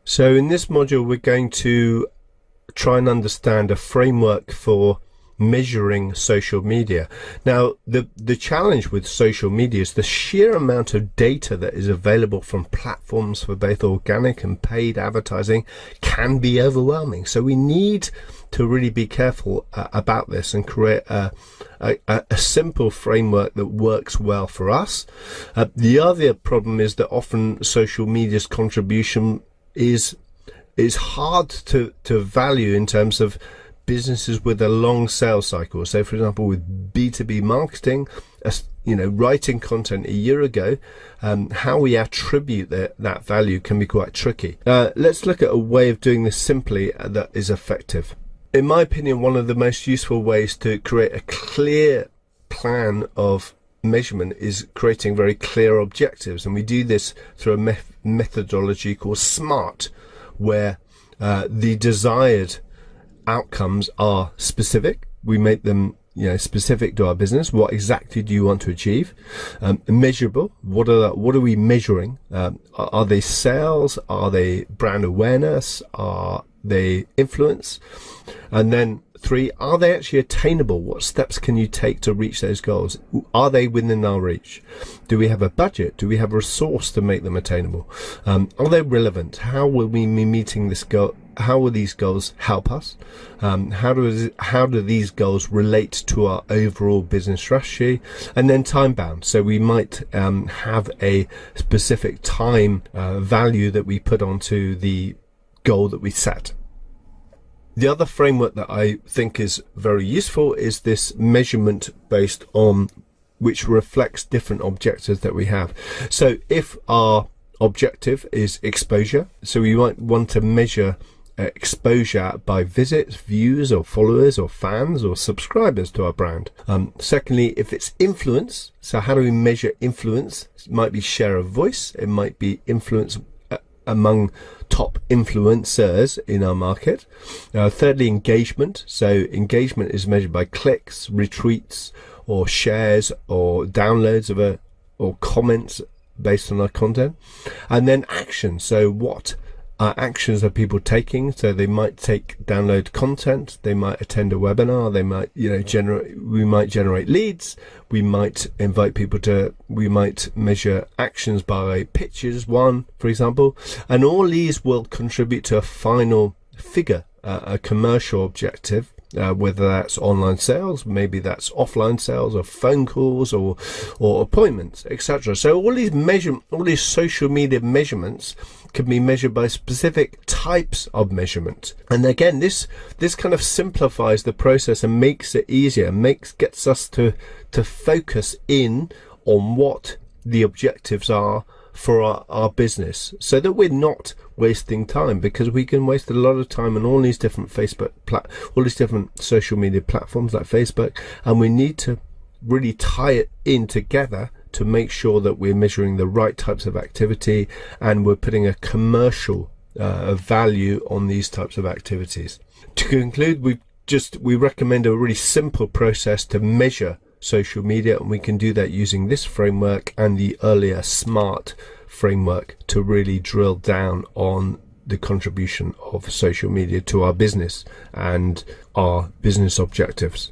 So in this module, we're going to try and understand a framework for measuring social media. Now, the challenge with social media is the sheer amount of data that is available from platforms for both organic and paid advertising can be overwhelming. So we need to really be careful about this and create a simple framework that works well for us. The other problem is that often social media's contribution is hard to value in terms of businesses with a long sales cycle. So for example, with B2B marketing, writing content a year ago, how we attribute that value can be quite tricky. Let's look at a way of doing this simply that is effective. In my opinion, one of the most useful ways to create a clear plan of measurement is creating very clear objectives, and we do this through a methodology called SMART, where the desired outcomes are specific. We make them specific to our business. What exactly do you want to achieve? Measurable. What are we measuring? Are they sales? Are they brand awareness? Are they influence? And then 3, are they actually attainable? What steps can you take to reach those goals? Are they within our reach? Do we have a budget? Do we have a resource to make them attainable? Are they relevant? How will we be meeting this goal? How will these goals help us? How do these goals relate to our overall business strategy? And then time bound. So we might have a specific time value that we put onto the goal that we set. The other framework that I think is very useful is this measurement based on which reflects different objectives that we have. So if our objective is exposure, so we might want to measure exposure by visits, views, or followers, or fans, or subscribers to our brand. Secondly, if it's influence, so how do we measure influence? It might be share of voice, it might be influence among top influencers in our market. Thirdly, engagement. So engagement is measured by clicks, retweets, or shares, or downloads or comments based on our content. And then action. So what actions are people taking? So they might download content, they might attend a webinar, they might we might generate leads, we might invite people we might measure actions by pitches, for example, and all these will contribute to a final figure, a commercial objective, whether that's online sales, maybe that's offline sales, or phone calls, or appointments, etc. So all these social media measurements can be measured by specific types of measurement. And again, this kind of simplifies the process and makes it easier, gets us to focus in on what the objectives are for our business, so that we're not wasting time, because we can waste a lot of time on all these different all these different social media platforms like Facebook, and we need to really tie it in together to make sure that we're measuring the right types of activity and we're putting a commercial value on these types of activities. To conclude, we recommend a really simple process to measure social media, and we can do that using this framework and the earlier SMART framework to really drill down on the contribution of social media to our business and our business objectives.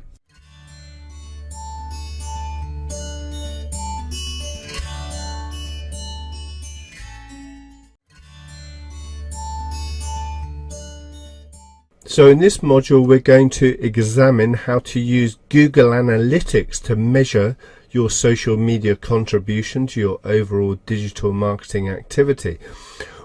So in this module, we're going to examine how to use Google Analytics to measure your social media contribution to your overall digital marketing activity.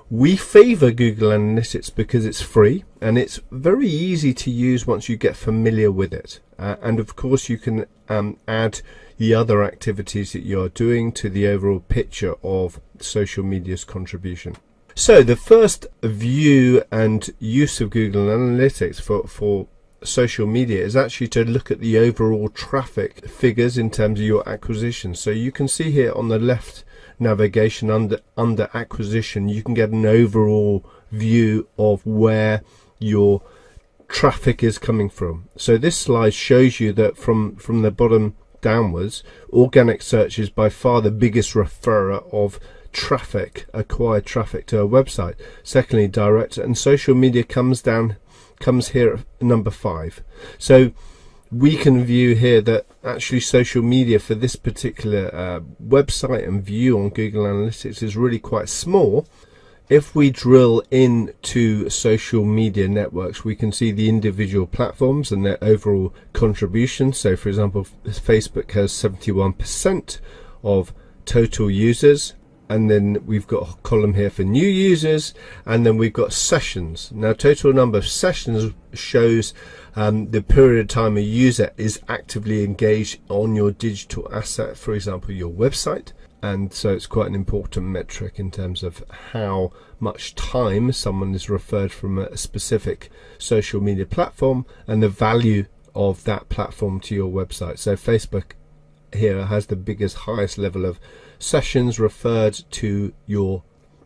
We favor Google Analytics because it's free and it's very easy to use once you get familiar with it. And of course, you can add the other activities that you're doing to the overall picture of social media's contribution. So the first view and use of Google Analytics for social media is actually to look at the overall traffic figures in terms of your acquisition. So you can see here on the left navigation under acquisition, you can get an overall view of where your traffic is coming from. So this slide shows you that from the bottom downwards, organic search is by far the biggest referrer of traffic, acquired traffic to a website. Secondly, direct, and social media comes here at number 5. So we can view here that actually social media for this particular website and view on Google Analytics is really quite small. If we drill into social media networks, we can see the individual platforms and their overall contribution. So for example, Facebook has 71% of total users, and then we've got a column here for new users, and then we've got sessions. Now total number of sessions shows the period of time a user is actively engaged on your digital asset, for example your website. And so it's quite an important metric in terms of how much time someone is referred from a specific social media platform and the value of that platform to your website. So Facebook here has the highest level of sessions referred to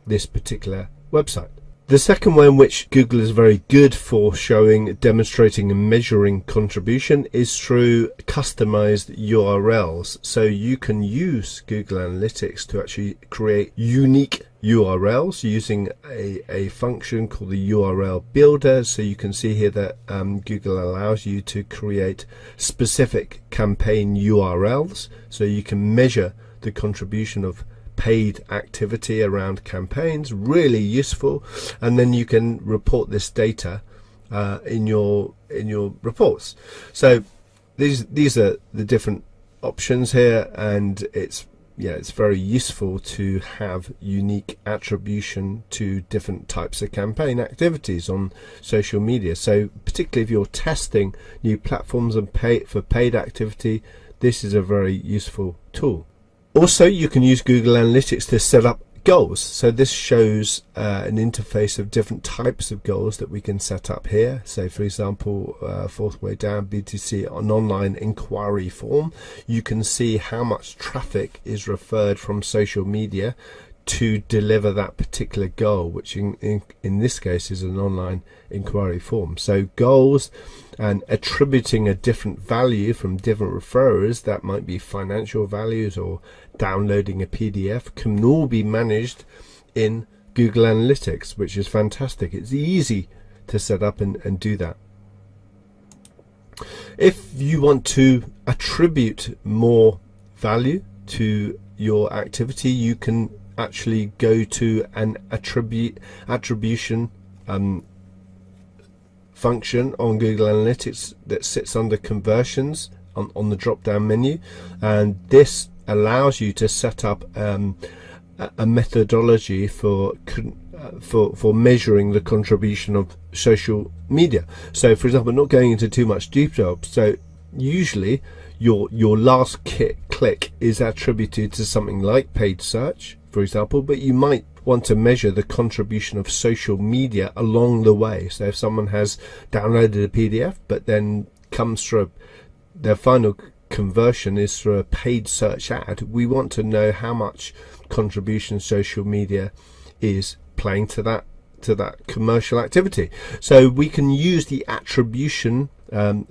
this particular website. The second way in which Google is very good for demonstrating and measuring contribution is through customized URLs. So you can use Google Analytics to actually create unique URLs using a function called the URL builder. So you can see here that Google allows you to create specific campaign URLs, so you can measure the contribution of paid activity around campaigns. Really useful. And then you can report this data in your reports. So these are the different options here, and it's very useful to have unique attribution to different types of campaign activities on social media. So particularly if you're testing new platforms and for paid activity, this is a very useful tool. Also, you can use Google Analytics to set up goals. So this shows an interface of different types of goals that we can set up here. So for example, fourth way down, B2C, an online inquiry form. You can see how much traffic is referred from social media to deliver that particular goal, which in this case is an online inquiry form. So goals and attributing a different value from different referrers, that might be financial values or downloading a PDF, can all be managed in Google Analytics, which is fantastic. It's easy to set up and do that. If you want to attribute more value to your activity, you can actually go to an attribution function on Google Analytics that sits under conversions on the drop down menu, and this allows you to set up a methodology for measuring the contribution of social media. So for example, not going into too much detail, so usually your last click is attributed to something like paid search, for example, but you might want to measure the contribution of social media along the way. So if someone has downloaded a PDF but then comes through their final conversion is through a paid search ad, we want to know how much contribution social media is playing to that commercial activity. So we can use the attribution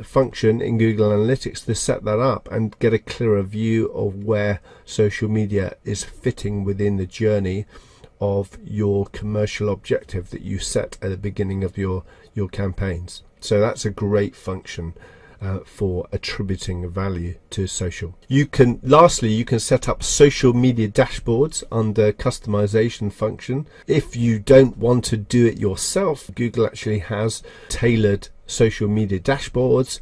function in Google Analytics to set that up and get a clearer view of where social media is fitting within the journey of your commercial objective that you set at the beginning of your campaigns. So that's a great function for attributing value to social. Lastly, you can set up social media dashboards under customization function. If you don't want to do it yourself, Google actually has tailored social media dashboards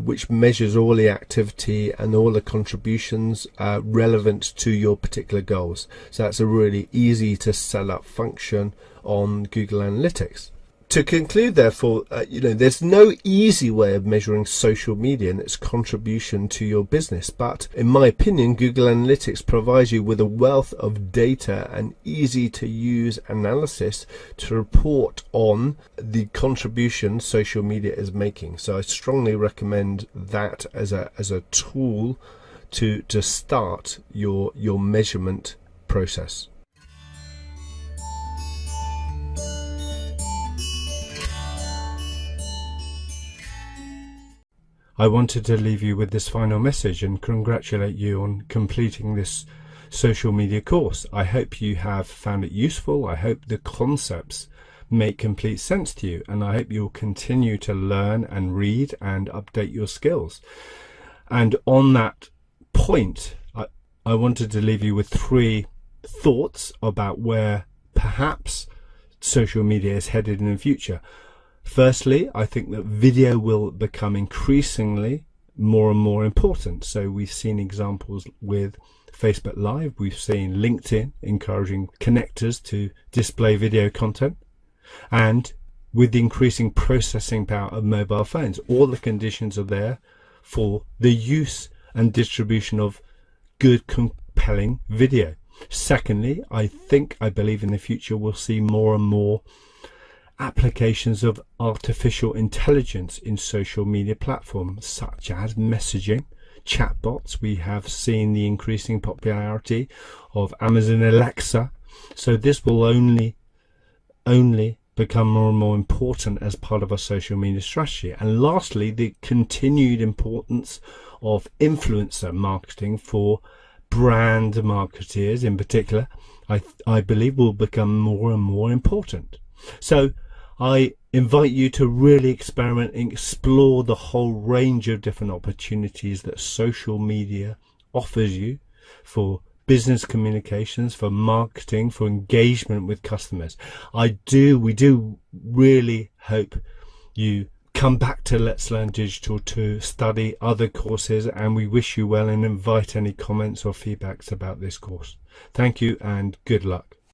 which measures all the activity and all the contributions relevant to your particular goals. So that's a really easy to set up function on Google Analytics. to conclude, therefore, there's no easy way of measuring social media and its contribution to your business. But in my opinion, Google Analytics provides you with a wealth of data and easy to use analysis to report on the contribution social media is making. So I strongly recommend that as a tool to start your measurement process. I wanted to leave you with this final message and congratulate you on completing this social media course. I hope you have found it useful. I hope the concepts make complete sense to you, and I hope you'll continue to learn and read and update your skills. And on that point, I wanted to leave you with 3 thoughts about where perhaps social media is headed in the future. Firstly, I think that video will become increasingly more and more important. So we've seen examples with Facebook Live, we've seen LinkedIn encouraging connectors to display video content, and with the increasing processing power of mobile phones, all the conditions are there for the use and distribution of good, compelling video. Secondly, I believe in the future we'll see more and more applications of artificial intelligence in social media platforms such as messaging, chatbots. We have seen the increasing popularity of Amazon Alexa. So this will only become more and more important as part of our social media strategy. And lastly, the continued importance of influencer marketing for brand marketeers in particular, I believe will become more and more important. So I invite you to really experiment and explore the whole range of different opportunities that social media offers you for business communications, for marketing, for engagement with customers. We do really hope you come back to Let's Learn Digital to study other courses, and we wish you well and invite any comments or feedbacks about this course. Thank you and good luck.